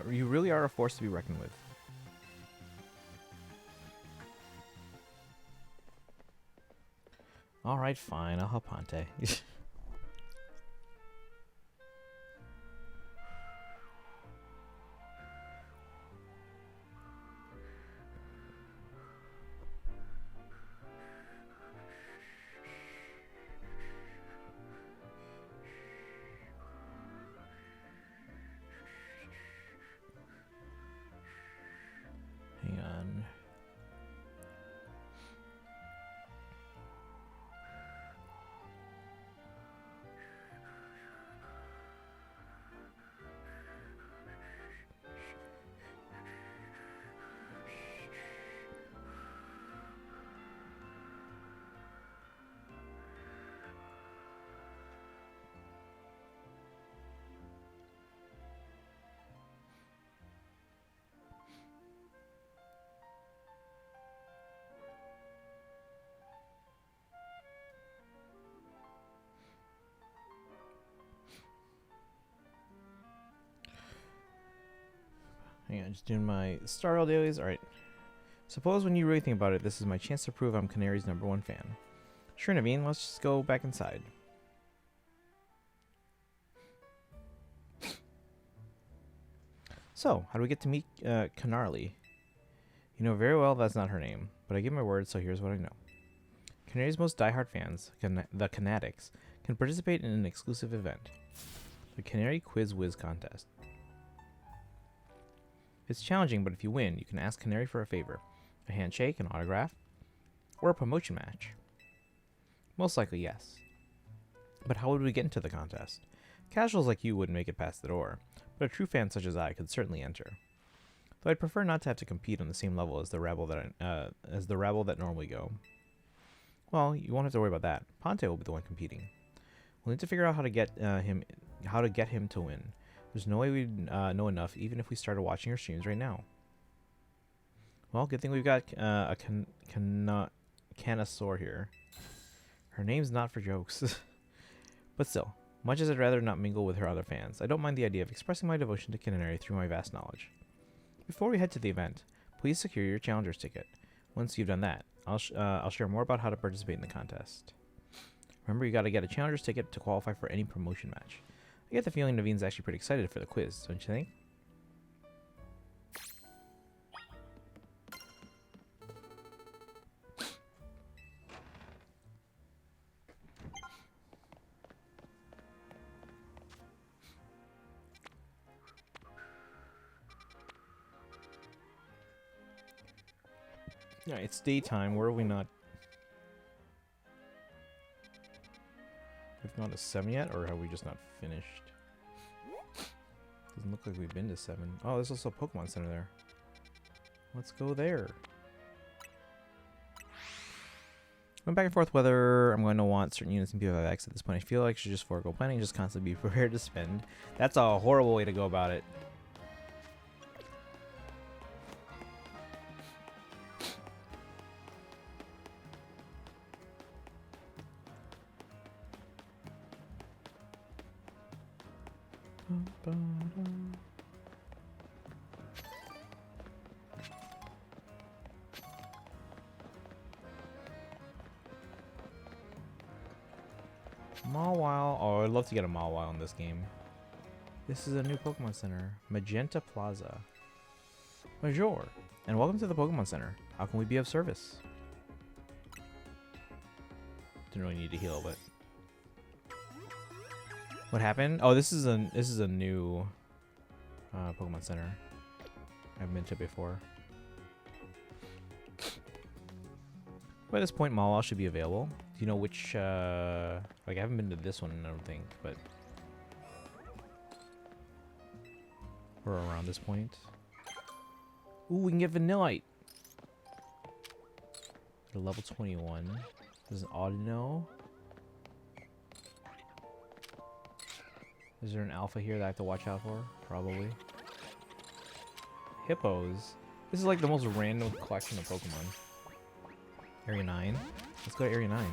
You really are a force to be reckoned with. All right, fine. I'll help Hante. Hang on. Hang on, just doing my Star Rail dailies. Alright. Suppose when you really think about it, this is my chance to prove I'm Canary's #1 fan. Sure, Naveen, let's just go back inside. So, how do we get to meet Canarly? You know very well that's not her name, but I give my word, so here's what I know. Canary's most diehard fans, the Canatics, can participate in an exclusive event. The Canary Quiz Whiz Contest. It's challenging, but if you win, you can ask Canary for a favor. A handshake, an autograph, or a promotion match. Most likely, yes. But how would we get into the contest? Casuals like you wouldn't make it past the door, but a true fan such as I could certainly enter. Though I'd prefer not to have to compete on the same level as the rabble that normally go. Well, you won't have to worry about that. Ponte will be the one competing. We'll need to figure out how to get him to win. There's no way we'd know enough, even if we started watching your streams right now. Well, good thing we've got a Canosaur here. Her name's not for jokes. But still, much as I'd rather not mingle with her other fans, I don't mind the idea of expressing my devotion to Canary through my vast knowledge. Before we head to the event, please secure your Challenger's ticket. Once you've done that, I'll share more about how to participate in the contest. Remember, you gotta get a Challenger's ticket to qualify for any promotion match. I get the feeling Naveen's actually pretty excited for the quiz, don't you think? Yeah, it's daytime. Where are we not? We've gone to 7 yet, or have we just not finished? Doesn't look like we've been to 7. Oh, there's also a Pokemon Center there. Let's go there. Going back and forth whether I'm going to want certain units in P5X at this point. I feel like I should just forego planning and just constantly be prepared to spend. That's a horrible way to go about it. Mawile. Oh, I'd love to get a Mawile in this game. This is a new Pokemon Center. Magenta Plaza. Bonjour, and welcome to the Pokemon Center. How can we be of service? Didn't really need to heal, but... What happened? Oh, this is a new Pokemon Center. I haven't been to before. By this point, Mawile should be available. Do you know which, like, I haven't been to this one, I don't think, but... We're around this point. Ooh, we can get Vanillite! At level 21. There's an Audino. Is there an alpha here that I have to watch out for? Probably. Hippos. This is like the most random collection of Pokemon. Area 9. Let's go to Area 9.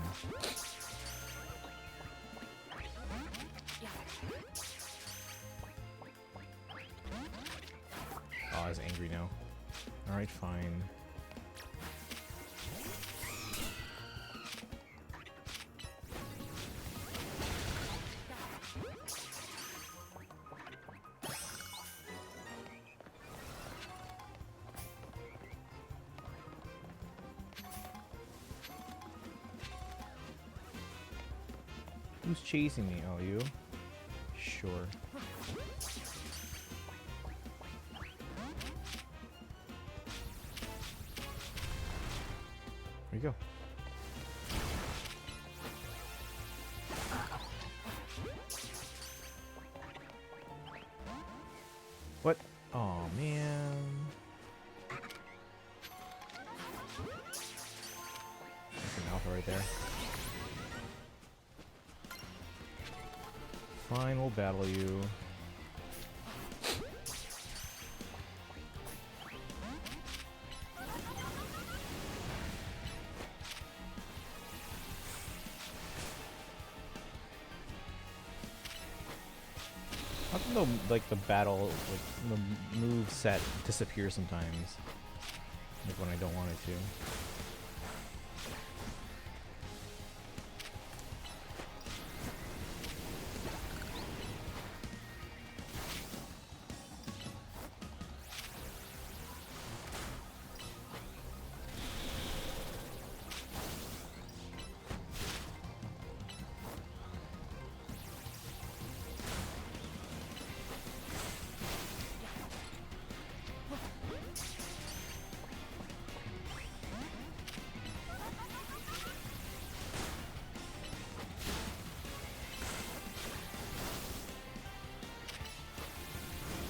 Oh, I was angry now. Alright, fine. Who's chasing me? Oh, you? Sure. There you go. What? Oh, man. That's an alpha right there. Fine, we'll battle you. How come the battle, like the move set disappears sometimes? Like when I don't want it to.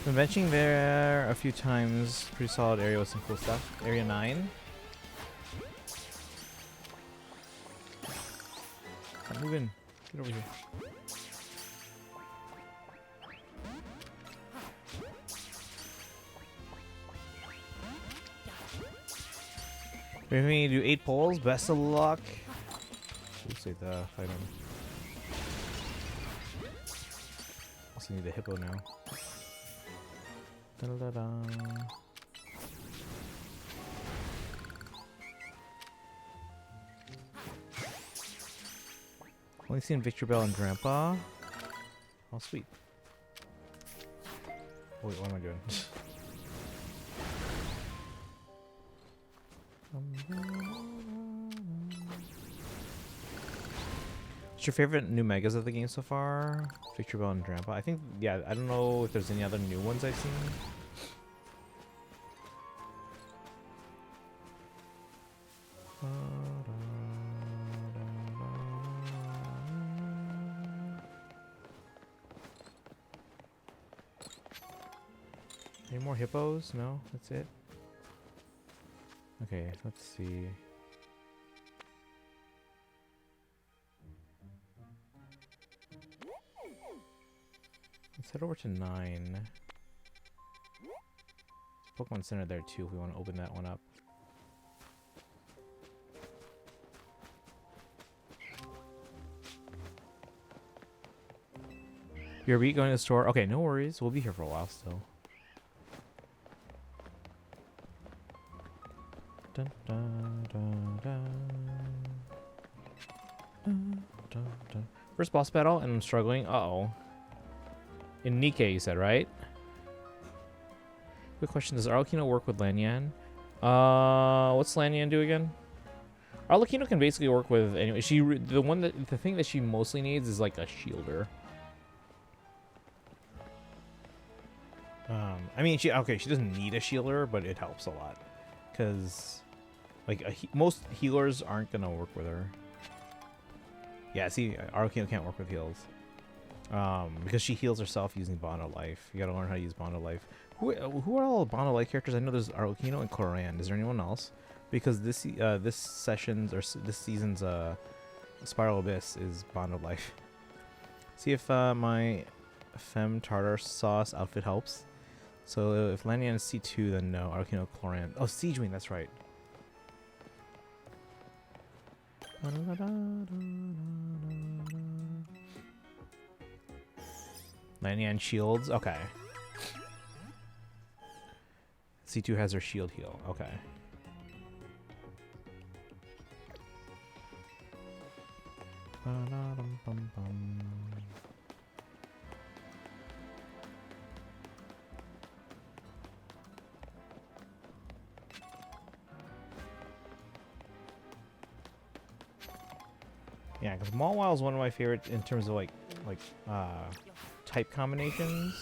Been benching there a few times. Pretty solid area with some cool stuff. Area 9. Stop moving. Get over here. We're going to do 8 pulls. Best of luck. Looks like the fight him. Also need the hippo now. Da-da-da-da. Only seen Victor Bell and Grandpa. Oh, sweet. Oh, wait, what am I doing? What's your favorite new megas of the game so far? Victor Bell and Grandpa. I think, yeah, I don't know if there's any other new ones I've seen. Any more hippos? No, that's it. Okay, let's see. Let's head over to 9. Pokemon Center there too if we want to open that one up. You're going to the store? Okay, no worries. We'll be here for a while still. Dun, dun, dun, dun. Dun, dun. First boss battle, and I'm struggling. Uh-oh. In Nikkei, you said, right? Quick question: does Arlecchino work with Lanyan? What's Lanyan do again? Arlecchino can basically work with anyway. The thing that she mostly needs is like a shielder. I mean, she doesn't need a shielder, but it helps a lot because like most healers aren't gonna work with her. Yeah, see, Arlecchino can't work with heals. Because she heals herself using Bond of Life. You gotta learn how to use Bond of Life. Who are all the Bond of Life characters? I know there's Arlecchino and Cloran. Is there anyone else? Because this season's Spiral Abyss is Bond of Life. See if my Femme Tartar Sauce outfit helps. So if Lanyan is C2, then no. Arlecchino, Cloran. Oh, Siege Wing, that's right. Lanyan shields, okay. C2 has her shield heal, okay. Yeah, because Mawile is one of my favorites in terms of like type combinations.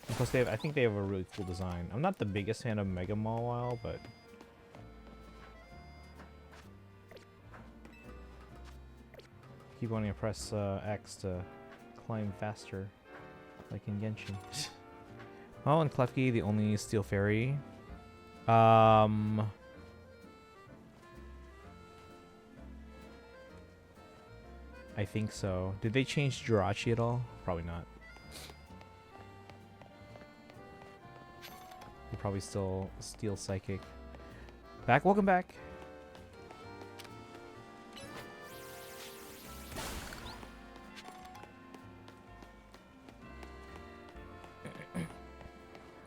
And plus, I think they have a really cool design. I'm not the biggest fan of Mega Mawile, but keep wanting to press X to climb faster, like in Genshin. Oh, and Klefki, the only Steel Fairy. I think so. Did they change Jirachi at all? Probably not. You're probably still Steel Psychic. Back, welcome back.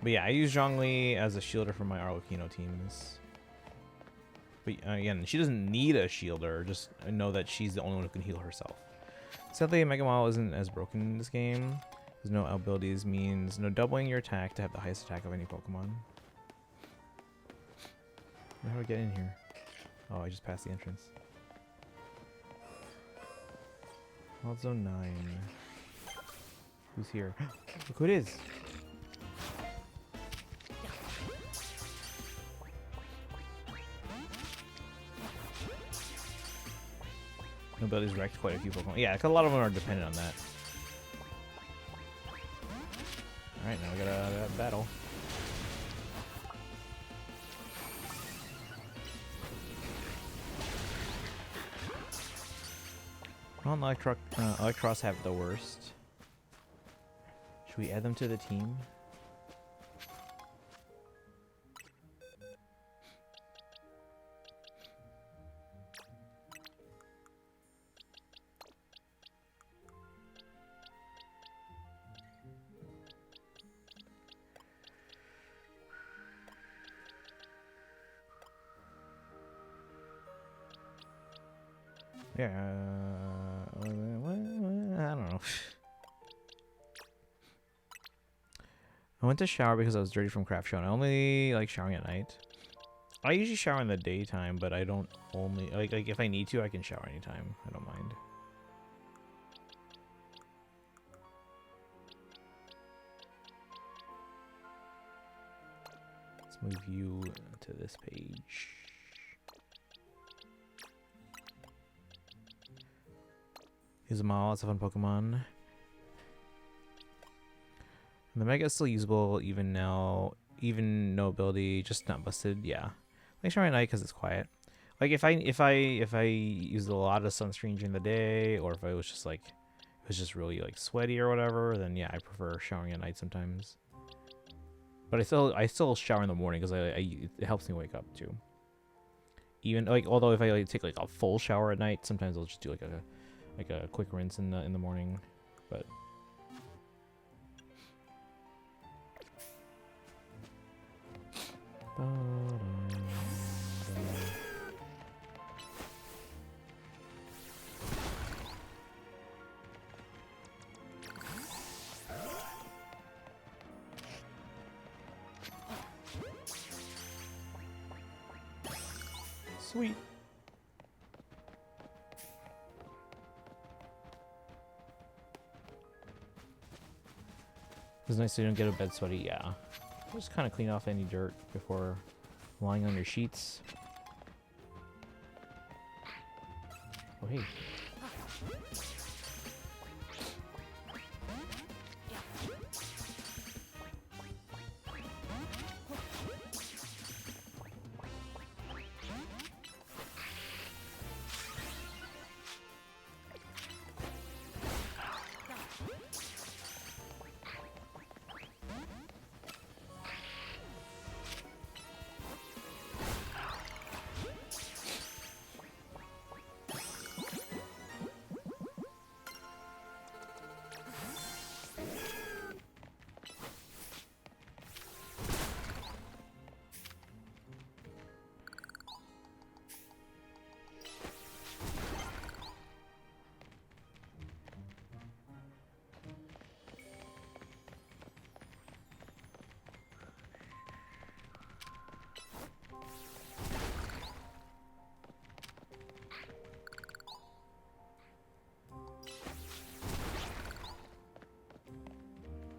But yeah, I use Zhongli as a shielder for my Arlecchino teams. But again, she doesn't need a shielder. Just know that she's the only one who can heal herself. Sadly, Mega Mile isn't as broken in this game. There's no abilities means no doubling your attack to have the highest attack of any Pokemon. How do I get in here? Oh, I just passed the entrance. Wild Zone 9. Who's here? Look who it is! Abilities wrecked quite a few Pokemon. Yeah, because a lot of them are dependent on that. Alright, now we got a battle. Well, Electros have the worst. Should we add them to the team? Yeah, I don't know. I went to shower because I was dirty from craft show, and I only like showering at night. I usually shower in the daytime, but I don't only like if I need to, I can shower anytime. I don't mind. Let's move you to this page. Use them all. It's a fun Pokemon. And the Mega is still usable even now. Even no ability, just not busted. Yeah, like showering at night because it's quiet. Like if I used a lot of sunscreen during the day, or if I was just like it was just really like sweaty or whatever, then yeah, I prefer showering at night sometimes. But I still shower in the morning because it helps me wake up too. Even like although if I like take like a full shower at night, sometimes I'll just do like a quick rinse in the morning, but. Sweet. It's nice so you don't get a bed sweaty, yeah. Just kind of clean off any dirt before lying on your sheets. Oh, hey.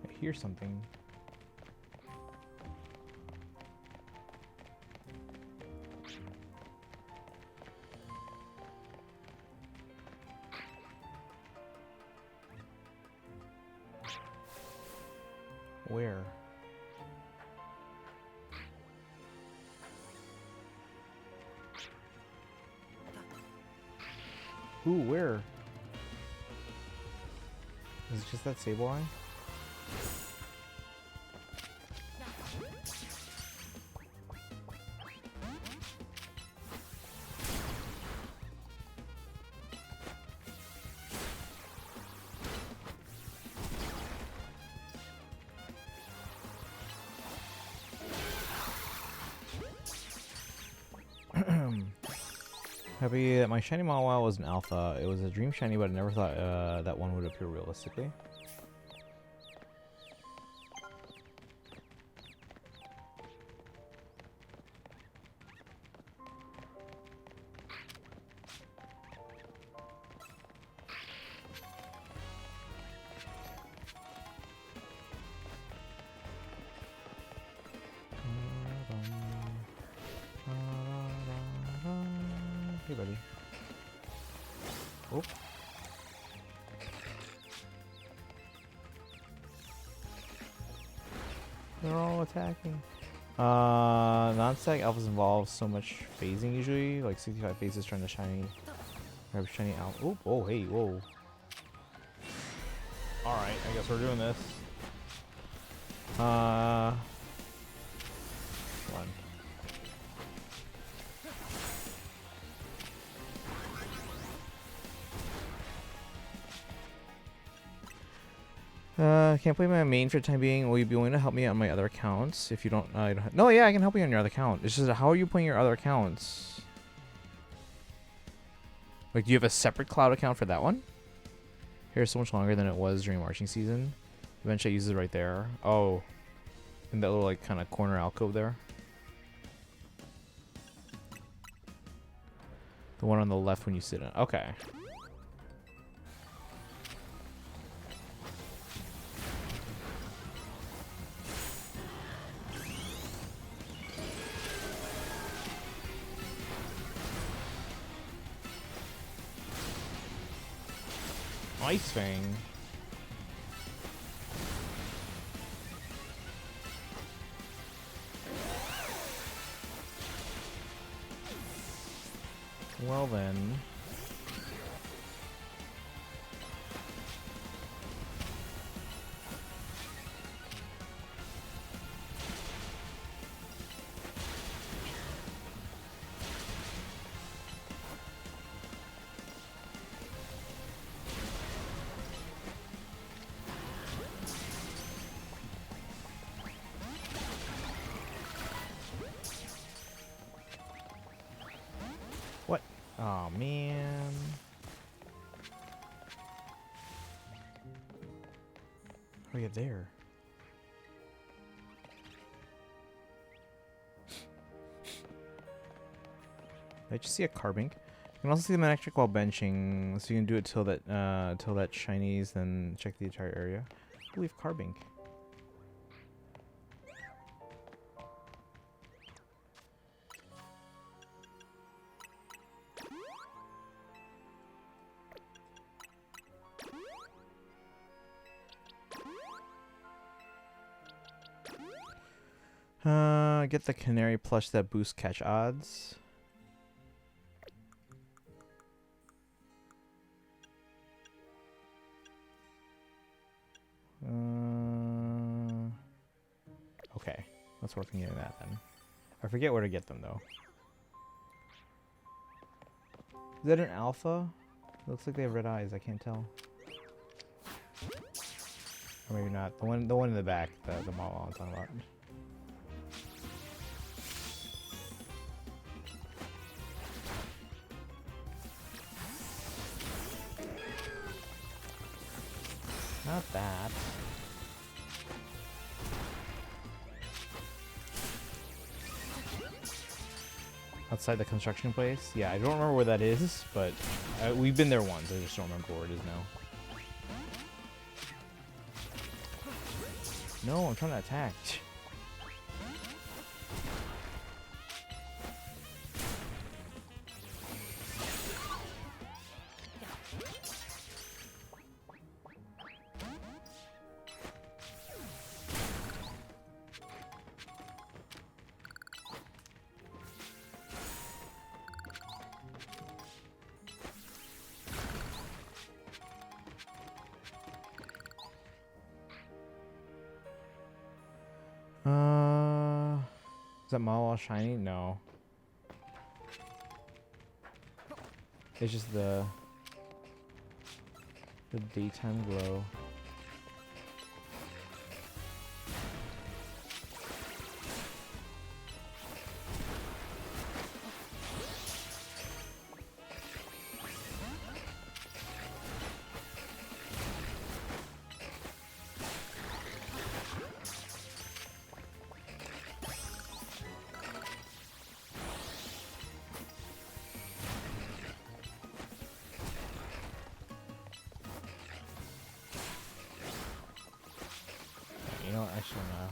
I hear something. Where? Ooh, where? Is it just that Sableye? Happy that my shiny Mawile was an alpha. It was a dream shiny, but I never thought that one would appear realistically. Hey, buddy. Oh. They're all attacking. Non-stack alphas involve so much phasing usually, like 65 phases trying to grab shiny alpha. Oop, oh, hey, whoa. Alright, I guess we're doing this. Come on. Can't play my main for the time being. Will you be willing to help me on my other accounts? If you don't, no, yeah, I can help you on your other account. It's just, how are you playing your other accounts? Like, do you have a separate cloud account for that one? Here's so much longer than it was during marching season. Eventually, I use it right there. Oh, in that little like kind of corner alcove there. The one on the left when you sit in. Okay. Ice Fang. Well then. What? Oh man. How do I get there? Did I just see a Carbink? You can also see the electric while benching, so you can do it till that shinies, then check the entire area. I believe Carbink. Get the Canary plush that boosts catch odds. Okay, let's work on getting that then. I forget where to get them though. Is that an alpha? It looks like they have red eyes. I can't tell. Or maybe not. The one in the back. The model I'm talking about. Not that. Outside the construction place? Yeah, I don't remember where that is, but we've been there once. I just don't remember where it is now. No, I'm trying to attack. Is that model all shiny? No. It's just the daytime glow. Actually, no.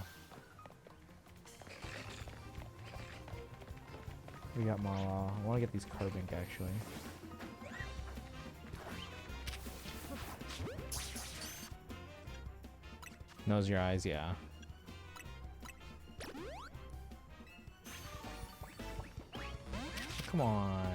We got Mala. I want to get these Carbink, actually. Nose your eyes, yeah. Come on.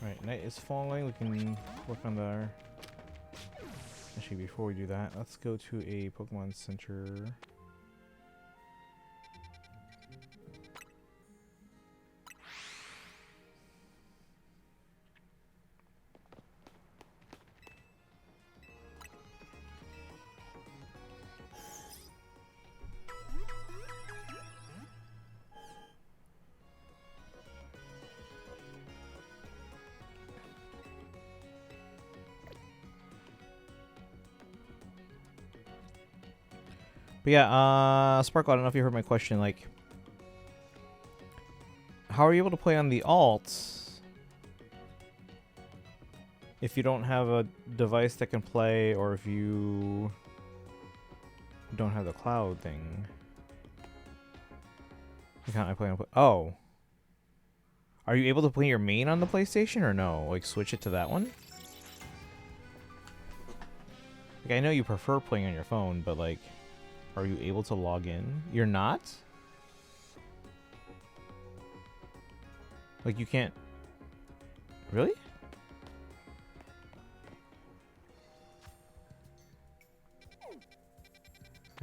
Right, night is falling. We can work on the... Actually, before we do that, let's go to a Pokemon Center. But yeah, Sparkle, I don't know if you heard my question. Like, how are you able to play on the alts if you don't have a device that can play, or if you don't have the cloud thing? Can't I play on? Oh, are you able to play your main on the PlayStation or no? Like, switch it to that one. Like, I know you prefer playing on your phone, but like, are you able to log in? You're not? Like, you can't... Really?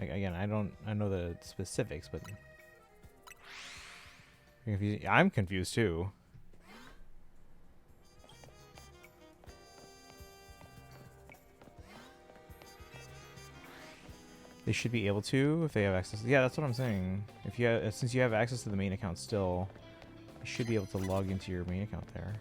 Like, again, I know the specifics, but... I'm confused too. They should be able to if they have access. Yeah, that's what I'm saying. If you have, since you have access to the main account still, you should be able to log into your main account there.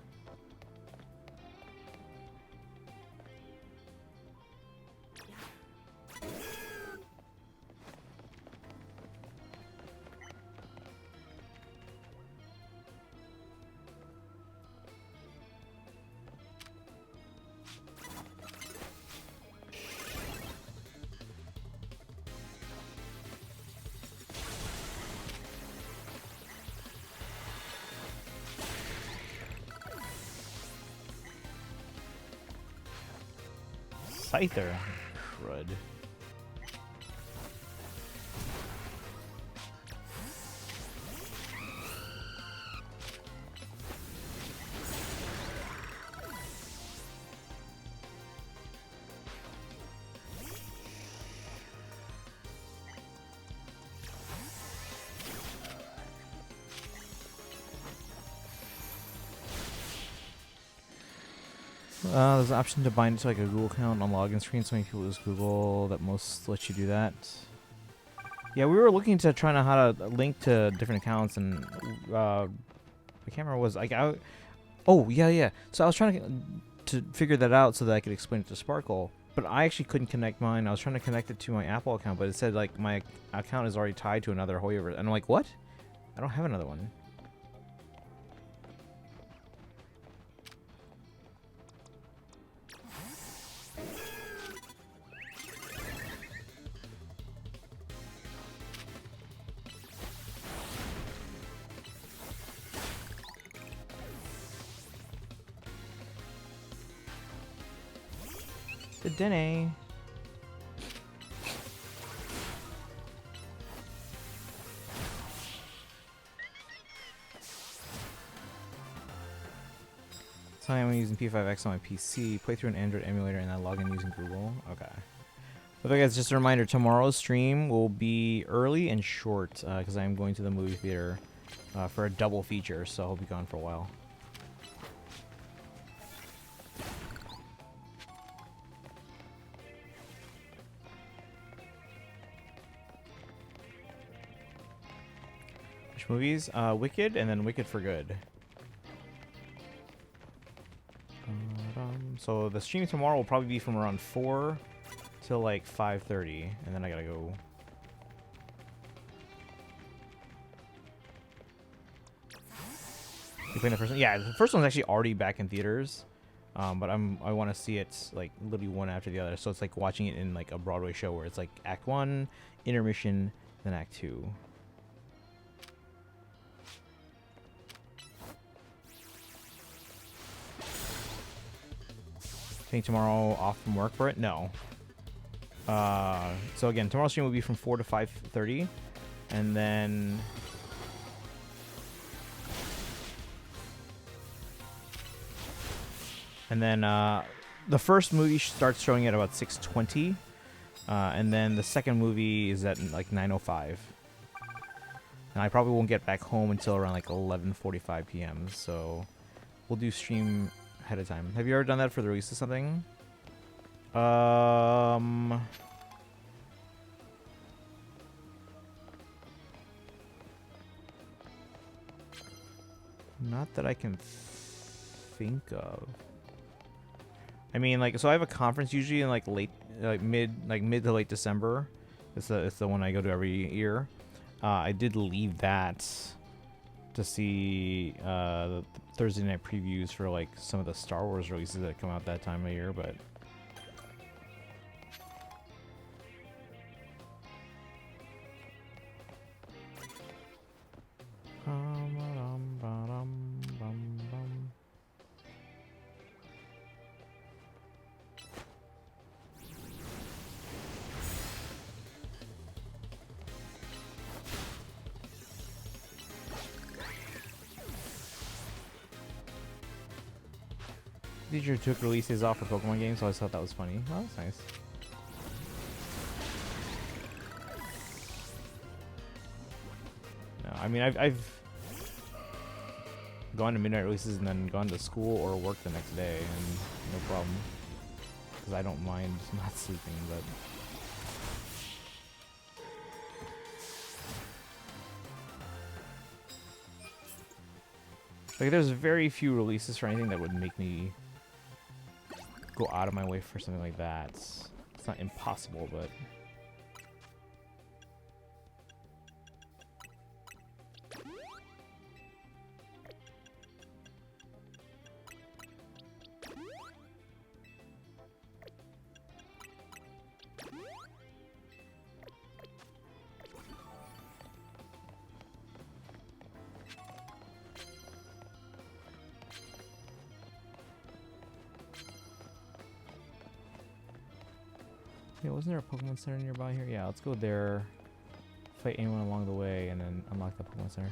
Scyther. Crud. There's an option to bind it to like a Google account on login screen. So many people use Google that most lets you do that. Yeah, we were looking to try to how to link to different accounts, and I can't remember what it was like. Oh yeah. So I was trying to figure that out so that I could explain it to Sparkle, but I actually couldn't connect mine. I was trying to connect it to my Apple account, but it said like my account is already tied to another Hoyoverse, and I'm like, what? I don't have another one. The Dene. So I'm using P5X on my PC, play through an Android emulator, and then log in using Google. Okay. But guys, just a reminder, tomorrow's stream will be early and short because I'm going to the movie theater for a double feature, so I'll be gone for a while. Movies, Wicked, and then Wicked for Good. So the stream tomorrow will probably be from around 4 till like 5:30, and then I gotta go. You playing the first one? Yeah, the first one's actually already back in theaters. But I want to see it like literally one after the other. So it's like watching it in like a Broadway show where it's like Act 1, intermission, then Act 2. Taking tomorrow off from work for it? No. So again, tomorrow's stream will be from 4 to 5:30, and then the first movie starts showing at about 6:20, and then the second movie is at like 9:05. And I probably won't get back home until around like 11:45 p.m. So we'll do stream ahead of time. Have you ever done that for the release of something? Not that I can think of. I mean, like, so I have a conference usually in like mid to late December. It's the one I go to every year. I did leave that to see the Thursday night previews for like some of the Star Wars releases that come out that time of year, but teacher took releases off for Pokemon games, so I just thought that was funny. Oh, that's nice. No, I mean, I've gone to midnight releases and then gone to school or work the next day, and no problem. Because I don't mind not sleeping, but... Like, there's very few releases for anything that would make me go out of my way for something like that. It's not impossible, but... Yeah, wasn't there a Pokemon Center nearby here? Yeah, let's go there. Fight anyone along the way, and then unlock the Pokemon Center.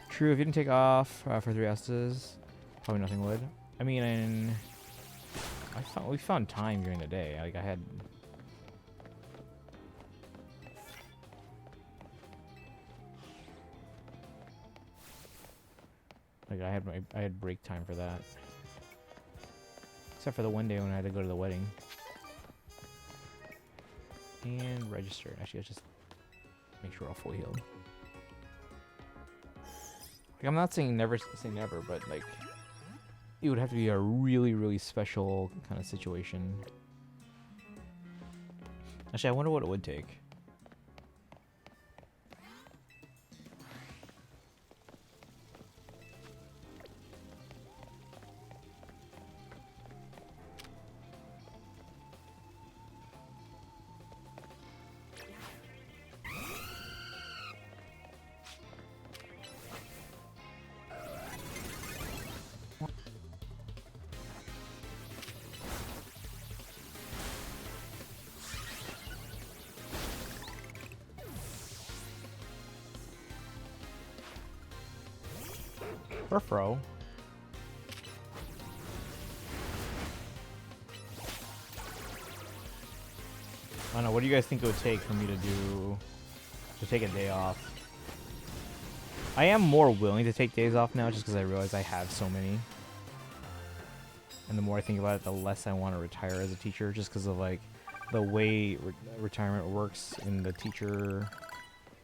True, if you didn't take off for 3 Estes, probably nothing would. I mean, we found time during the day. Like, I had... Like, I had break time for that. Except for the one day when I had to go to the wedding. And register. Actually, let's just make sure we're all fully healed. Like, I'm not saying never say never, but like it would have to be a really, really special kind of situation. Actually, I wonder what it would take. Furfro. I don't know, what do you guys think it would take for me to take a day off? I am more willing to take days off now just because I realize I have so many. And the more I think about it, the less I want to retire as a teacher, just because of like the way retirement works in the teacher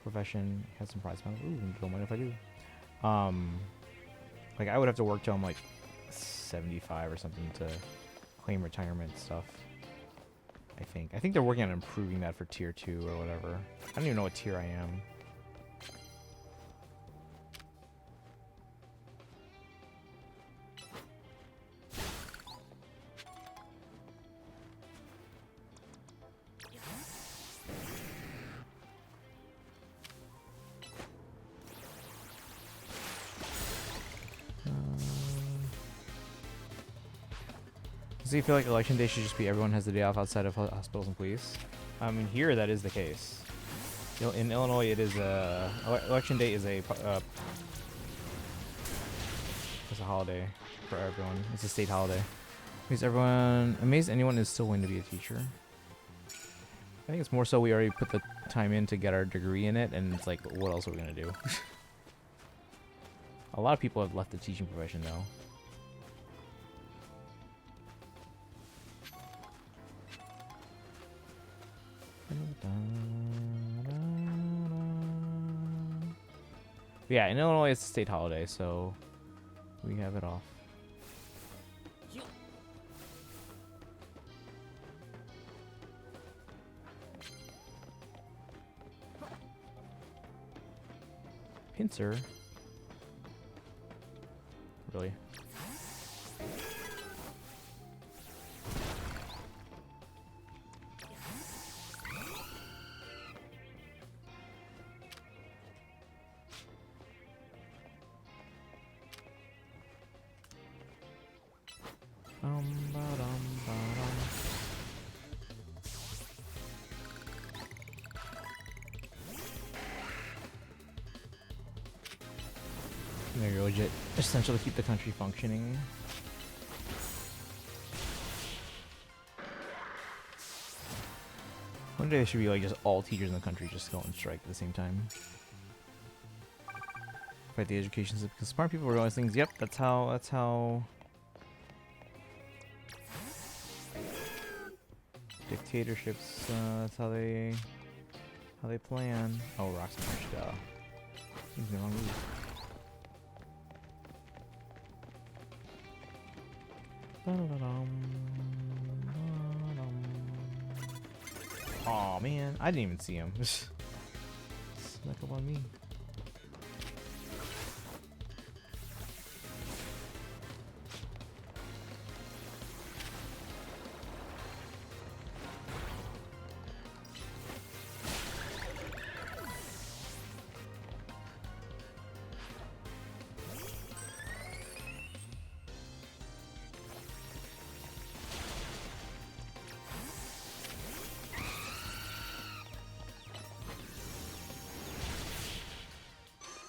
profession. Has some prize money. Ooh, don't mind if I do. Like, I would have to work till I'm like 75 or something to claim retirement stuff. I think they're working on improving that for tier 2 or whatever. I don't even know what tier I am. Does he feel like election day should just be everyone has the day off outside of hospitals and police? I mean, here that is the case. In Illinois, it is election day is a holiday for everyone. It's a state holiday. Because everyone amazed anyone is still willing to be a teacher. I think it's more so we already put the time in to get our degree in it, and it's like, what else are we gonna do? A lot of people have left the teaching profession though. Yeah, in Illinois it's a state holiday, so we have it off. Pincer? Really? Ba-dum. They're legit essential to keep the country functioning. One day there should be like just all teachers in the country just go on strike at the same time. Fight the education system because smart people realize things. Yep, that's how. Dictatorships. That's how they plan. Oh, rocks and punch. Duh. He's the wrong move. Oh man, I didn't even see him. Snuck up on me.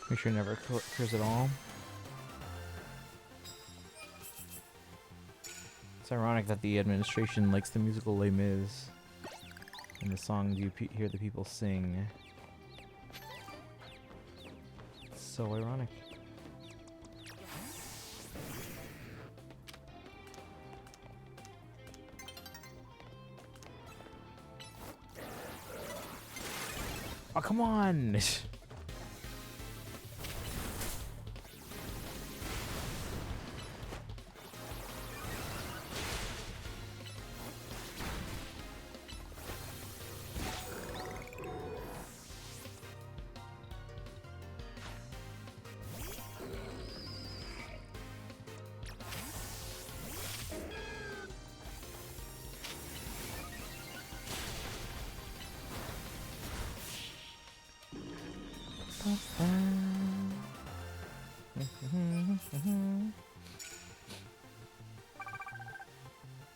Make sure it never occurs at all. It's ironic that the administration likes the musical Les Mis and the songs you hear the people sing. It's so ironic. Oh, come on!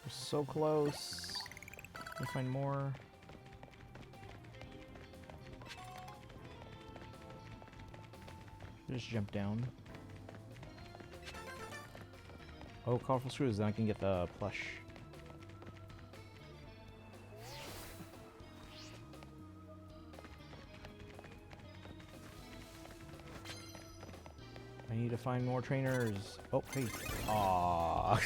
We're so close. Let me find more. Just jump down. Oh, colorful screws, then I can get the plush. I need to find more trainers. Oh, hey. Aww.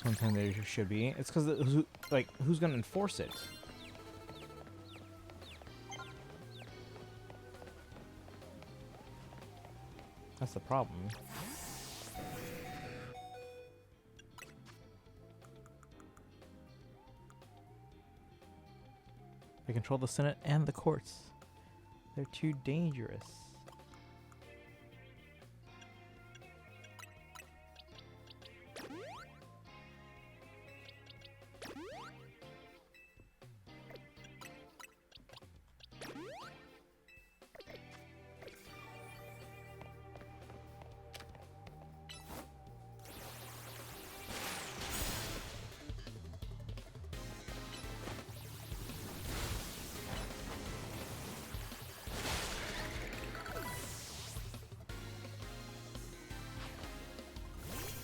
One time there should be. It's because who's gonna enforce it? That's the problem. They control the Senate and the courts. They're too dangerous.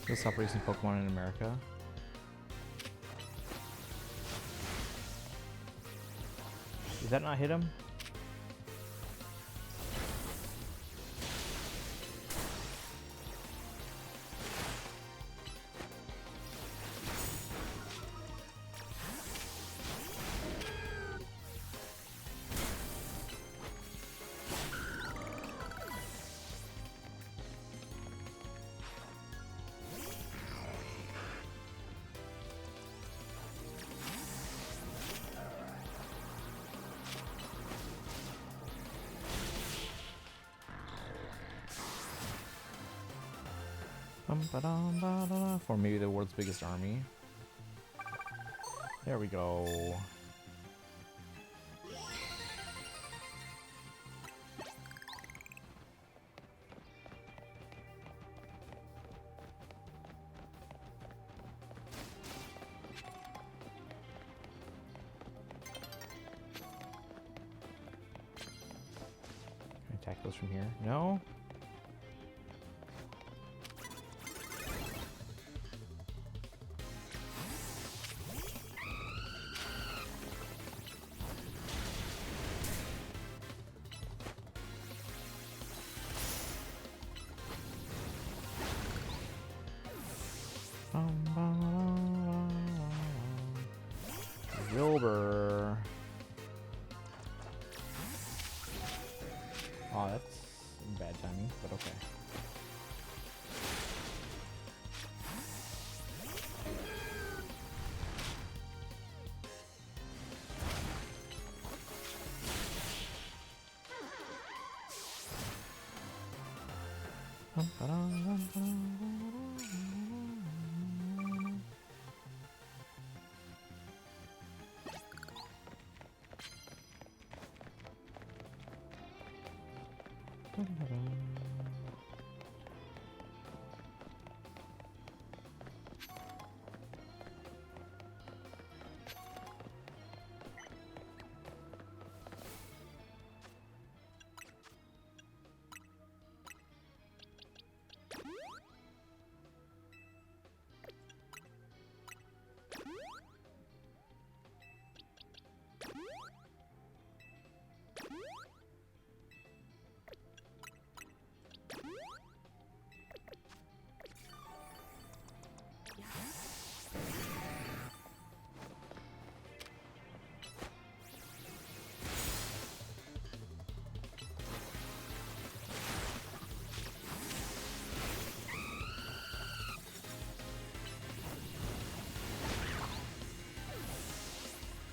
They'll stop racing Pokemon in America. Did that not hit him? For maybe the world's biggest army. There we go. Can I attack those from here? No? Wilbur. Oh, that's bad timing, but okay.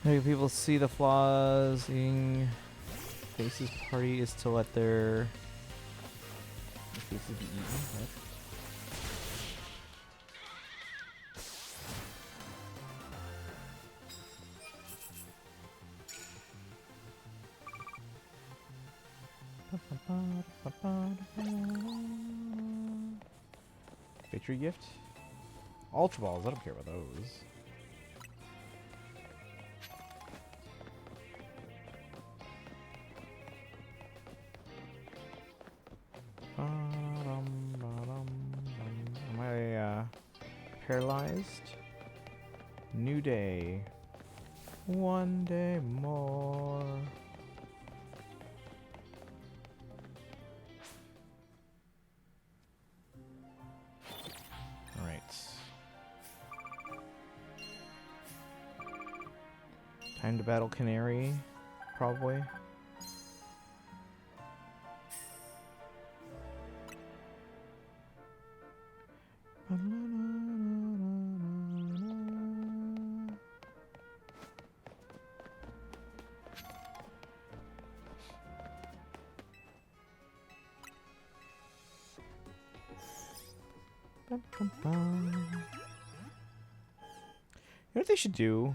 Maybe people see the flaws in Face's party is to let their faces be eaten. What? Victory gift? Ultra balls, I don't care about those. Am I paralyzed? New day. One day more. Alright. Time to battle Canary, probably. know what they should do?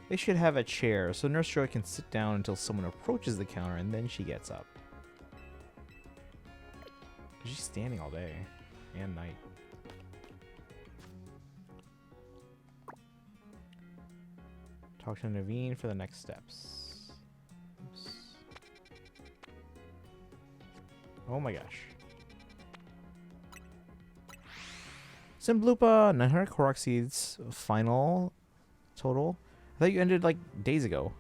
They should have a chair so Nurse Joy can sit down until someone approaches the counter and then she gets up. She's standing all day and night. Talk to Naveen for the next steps. Oops. Oh my gosh. Simblupa, 900 Korok seeds, final total. I thought you ended like days ago.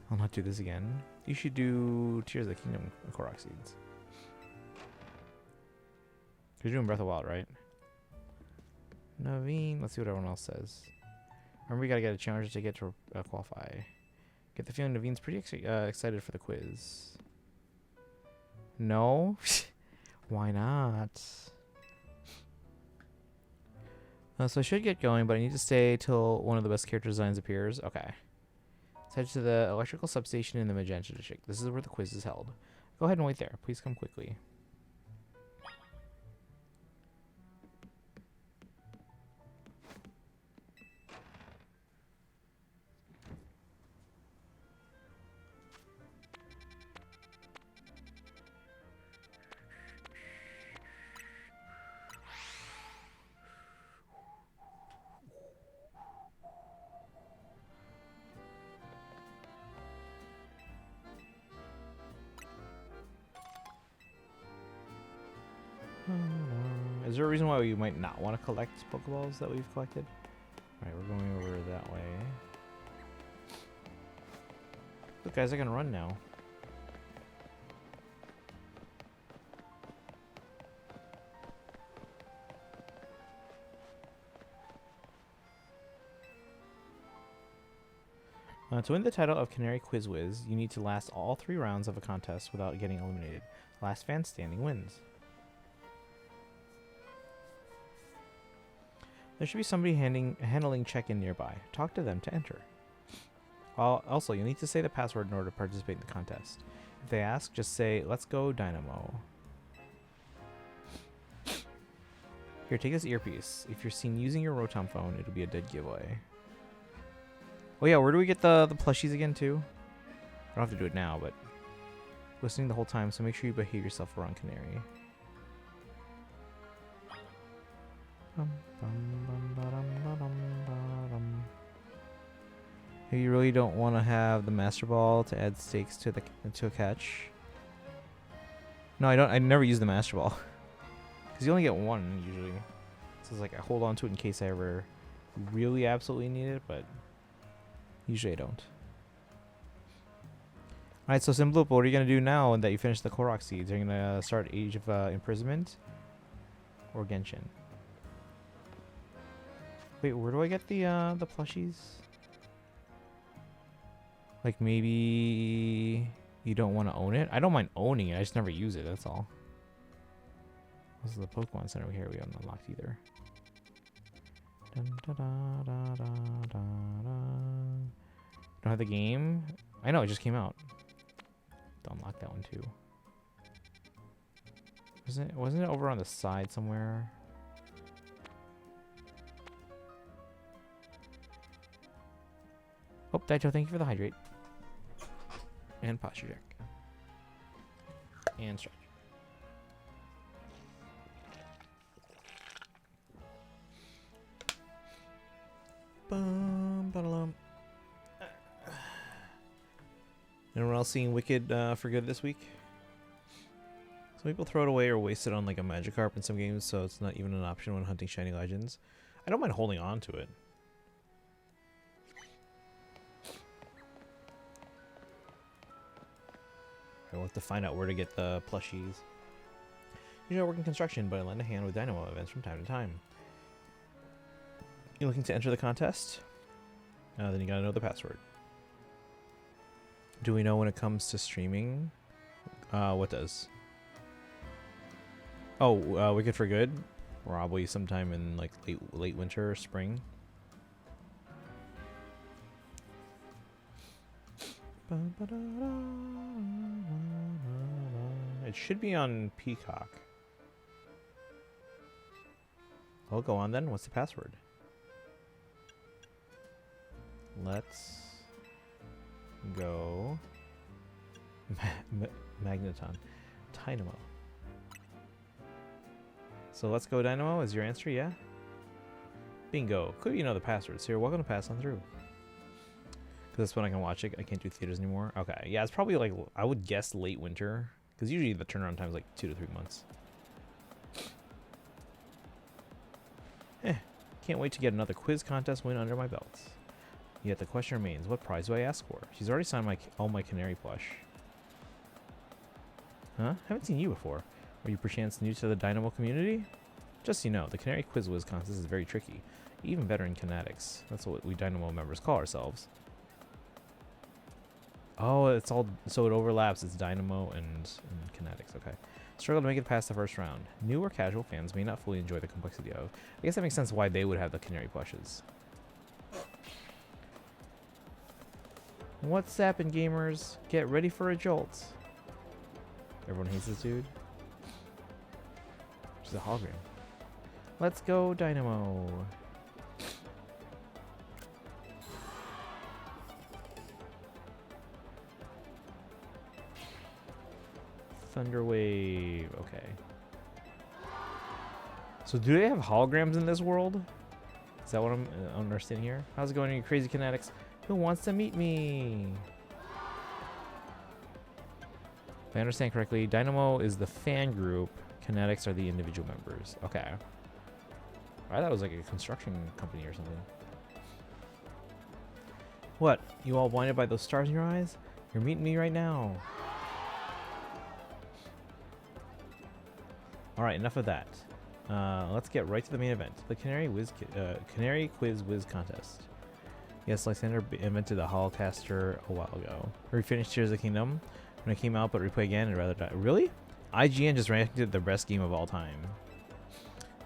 I'll not do this again. You should do Tears of the Kingdom Korok seeds. You're doing Breath of the Wild, right? Naveen, let's see what everyone else says. Remember, we gotta get a challenge to get to qualify. Get the feeling Naveen's pretty excited for the quiz. No? Why not? So I should get going, but I need to stay till one of the best character designs appears. Okay. Let's head to the electrical substation in the Magenta District. This is where the quiz is held. Go ahead and wait there. Please come quickly. Is there a reason why we might not want to collect Pokeballs that we've collected? Alright, we're going over that way. Look guys, I can run now. To win the title of Canary Quiz Wiz, you need to last all 3 rounds of a contest without getting eliminated. Last fan standing wins. There should be somebody handling check-in nearby. Talk to them to enter. Also, you'll need to say the password in order to participate in the contest. If they ask, just say, "Let's go Dynamo." Here, take this earpiece. If you're seen using your Rotom phone, it'll be a dead giveaway. Oh yeah, where do we get the plushies again too? I don't have to do it now, but listening the whole time, so make sure you behave yourself around Canary. You really don't want to have the Master Ball to add stakes to a catch. No, I don't. I never use the Master Ball because you only get one usually. So it's like I hold on to it in case I ever really absolutely need it, but usually I don't. Alright, so Simbloop, what are you gonna do now that you finish the Korok seeds? Are you gonna start Age of Imprisonment or Genshin? Wait, where do I get the plushies? Like maybe you don't want to own it? I don't mind owning it, I just never use it, that's all. This is the Pokemon Center here we haven't unlocked either. Dun, da, da, da, da, da, da. Don't have the game? I know, it just came out. To unlock that one too. Wasn't it over on the side somewhere? Oh, Daito, thank you for the hydrate. And posture check. And stretch. Bum, ba-da-lum. Anyone else seeing Wicked for good this week? Some people throw it away or waste it on like a Magikarp in some games, so it's not even an option when hunting shiny legends. I don't mind holding on to it. I want to find out where to get the plushies. Usually I work in construction, but I lend a hand with Dynamo events from time to time. You looking to enter the contest? Then you gotta know the password. Do we know when it comes to streaming? What does? Oh, Wicked for Good? Probably sometime in like late winter or spring. It should be on Peacock. Well, go on then. What's the password? Let's go. Magneton. Dynamo. So let's go Dynamo is your answer, yeah? Bingo. Could you know the passwords here? Welcome to pass on through. Because that's when I can watch it. I can't do theaters anymore. Okay. Yeah, it's probably like, I would guess late winter. Because usually the turnaround time is like 2 to 3 months. Can't wait to get another quiz contest win under my belt. Yet the question remains, what prize do I ask for? She's already signed all my canary plush. Huh? Haven't seen you before. Are you perchance new to the Dynamo community? Just so you know, the Canary Quiz Whiz contest is very tricky. Even better in Kinetics. That's what we Dynamo members call ourselves. Oh, it's all... So it overlaps. It's Dynamo and Kinetics. Okay. Struggle to make it past the first round. New or casual fans may not fully enjoy the complexity of... I guess that makes sense why they would have the Canary plushes. What's happened, gamers? Get ready for a jolt. Everyone hates this dude. She's a hologram. Let's go, Dynamo. Thunder Wave. Okay. So do they have holograms in this world? Is that what I'm understanding here? How's it going, you crazy Kinetics? Who wants to meet me? If I understand correctly, Dynamo is the fan group. Kinetics are the individual members. Okay. I thought it was like a construction company or something. What? You all blinded by those stars in your eyes? You're meeting me right now. Alright, enough of that. Let's get right to the main event. The Canary Quiz Whiz Contest. Yes, Lysander invented the Holocaster a while ago. We finished Tears of the Kingdom when it came out, but replay again and rather die. Really? IGN just ranked it the best game of all time.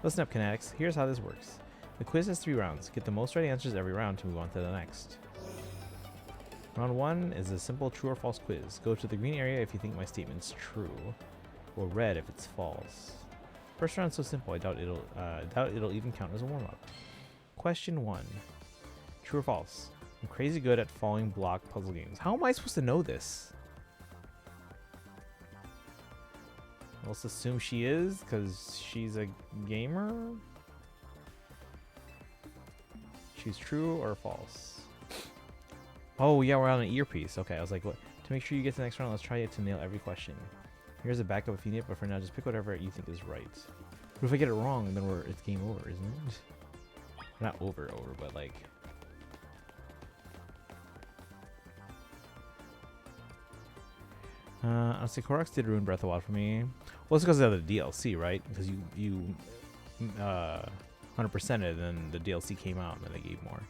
Listen up, Kinetics. Here's how this works. The quiz has 3 rounds. Get the most right answers every round to move on to the next. Round 1 is a simple true or false quiz. Go to the green area if you think my statement's true, or red if it's false. First round's so simple, I doubt it'll even count as a warm-up. Question 1. True or false? I'm crazy good at falling block puzzle games. How am I supposed to know this? Let's assume she is, because she's a gamer. She's true or false? Oh yeah, we're on an earpiece. Okay, I was like, what? To make sure you get to the next round, let's try to nail every question. Here's a backup if you need it, but for now, just pick whatever you think is right. But if I get it wrong, then it's game over, isn't it? Not over, but like... Honestly, Koroks did ruin Breath of the Wild for me. Well, it's because of the DLC, right? Because you 100%ed it, and the DLC came out, and then they gave more.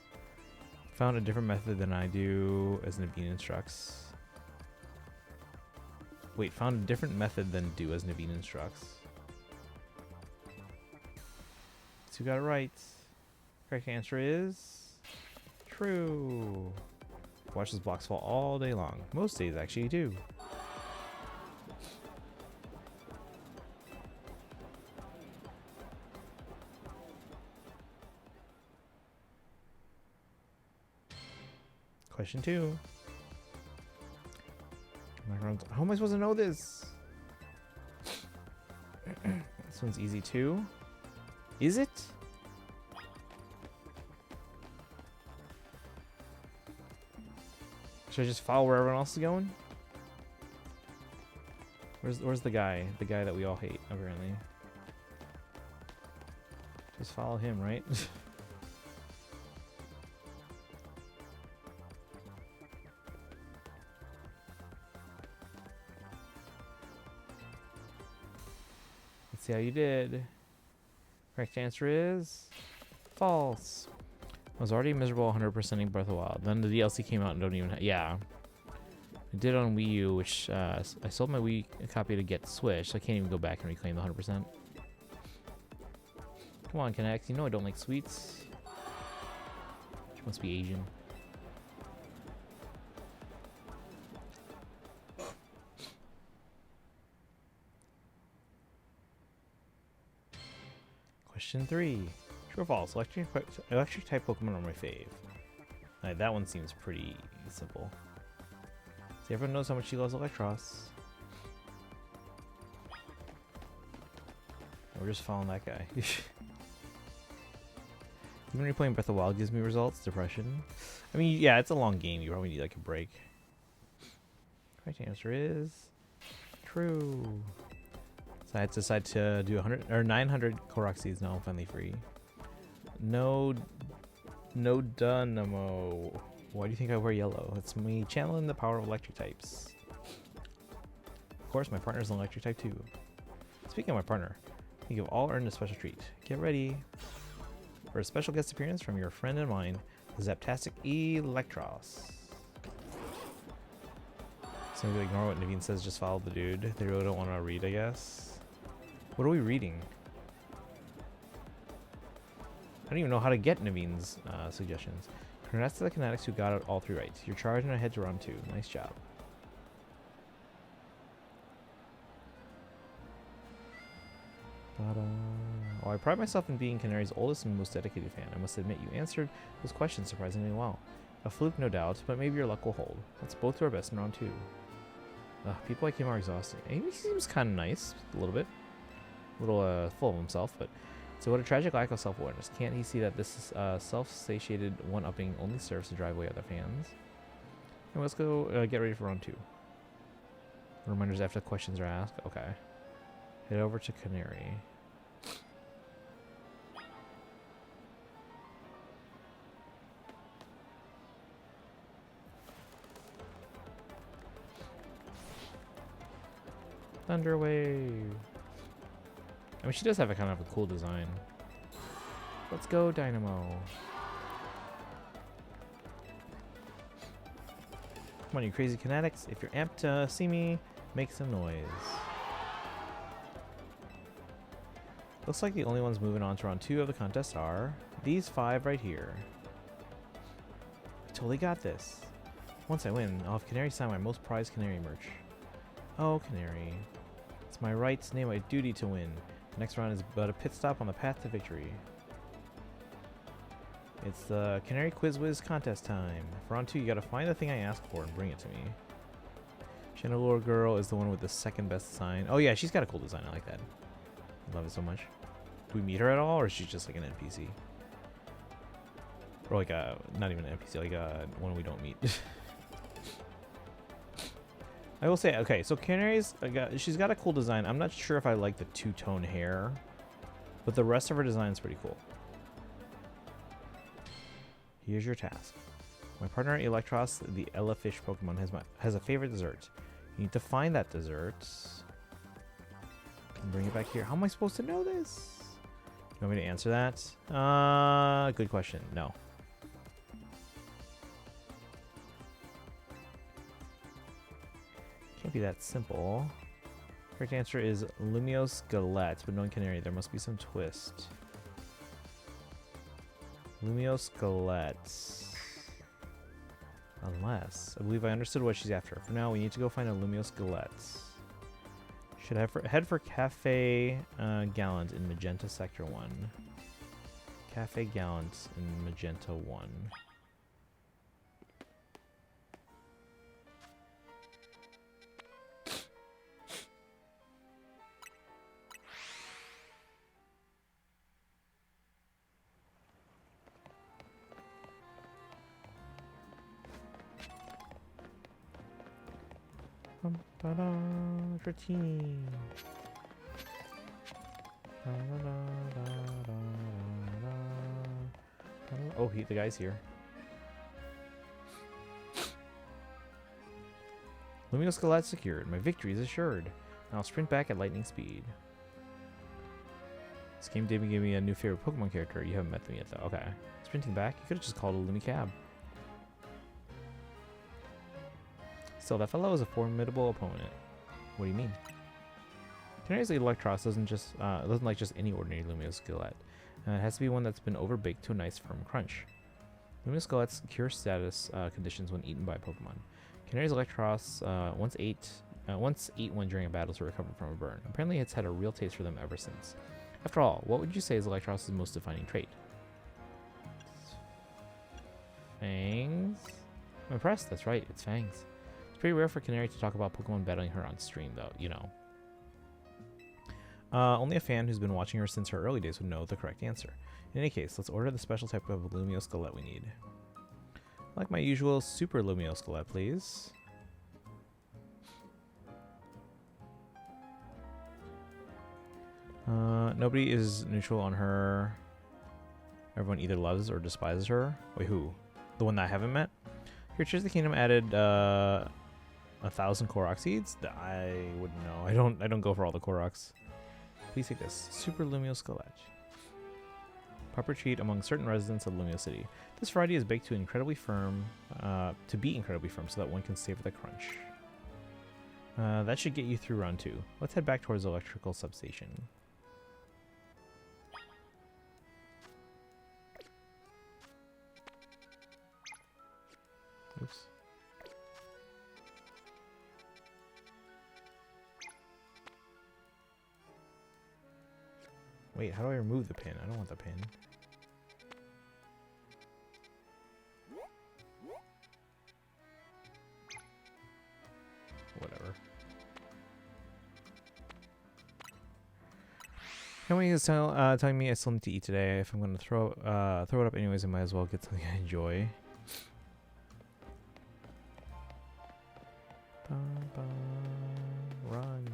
Found a different method than I do, as Naveen instructs. Wait, found a different method than do as Naveen instructs. So you got it right. Correct answer is true. Watch those blocks fall all day long. Most days, actually, you do. Question 2. How am I supposed to know this? This one's easy too. Is it? Should I just follow where everyone else is going? Where's the guy? The guy that we all hate, apparently. Just follow him, right? See how you did. Correct answer is false. I was already miserable 100%ing Breath of the Wild. Then the DLC came out and don't even yeah. I did on Wii U, which I sold my Wii copy to get Switch, so I can't even go back and reclaim the 100%. Come on, Connect. You know I don't like sweets. She must be Asian. Question 3. True or false? Electric type Pokemon are my fave. That one seems pretty simple. See, everyone knows how much she loves Electros. We're just following that guy. Even when you're playing Breath of the Wild gives me results. Depression. I mean, yeah, it's a long game. You probably need like a break. Correct answer is true. So I had to decide to do 100 or 900 Korok seeds. Now I'm finally free. No Dynamo. Why do you think I wear yellow? It's me channeling the power of electric types. Of course, my partner's an electric type too. Speaking of my partner, you've all earned a special treat. Get ready for a special guest appearance from your friend and mine, the Zaptastic Electros. So maybe ignore what Naveen says, just follow the dude. They really don't want to read, I guess. What are we reading? I don't even know how to get Naveen's suggestions. Congrats to the Kinetics who got it all 3 right. You're charging ahead to round 2. Nice job. Oh, I pride myself in being Canary's oldest and most dedicated fan. I must admit, you answered those questions surprisingly well. A fluke, no doubt, but maybe your luck will hold. Let's both do our best in round 2. People like him are exhausting. He seems kind of nice, a little bit. A little full of himself, but... So what a tragic lack of self-awareness. Can't he see that this self-satiated one-upping only serves to drive away other fans? And let's go get ready for round 2. Reminders after the questions are asked. Okay. Head over to Canary. Thunder Wave. I mean, she does have a kind of a cool design. Let's go, Dynamo. Come on, you crazy Kinetics. If you're amped to see me, make some noise. Looks like the only ones moving on to round 2 of the contest are these 5 right here. I totally got this. Once I win, I'll have Canary sign my most prized Canary merch. Oh, Canary. It's my right, nay, my duty to win. The next round is but a pit stop on the path to victory. It's the Canary Quiz Whiz contest time. For round 2, you gotta find the thing I asked for and bring it to me. Chandelure Girl is the one with the second best design. Oh yeah, she's got a cool design. I like that. I love it so much. Do we meet her at all, or is she just like an NPC? Or like a, not even an NPC, like a one we don't meet. I will say, okay, so Canary's, she's got a cool design. I'm not sure if I like the two-tone hair, but the rest of her design is pretty cool. Here's your task. My partner Electros, the Elefish Pokemon, has a favorite dessert. You need to find that dessert and bring it back here. How am I supposed to know this? You want me to answer that? Good question. No. Can't be that simple. Correct answer is Lumiose Galette, but knowing Canary, there must be some twist. Lumiose Galette. Unless, I believe I understood what she's after. For now, we need to go find a Lumiose Galette. Should I head for Cafe Gallant in Magenta Sector 1. Cafe Gallant in Magenta 1. Routine. Oh, the guy's here. Lumiose Galette secured. My victory is assured. Now I'll sprint back at lightning speed. This game did give me a new favorite Pokemon character. You haven't met them yet, though. Okay. Sprinting back, you could have just called a Lumicab. Still, that fellow is a formidable opponent. What do you mean? Canary's Electros doesn't like just any ordinary Lumiose Galette. It has to be one that's been overbaked to a nice firm crunch. Lumiose Galette's cure status conditions when eaten by Pokemon. Canary's Electros once ate one during a battle to recover from a burn. Apparently, it's had a real taste for them ever since. After all, what would you say is Electros' most defining trait? Fangs? I'm impressed. That's right. It's Fangs. It's pretty rare for Canary to talk about Pokemon battling her on stream, though, you know. Only a fan who's been watching her since her early days would know the correct answer. In any case, let's order the special type of Lumio Skelet we need. Like my usual Super Lumio Skelet, please. Nobody is neutral on her. Everyone either loves or despises her. Wait, who? The one that I haven't met? Here, Cheers the Kingdom added 1,000 Korok seeds. I wouldn't know. I don't go for all the Koroks. Please take this. Super Lumio Skelet. Proper treat among certain residents of Lumio City. This variety is baked to incredibly firm, to be incredibly firm, so that one can savor the crunch. That should get you through round 2. Let's head back towards the electrical substation. Oops. Wait, how do I remove the pin? I don't want the pin. Whatever. Henry is telling me I still need to eat today. If I'm going to throw it up anyways, I might as well get something I enjoy. Run.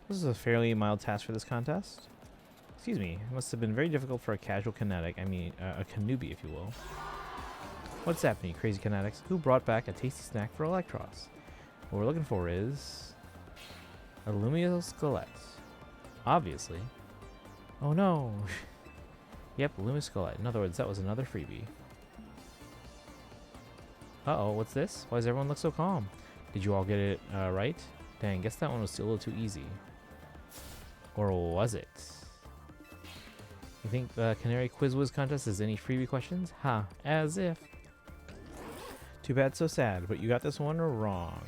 This is a fairly mild task for this contest. Excuse me, it must have been very difficult for a casual kinetic, I mean a newbie if you will. What's happening, crazy kinetics? Who brought back a tasty snack for Electros? What we're looking for is a Lumio Skelet. Obviously. Oh no! Yep, Lumio Skelet. In other words, that was another freebie. Uh-oh, what's this? Why does everyone look so calm? Did you all get it right? Dang, guess that one was a little too easy. Or was it? You think the Canary Quiz Whiz contest has any freebie questions? Ha, as if. Too bad, so sad, but you got this one wrong.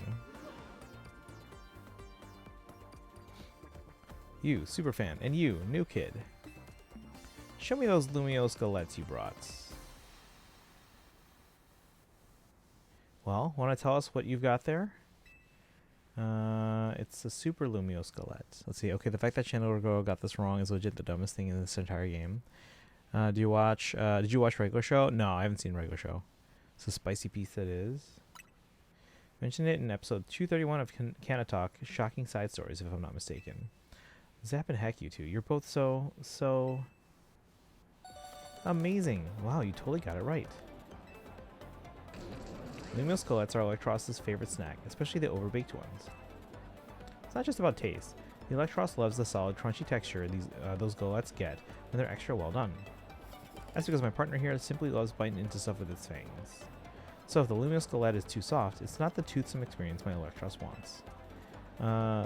You, superfan, and you, new kid. Show me those Lumio Skelets you brought. Well, want to tell us what you've got there? It's a Super Lumio Skelet. Let's see. Okay, the fact that Chandler Girl got this wrong is legit the dumbest thing in this entire game. Did you watch Regular Show? No, I haven't seen Regular Show. It's a spicy piece that is. Mentioned it in episode 231 of Canna Talk, Shocking Side Stories, if I'm not mistaken. Zap and Heck, you two. You're both so amazing. Wow, you totally got it right. Lumio Skelets are Electros' favorite snack, especially the overbaked ones. It's not just about taste. The Electros loves the solid, crunchy texture those Skelets get when they're extra well done. That's because my partner here simply loves biting into stuff with its fangs. So if the Lumio Skelet is too soft, it's not the toothsome experience my Electros wants.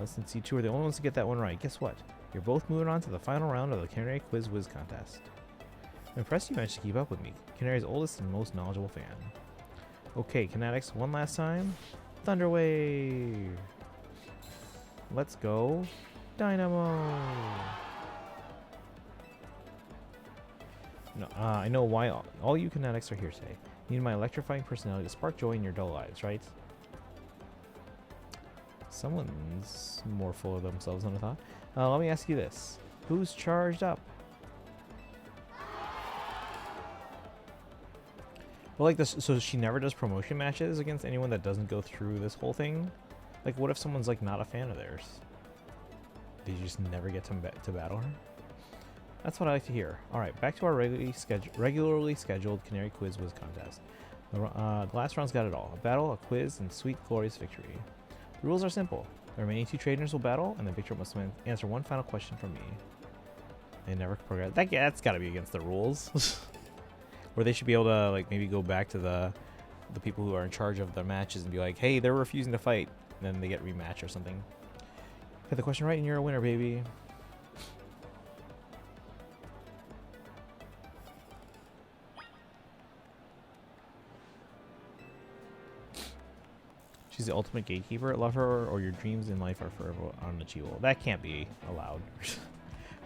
Since you two are the only ones to get that one right, guess what? You're both moving on to the final round of the Canary Quiz Whiz contest. I'm impressed you managed to keep up with me, Canary's oldest and most knowledgeable fan. Okay, Kinetics, one last time. Thunder Wave! Let's go. Dynamo! No, I know why all you Kinetics are here today. You need my electrifying personality to spark joy in your dull lives, right? Someone's more full of themselves than I thought. Let me ask you this. Who's charged up? Well, like this, so she never does promotion matches against anyone that doesn't go through this whole thing? Like, what if someone's, like, not a fan of theirs? They just never get to battle her? That's what I like to hear. Alright, back to our regularly scheduled Canary Quiz Whiz contest. The last round's got it all. A battle, a quiz, and sweet, glorious victory. The rules are simple. The remaining two trainers will battle, and the victor must answer one final question from me. They never progress. That's gotta be against the rules. Where they should be able to, like, maybe go back to the people who are in charge of the matches and be like, hey, they're refusing to fight. And then they get rematch or something. Get the question right and you're a winner, baby. She's the ultimate gatekeeper. Love her or your dreams in life are forever unachievable. That can't be allowed.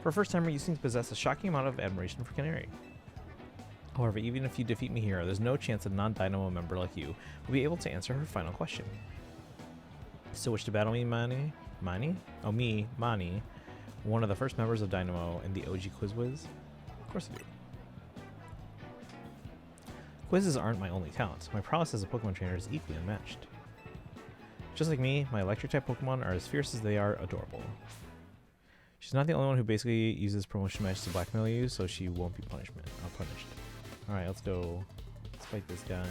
For a first timer, you seem to possess a shocking amount of admiration for Canary. However, even if you defeat me here, there's no chance a non-Dynamo member like you will be able to answer her final question. Still wish to battle me, Mani? Mani? Oh, me, Mani. One of the first members of Dynamo in the OG Quiz Wiz? Of course I do. Quizzes aren't my only talent. My prowess as a Pokemon trainer is equally unmatched. Just like me, my electric-type Pokemon are as fierce as they are adorable. She's not the only one who basically uses promotion matches to blackmail you, so she won't be punished. Alright, let's go. Let's fight this guy.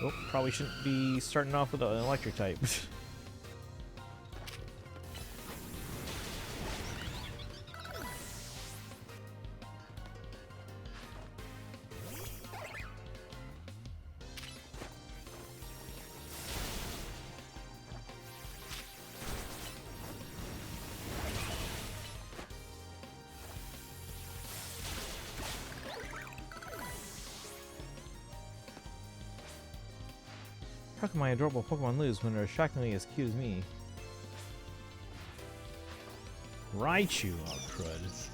Oh, probably shouldn't be starting off with an electric type. How can my adorable Pokemon lose when they're shockingly as cute as me? Raichu, oh crud.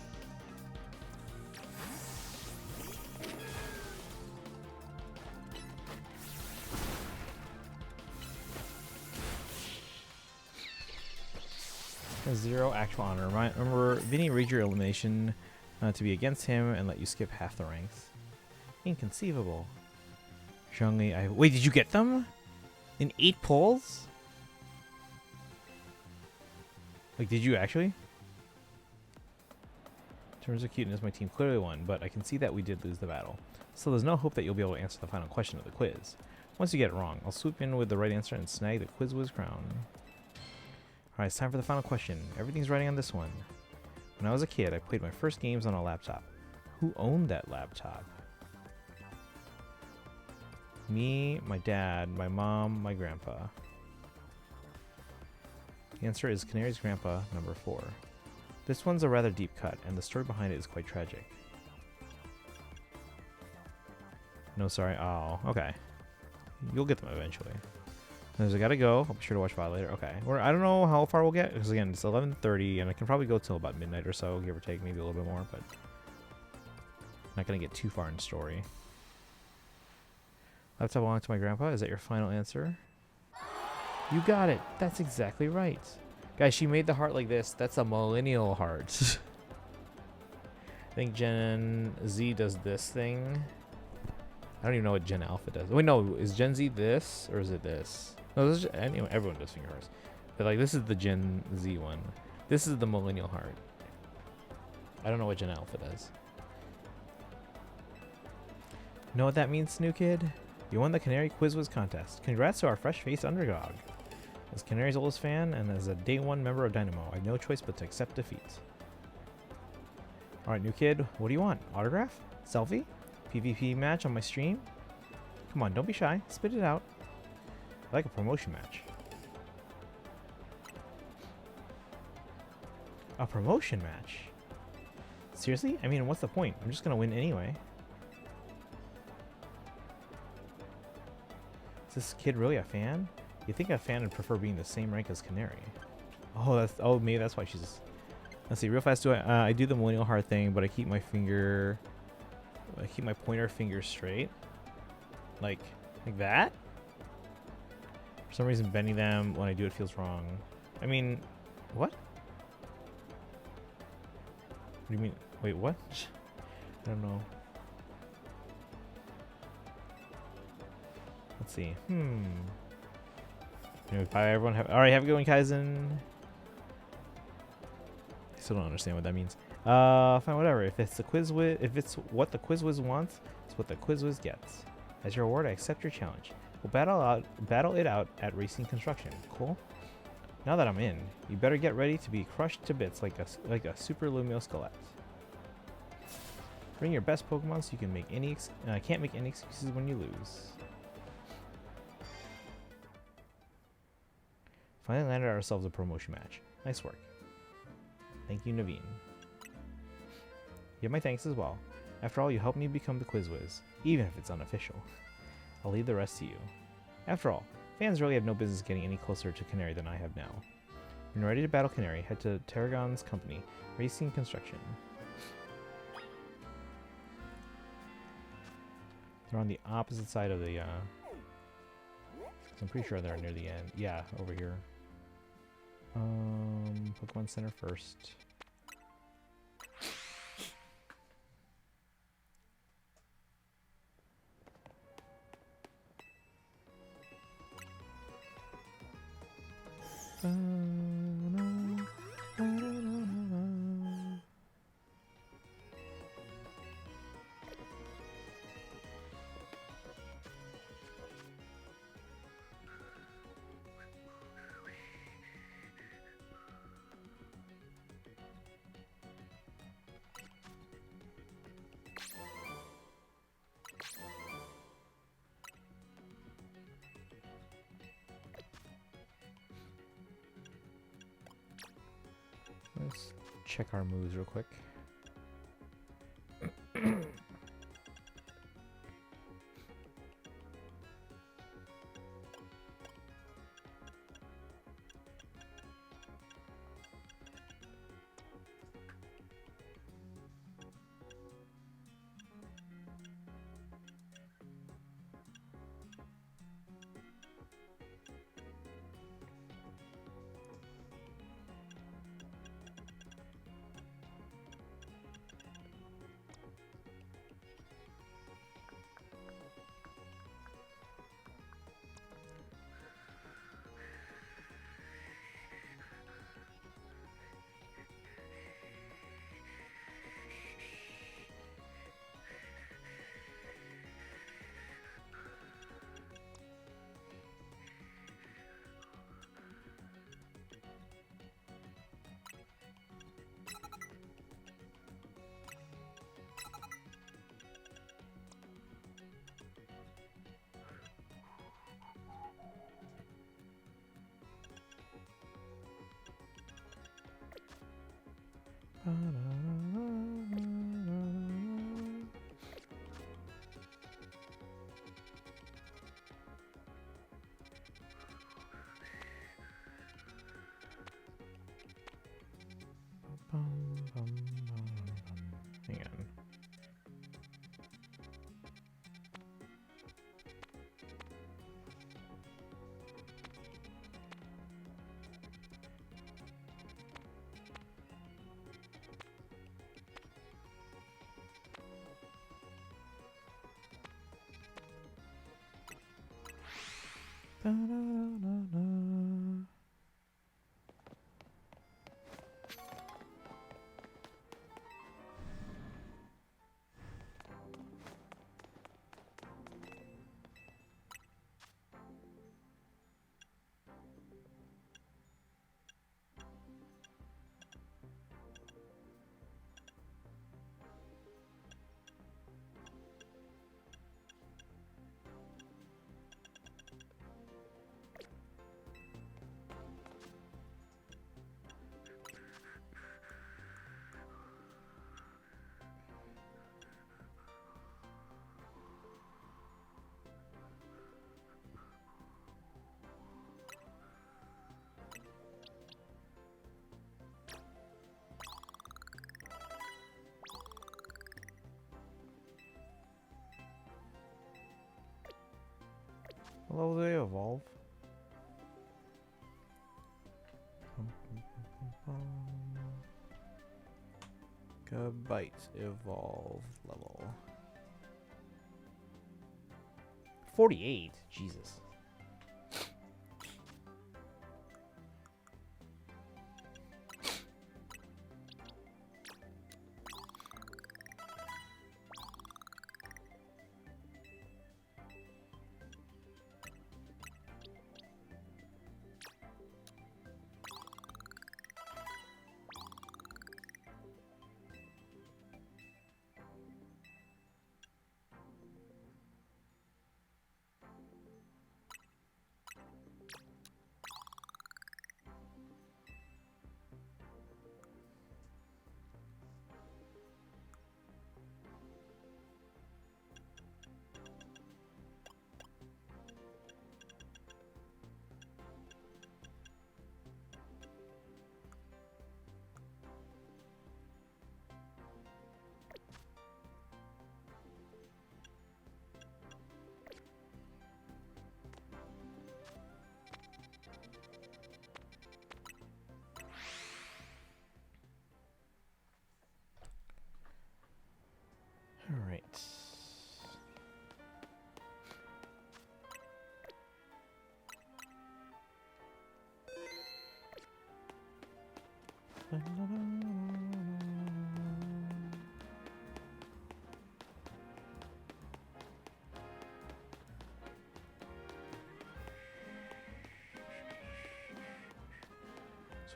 Zero actual honor. Remember, Vinny read your elimination to be against him and let you skip half the ranks. Inconceivable. Zhongli, wait, did you get them? In 8 pulls? Like, did you actually? In terms of cuteness, my team clearly won, but I can see that we did lose the battle. So there's no hope that you'll be able to answer the final question of the quiz. Once you get it wrong, I'll swoop in with the right answer and snag the Quiz Wiz crown. Alright, it's time for the final question. Everything's riding on this one. When I was a kid, I played my first games on a laptop. Who owned that laptop? Me, my dad, my mom, my grandpa. The answer is Canary's grandpa, number 4. This one's a rather deep cut, and the story behind it is quite tragic. No, sorry. Oh, okay. You'll get them eventually. There's I gotta go. I'll be sure to watch VOD later. Okay. I don't know how far we'll get, because again, it's 11:30, and I can probably go till about midnight or so, give or take, maybe a little bit more, but I'm not gonna get too far in the story. Laptop belonged to my grandpa. Is that your final answer? You got it. That's exactly right. Guys, she made the heart like this. That's a millennial heart. I think Gen Z does this thing. I don't even know what Gen Alpha does. Wait, no. Is Gen Z this? Or is it this? No, this is, anyway, everyone does finger hearts. But like, this is the Gen Z one. This is the millennial heart. I don't know what Gen Alpha does. Know what that means, new kid? You won the Canary Quiz Wiz contest. Congrats to our fresh-faced underdog. As Canary's oldest fan and as a day 1 member of Dynamo, I have no choice but to accept defeat. Alright, new kid, what do you want? Autograph? Selfie? PvP match on my stream? Come on, don't be shy. Spit it out. I like a promotion match. A promotion match? Seriously? I mean, what's the point? I'm just gonna win anyway. Is this kid really a fan? You think a fan would prefer being the same rank as Canary? Oh, maybe that's why she's. Let's see, real fast. I do the millennial heart thing, but I keep my pointer finger straight, like that. For some reason, bending them when I do it feels wrong. I mean, what? What do you mean? Wait, what? I don't know. Let's see. Anyway, bye everyone. Alright, have a good one, Kaizen. I still don't understand what that means. Fine, whatever. If it's what the Quiz Wiz wants, it's what the Quiz Wiz gets. As your reward, I accept your challenge. We'll battle it out at Racing Construction. Cool? Now that I'm in, you better get ready to be crushed to bits like a Super Lumio Skelet. Bring your best Pokemon so you can can't make any excuses when you lose. Finally landed ourselves a promotion match. Nice work. Thank you, Naveen. You have my thanks as well. After all, you helped me become the Quiz Wiz, even if it's unofficial. I'll leave the rest to you. After all, fans really have no business getting any closer to Canary than I have now. When you're ready to battle Canary, head to Tarragon's company, Racing Construction. They're on the opposite side of the, I'm pretty sure they're near the end. Yeah, over here. Pokemon Center first. Let's check our moves real quick. Hang on. What level do they evolve? Gabite evolve level 48. Jesus.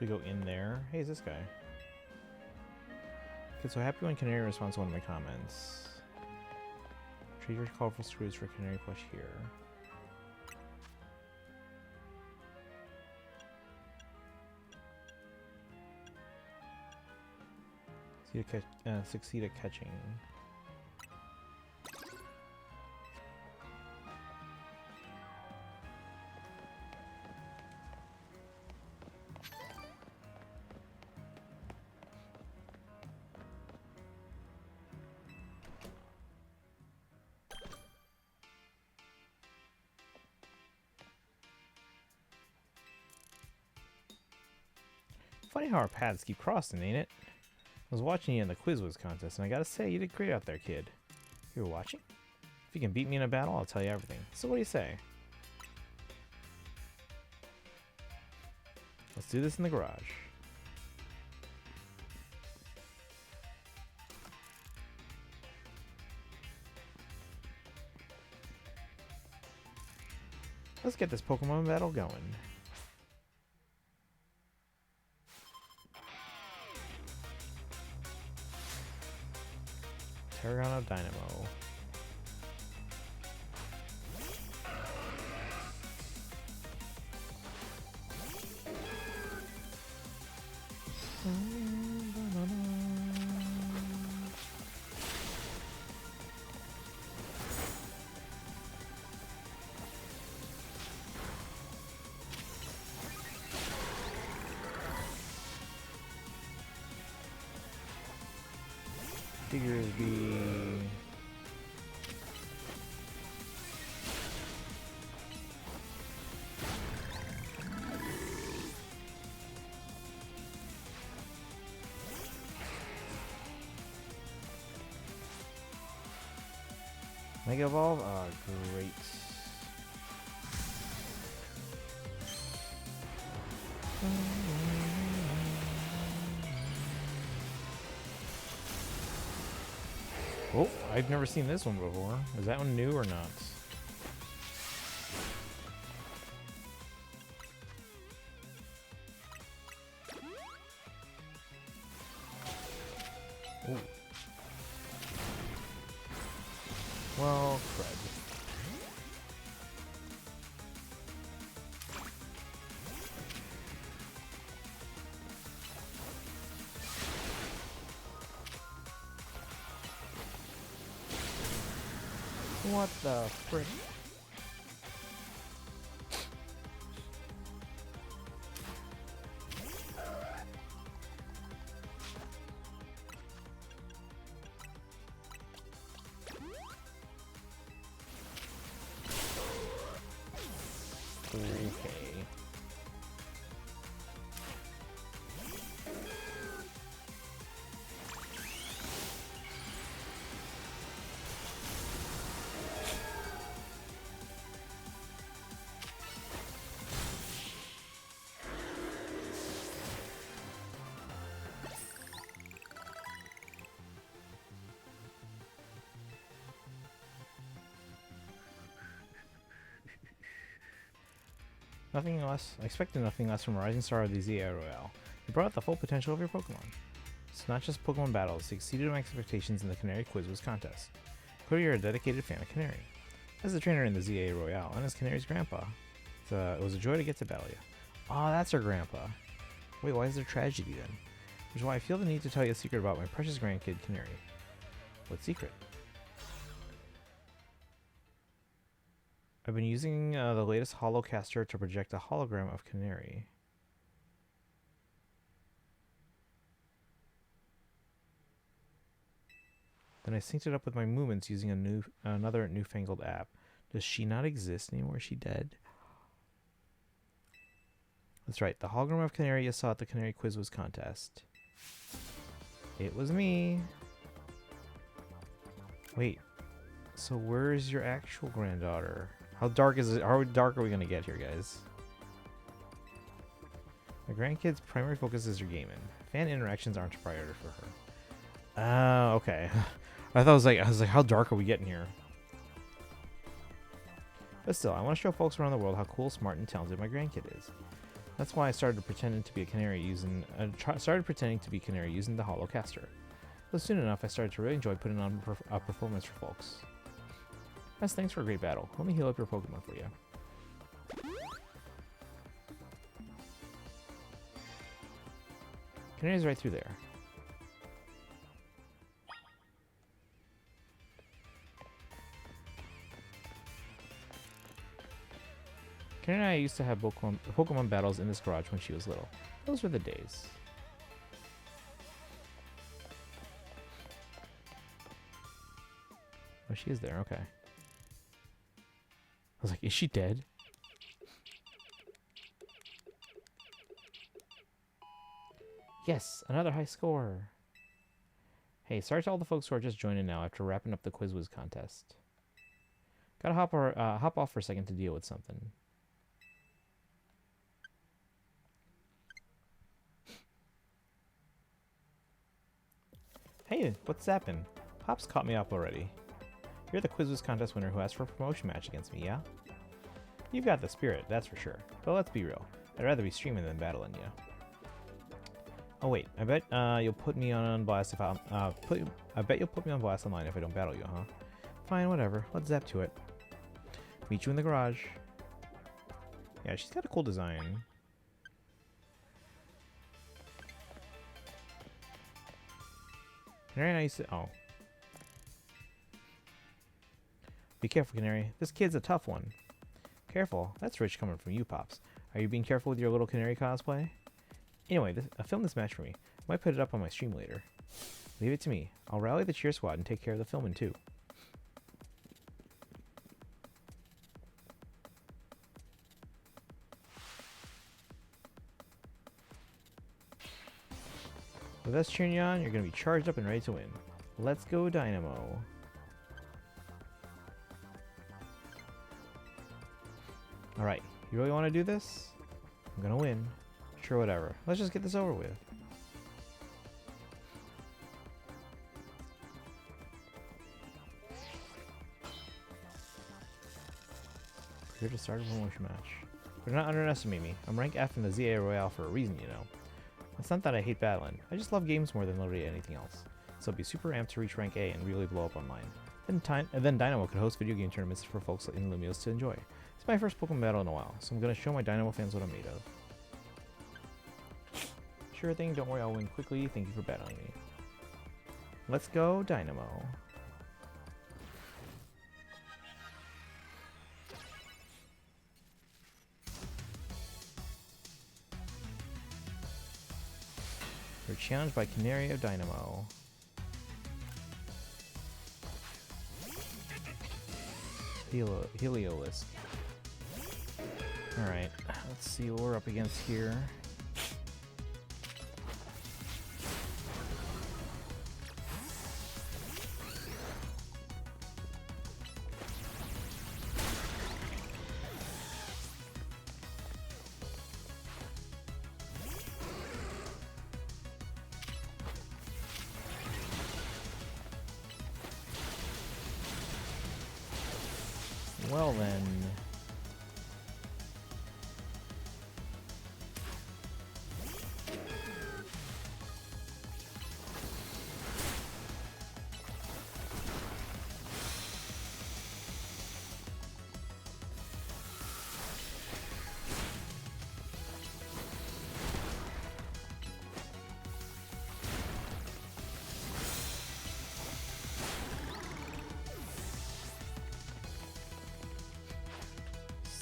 we go in there. Hey, is this guy? Okay, so happy when Canary responds to one of my comments. Trade your colorful screws for Canary plush here. Succeed at catching. Funny how our paths keep crossing, ain't it? I was watching you in the Quiz Whiz contest, and I gotta say, you did great out there, kid. You were watching? If you can beat me in a battle, I'll tell you everything. So what do you say? Let's do this in the garage. Let's get this Pokemon battle going. Paragon Dynamo. Figures be Mega Evolve? Oh, great. Oh, I've never seen this one before. Is that one new or not? Ooh. Well, crud. What the frick? Okay. Nothing less. I expected nothing less from Rising Star of the ZA Royale. You brought out the full potential of your Pokemon. It's not just Pokemon battles, you exceeded my expectations in the Canary Quiz Whiz contest. Clearly you're a dedicated fan of Canary. As the trainer in the ZA Royale, and as Canary's grandpa, it was a joy to get to battle you. Aw, that's her grandpa. Wait, why is there tragedy then? Which is why I feel the need to tell you a secret about my precious grandkid, Canary. What secret? I've been using the latest Holocaster to project a hologram of Canary. Then I synced it up with my movements using another newfangled app. Does she not exist anymore? Is she dead? That's right, the hologram of Canary you saw at the Canary Quiz Whiz contest. It was me. Wait, so where's your actual granddaughter? How dark is it? How dark are we gonna get here, guys? My grandkid's primary focus is her gaming. Fan interactions aren't a priority for her. Okay. I was like, how dark are we getting here? But still, I want to show folks around the world how cool, smart, and talented my grandkid is. That's why I started pretending to be a canary using the holocaster. But soon enough, I started to really enjoy putting on a performance for folks. As thanks for a great battle. Let me heal up your Pokemon for you. Canary's right through there. Canary and I used to have Pokemon battles in this garage when she was little. Those were the days. Oh, she is there. Okay. I was like, is she dead? Yes, another high score. Hey, sorry to all the folks who are just joining now after wrapping up the Quiz Whiz contest. Gotta hop off for a second to deal with something. Hey, what's happened? Pop's caught me up already. You're the Quiz Whiz contest winner who asked for a promotion match against me, yeah? You've got the spirit, that's for sure. But let's be real. I'd rather be streaming than battling you. Oh wait, I bet you'll put me on blast if I bet you'll put me on blast online if I don't battle you, huh? Fine, whatever. Let's zap to it. Meet you in the garage. Yeah, she's got a cool design. Very nice. Oh. Be careful, Canary. This kid's a tough one. Careful. That's rich coming from you, Pops. Are you being careful with your little Canary cosplay? Anyway, film this match for me. I might put it up on my stream later. Leave it to me. I'll rally the cheer squad and take care of the filming too. With us cheering you on, you're going to be charged up and ready to win. Let's go, Dynamo. Alright, you really want to do this? I'm going to win. Sure, whatever. Let's just get this over with. Here to start a promotion match. But do not underestimate me. I'm rank F in the ZA Royale for a reason, you know. It's not that I hate battling. I just love games more than literally anything else. So I'll be super amped to reach rank A and really blow up online. Then Dynamo could host video game tournaments for folks in Lumios to enjoy. It's my first Pokemon battle in a while, so I'm going to show my Dynamo fans what I'm made of. Sure thing, don't worry, I'll win quickly. Thank you for battling me. Let's go, Dynamo. We're challenged by Canary of Dynamo. Heliolisk. Alright, let's see what we're up against here. Well then.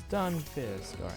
Stun Fist, alright.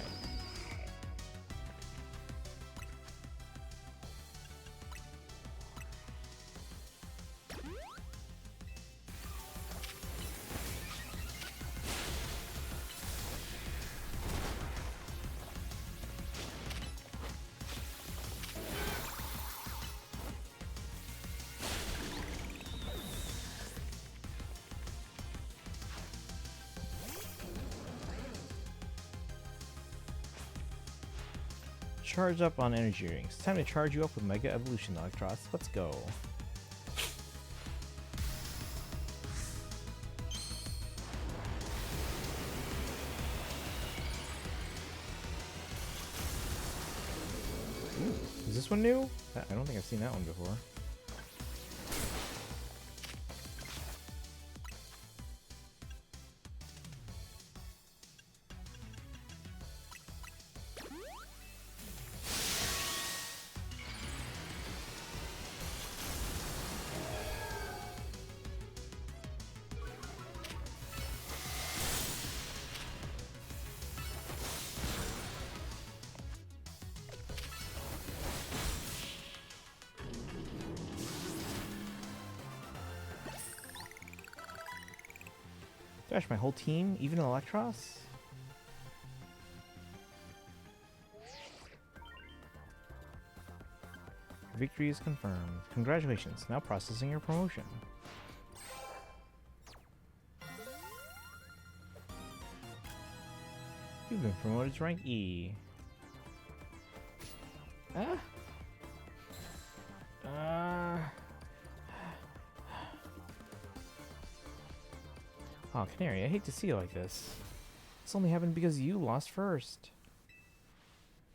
Charge up on energy rings. Time to charge you up with Mega Evolution, Electros. Let's go. this one new? I don't think I've seen that one before. Gosh, my whole team, even Electros? Victory is confirmed. Congratulations, now processing your promotion. You've been promoted to rank E. Oh, Canary, I hate to see you like this. This only happened because you lost first.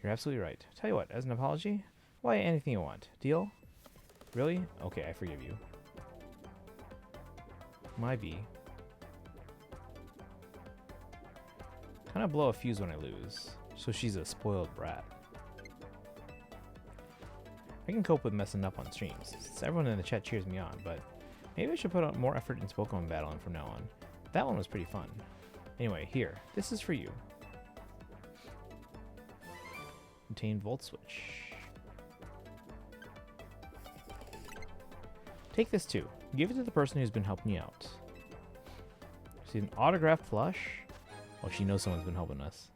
You're absolutely right. Tell you what, as an apology, why anything you want. Deal? Really? Okay, I forgive you. My B. Kind of blow a fuse when I lose, so she's a spoiled brat. I can cope with messing up on streams, since everyone in the chat cheers me on, but maybe I should put out more effort in Pokemon battling from now on. That one was pretty fun. Anyway, here, this is for you. Obtain Volt Switch. Take this too. Give it to the person who's been helping you out. See an autographed plush? Oh, she knows someone's been helping us.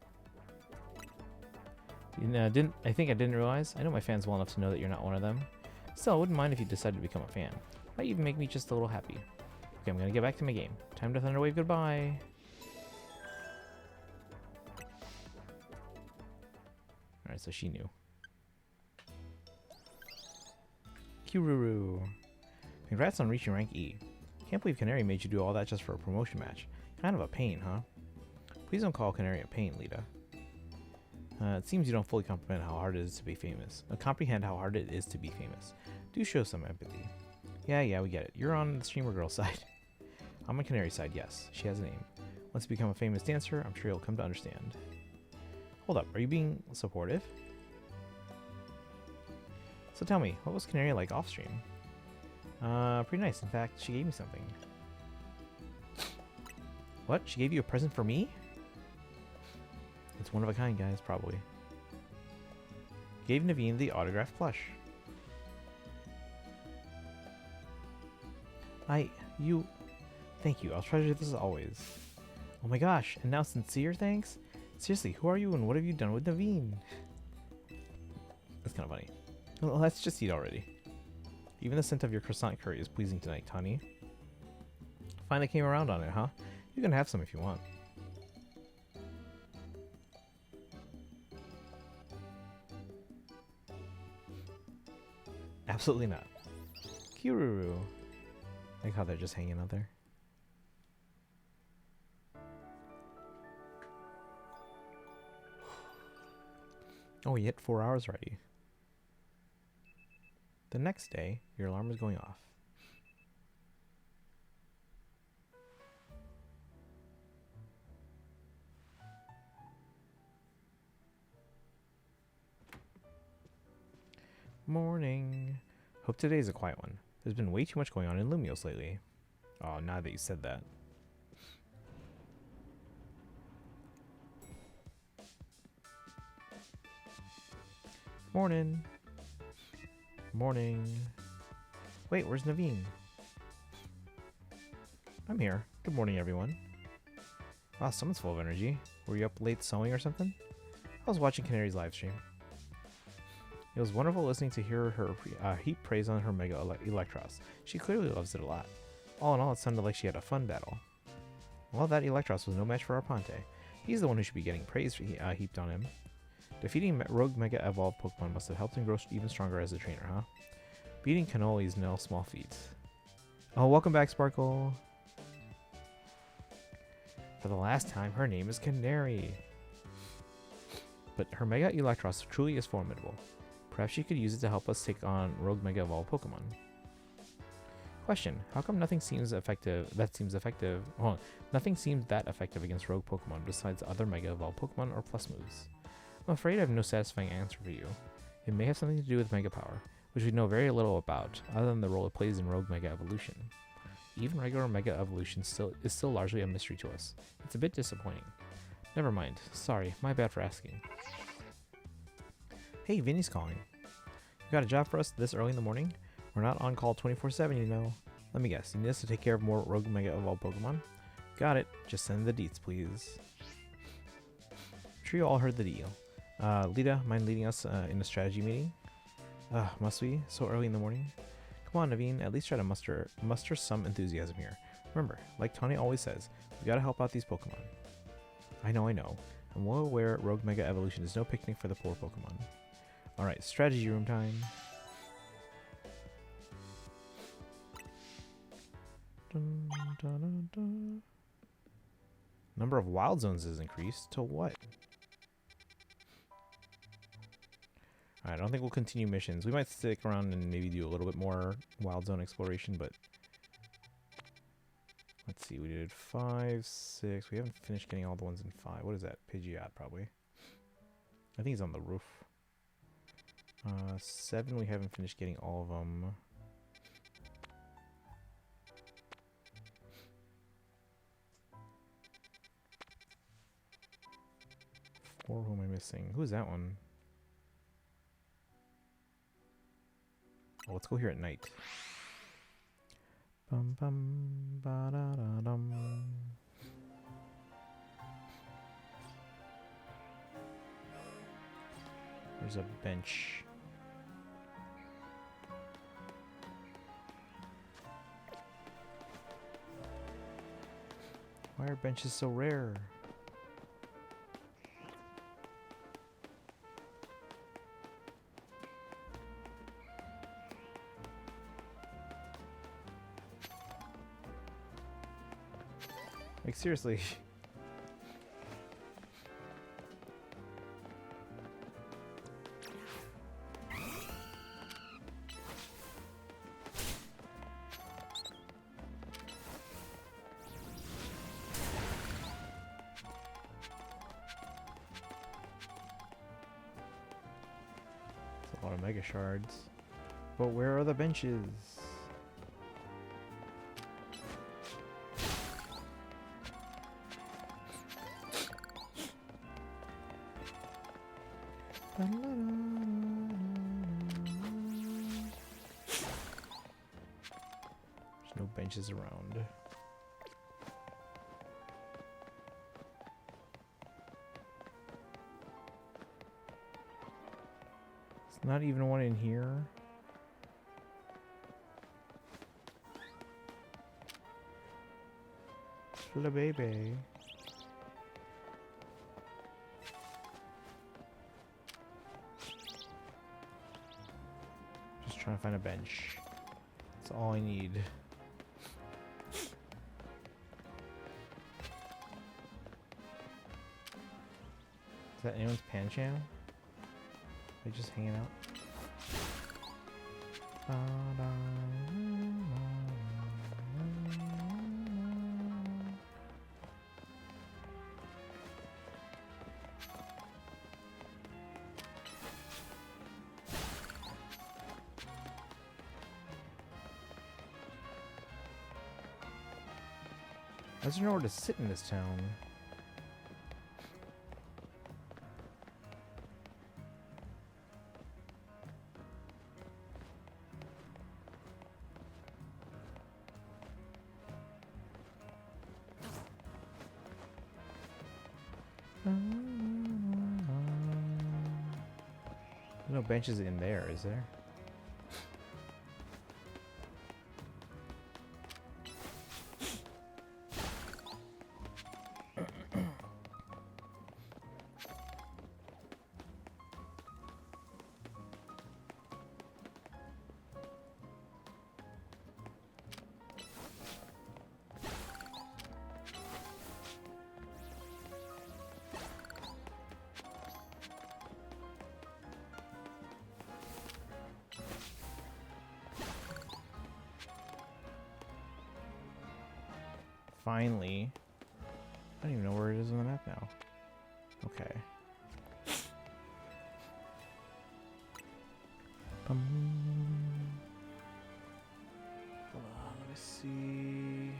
I think I didn't realize. I know my fans well enough to know that you're not one of them. Still, I wouldn't mind if you decided to become a fan. Might even make me just a little happy. Okay, I'm gonna get back to my game. Time to Thunderwave goodbye. Alright, so she knew. Kururu. Congrats on reaching rank E. Can't believe Canary made you do all that just for a promotion match. Kind of a pain, huh? Please don't call Canary a pain, Lita. It seems you don't fully comprehend how hard it is to be famous. Comprehend how hard it is to be famous. Do show some empathy. Yeah, we get it. You're on the streamer girl side. I'm on Canary's side, yes. She has a name. Once you become a famous dancer, I'm sure you'll come to understand. Hold up, are you being supportive? So tell me, what was Canary like off stream? Pretty nice. In fact, she gave me something. What? She gave you a present for me? It's one of a kind, guys, probably. Gave Naveen the autographed plush. Thank you. I'll treasure this always. Oh my gosh, and now sincere thanks? Seriously, who are you and what have you done with Naveen? That's kind of funny. Well, let's just eat already. Even the scent of your croissant curry is pleasing tonight, Tani. Finally came around on it, huh? You can have some if you want. Absolutely not. Kururu. I like how they're just hanging out there. Oh, you hit 4 hours already. The next day, your alarm is going off. Morning. Hope today's a quiet one. There's been way too much going on in Lumios lately. Oh, now that you said that. Morning. Morning. Wait, where's Naveen? I'm here. Good morning, everyone. Wow, someone's full of energy. Were you up late sewing or something? I was watching Canary's live stream. It was wonderful listening to hear her heap praise on her Mega Electros. She clearly loves it a lot. All in all, it sounded like she had a fun battle. Well, that Electros was no match for Arpante. He's the one who should be getting praise heaped on him. Defeating Rogue Mega Evolved Pokemon must have helped him grow even stronger as a trainer, huh? Beating Cannoli is no small feat. Oh, welcome back, Sparkle. For the last time, her name is Canary. But her Mega Electros truly is formidable. Perhaps you could use it to help us take on Rogue Mega Evolved Pokemon. Question: how come nothing seems effective? Well, nothing seems that effective against Rogue Pokemon besides other Mega Evolved Pokemon or Plus moves. I'm afraid I have no satisfying answer for you. It may have something to do with Mega Power, which we know very little about, other than the role it plays in Rogue Mega Evolution. Even regular Mega Evolution is still largely a mystery to us. It's a bit disappointing. Never mind. Sorry, my bad for asking. Hey, Vinny's calling. You got a job for us this early in the morning? We're not on call 24/7, you know. Let me guess, you need us to take care of more Rogue Mega Evolved Pokemon? Got it. Just send the deets, please. I'm sure you all heard the deal. Lita, mind leading us in a strategy meeting? Must we? So early in the morning? Come on, Naveen, at least try to muster some enthusiasm here. Remember, like Tony always says, we gotta help out these Pokemon. I know. I'm well aware Rogue Mega Evolution is no picnic for the poor Pokemon. Alright, strategy room time. Dun, dun, dun, dun. Number of wild zones is increased to what? Alright, I don't think we'll continue missions. We might stick around and maybe do a little bit more wild zone exploration, but let's see, we did 5, 6. We haven't finished getting all the ones in 5. What is that? Pidgeot, probably. I think he's on the roof. 7, we haven't finished getting all of them. 4, who am I missing? Who's that one? Oh, let's go here at night. Bum bum ba da da dum. There's a bench. Why are benches so rare? Like, seriously. That's a lot of Mega Shards. But where are the benches? There's no benches around. It's not even one in here. Little baby. Just trying to find a bench. That's all I need. Is that anyone's Pancham? They just hanging out. I just don't know where to sit in this town. There's no benches in there, is there? finally... I don't even know where it is on the map now. Okay. Hold on, let me see.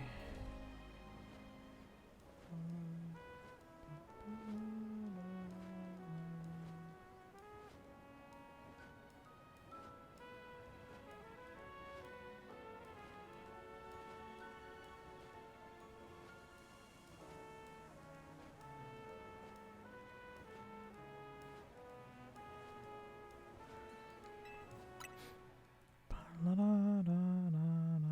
La, la, la, la, la, la.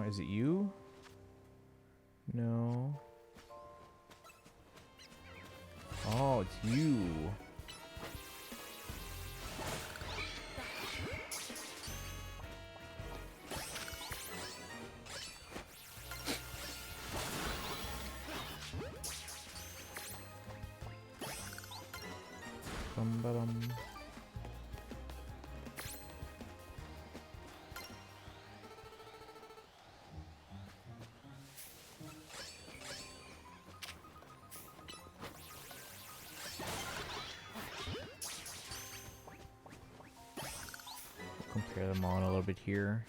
Is it you? No. Oh, it's you. Bum. Compare them on a little bit here.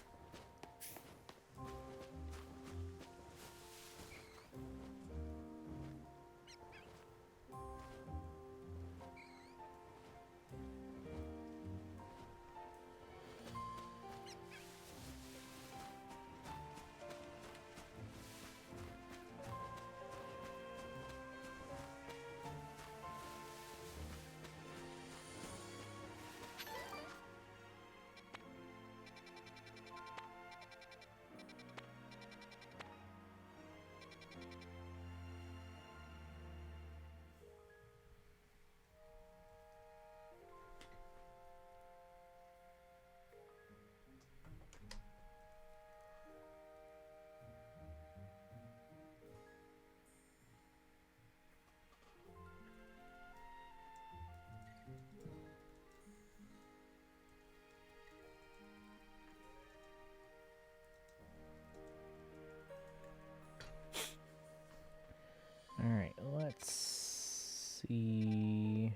Alright, let's see.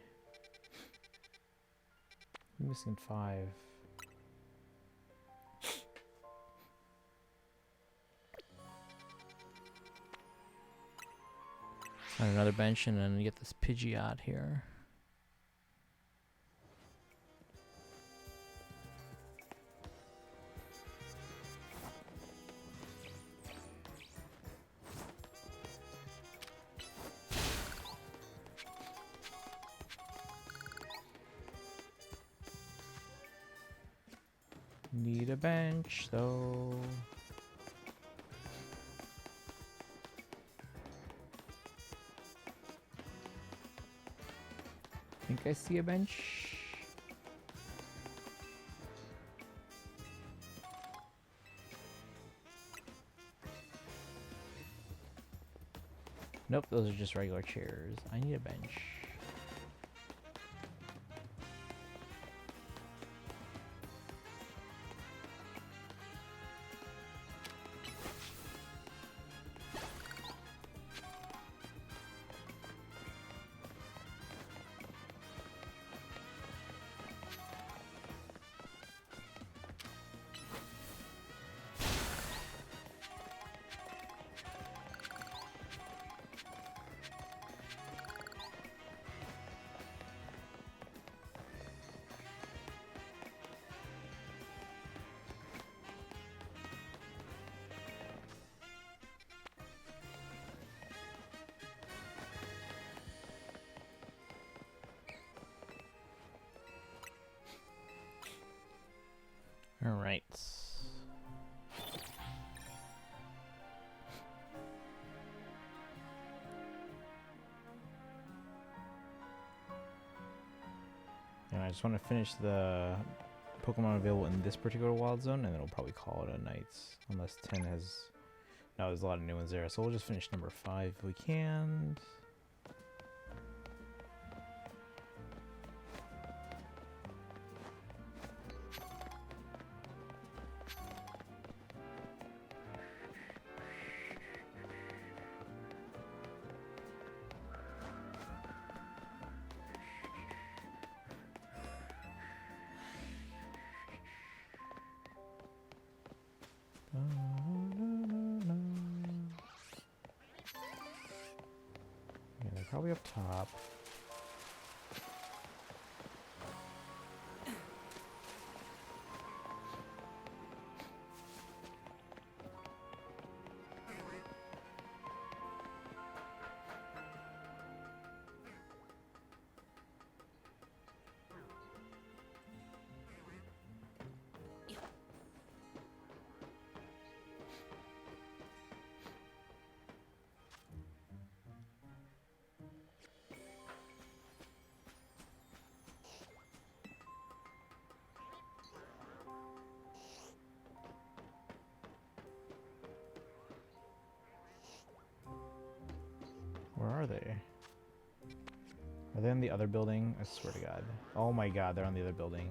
I'm missing 5. Find another bench and then get this Pidgeot here. Need a bench, though. Think I see a bench. Nope, those are just regular chairs. I need a bench. All right. I just want to finish the Pokemon available in this particular wild zone, and then we'll probably call it a night. Unless 10 has... No, there's a lot of new ones there, so we'll just finish number 5 if we can. Yeah, they're probably up top. Where are they? Are they in the other building? I swear to God. Oh my God, they're on the other building.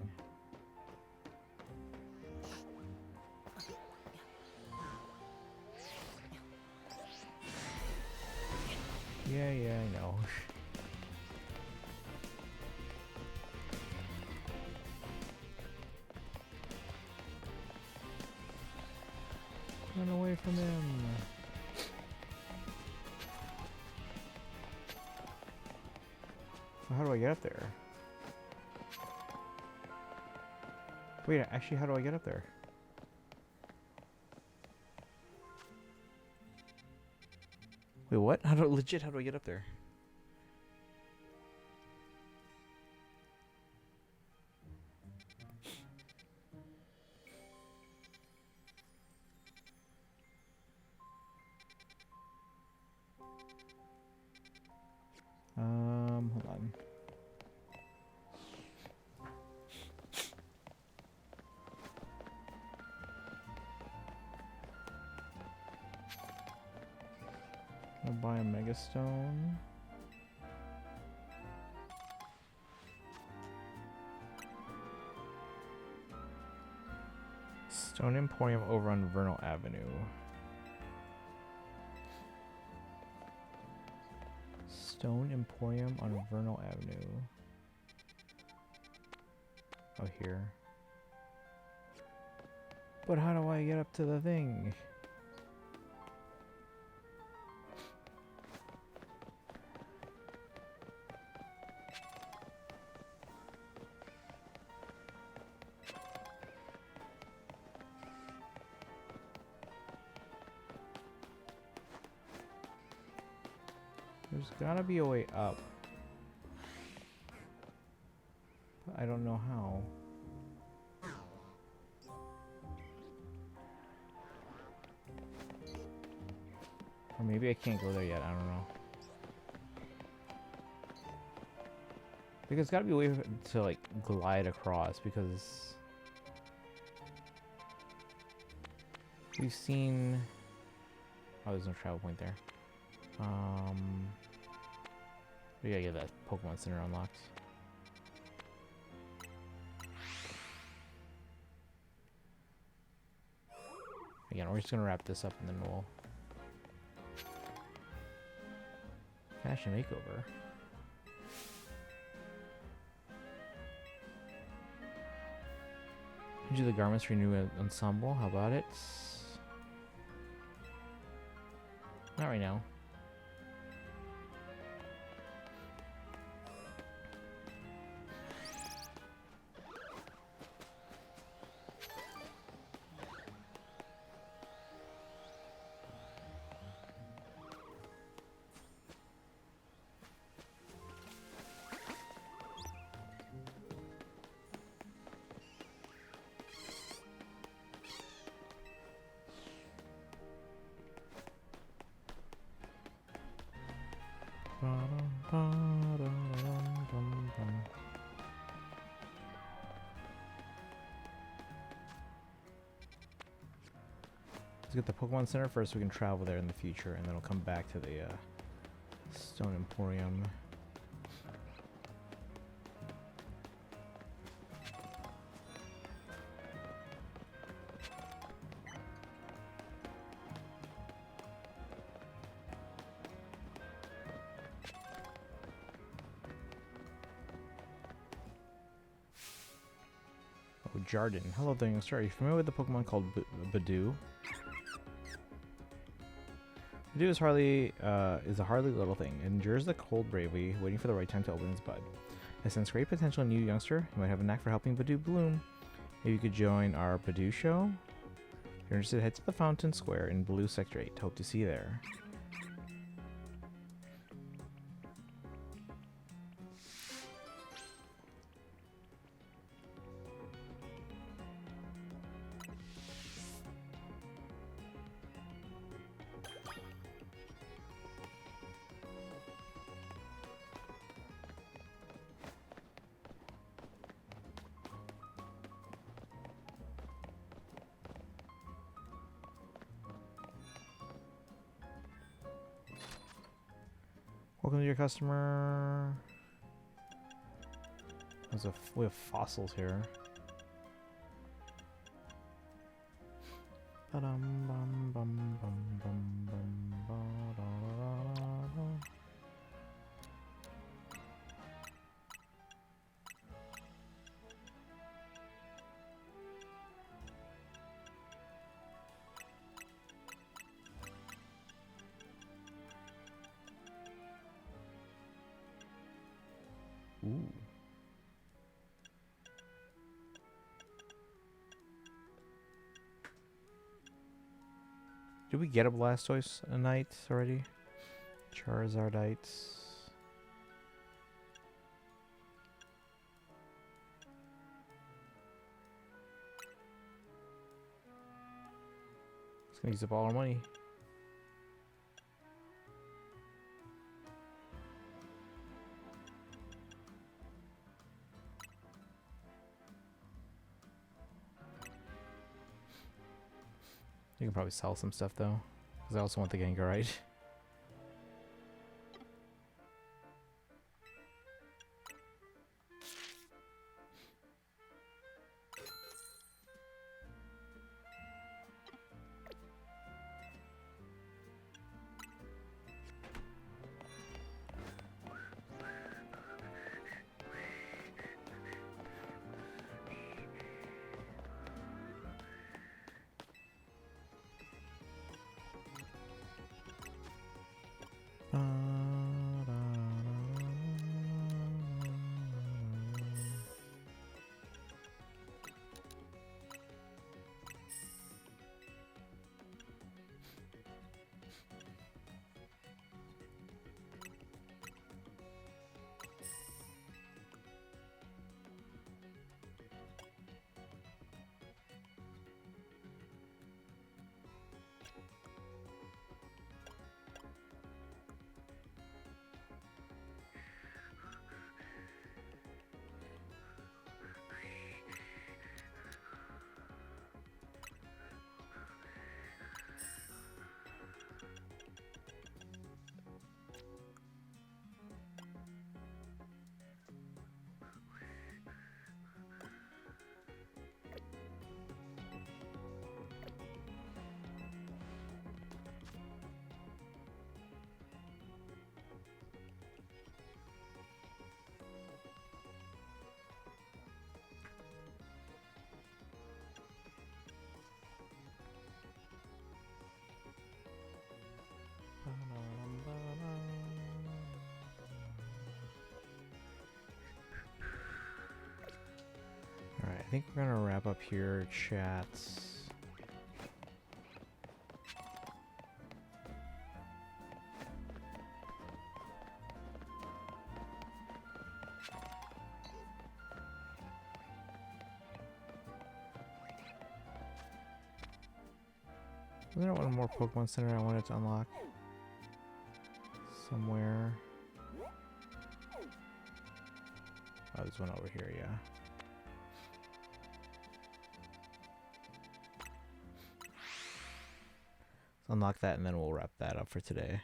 Yeah, I know. Run away from him. How do I get up there? Wait, actually, how do I get up there? Wait, what? How do I get up there? Hold on. I'll buy a Mega Stone. Stone Emporium over on Vernal Avenue. Stone Emporium on Vernal Avenue. Oh, here. But how do I get up to the thing? There's gotta be a way up. But I don't know how. Or maybe I can't go there yet, I don't know. Because there's gotta be a way to like glide across, because we've seen... Oh, there's no travel point there. We gotta get that Pokemon Center unlocked. Again, we're just gonna wrap this up and then we'll fashion makeover. Do the garments for your new ensemble. How about it? Not right now. get the Pokemon Center first so we can travel there in the future, and then we'll come back to the Stone Emporium. Oh, Jardin. Hello there, youngster. Are you familiar with the Pokemon called Badoo? Badoo is a hardly little thing. It endures the cold bravely, waiting for the right time to open its bud. It senses great potential in you, youngster. You might have a knack for helping Badoo bloom. Maybe you could join our Badoo show? If you're interested, head to the Fountain Square in Blue Sector 8. Hope to see you there. Welcome to your customer. We have fossils here. Ooh. Did we get a Blastoise a night already? Charizardites. It's gonna use up all our money. You can probably sell some stuff though, because I also want the Gengarite. Alright, I think we're gonna wrap up here, chats. Was there one more Pokemon Center I wanted to unlock? Somewhere. Oh, there's one over here, yeah. Unlock that, and then we'll wrap that up for today.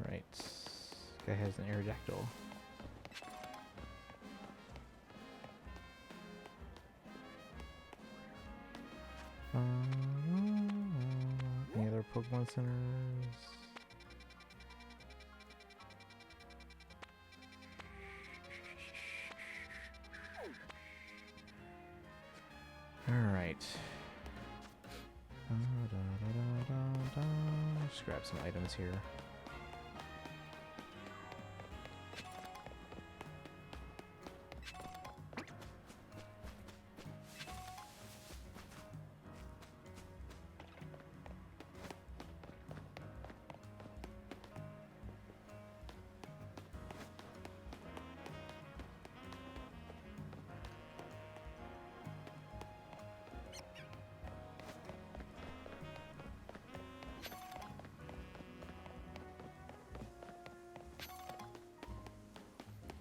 Alright. This guy has an Aerodactyl. Any other Pokemon centers? Alright. Just grab some items here.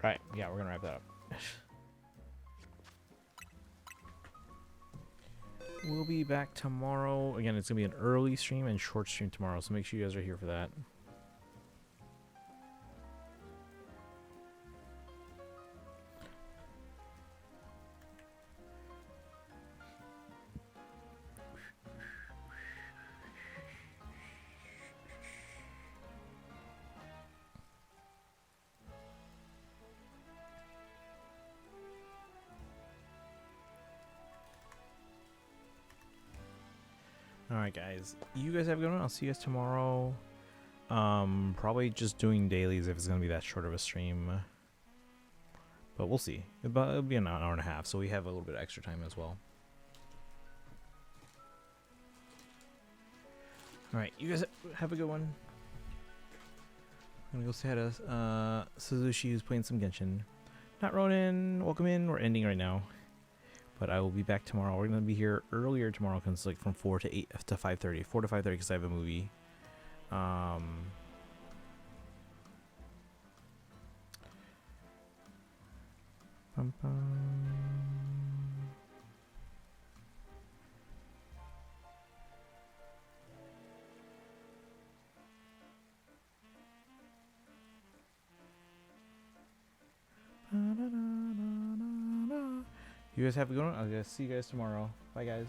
Alright, yeah, we're gonna wrap that up. We'll be back tomorrow. Again, it's gonna be an early stream and short stream tomorrow, so make sure you guys are here for that. Alright guys, you guys have a good one. I'll see you guys tomorrow. Probably just doing dailies if it's gonna be that short of a stream. But we'll see. It'll be an hour and a half, so we have a little bit of extra time as well. Alright, you guys have a good one. I'm gonna go say hi to Suzushi, who's playing some Genshin. Not Ronin, welcome in. We're ending right now. But I will be back tomorrow. We're going to be here earlier tomorrow because it's like from 4 to 8 to 5:30. 4 to 5:30 because I have a movie. Bum, bum. You guys have a good one. I'll see you guys tomorrow. Bye, guys.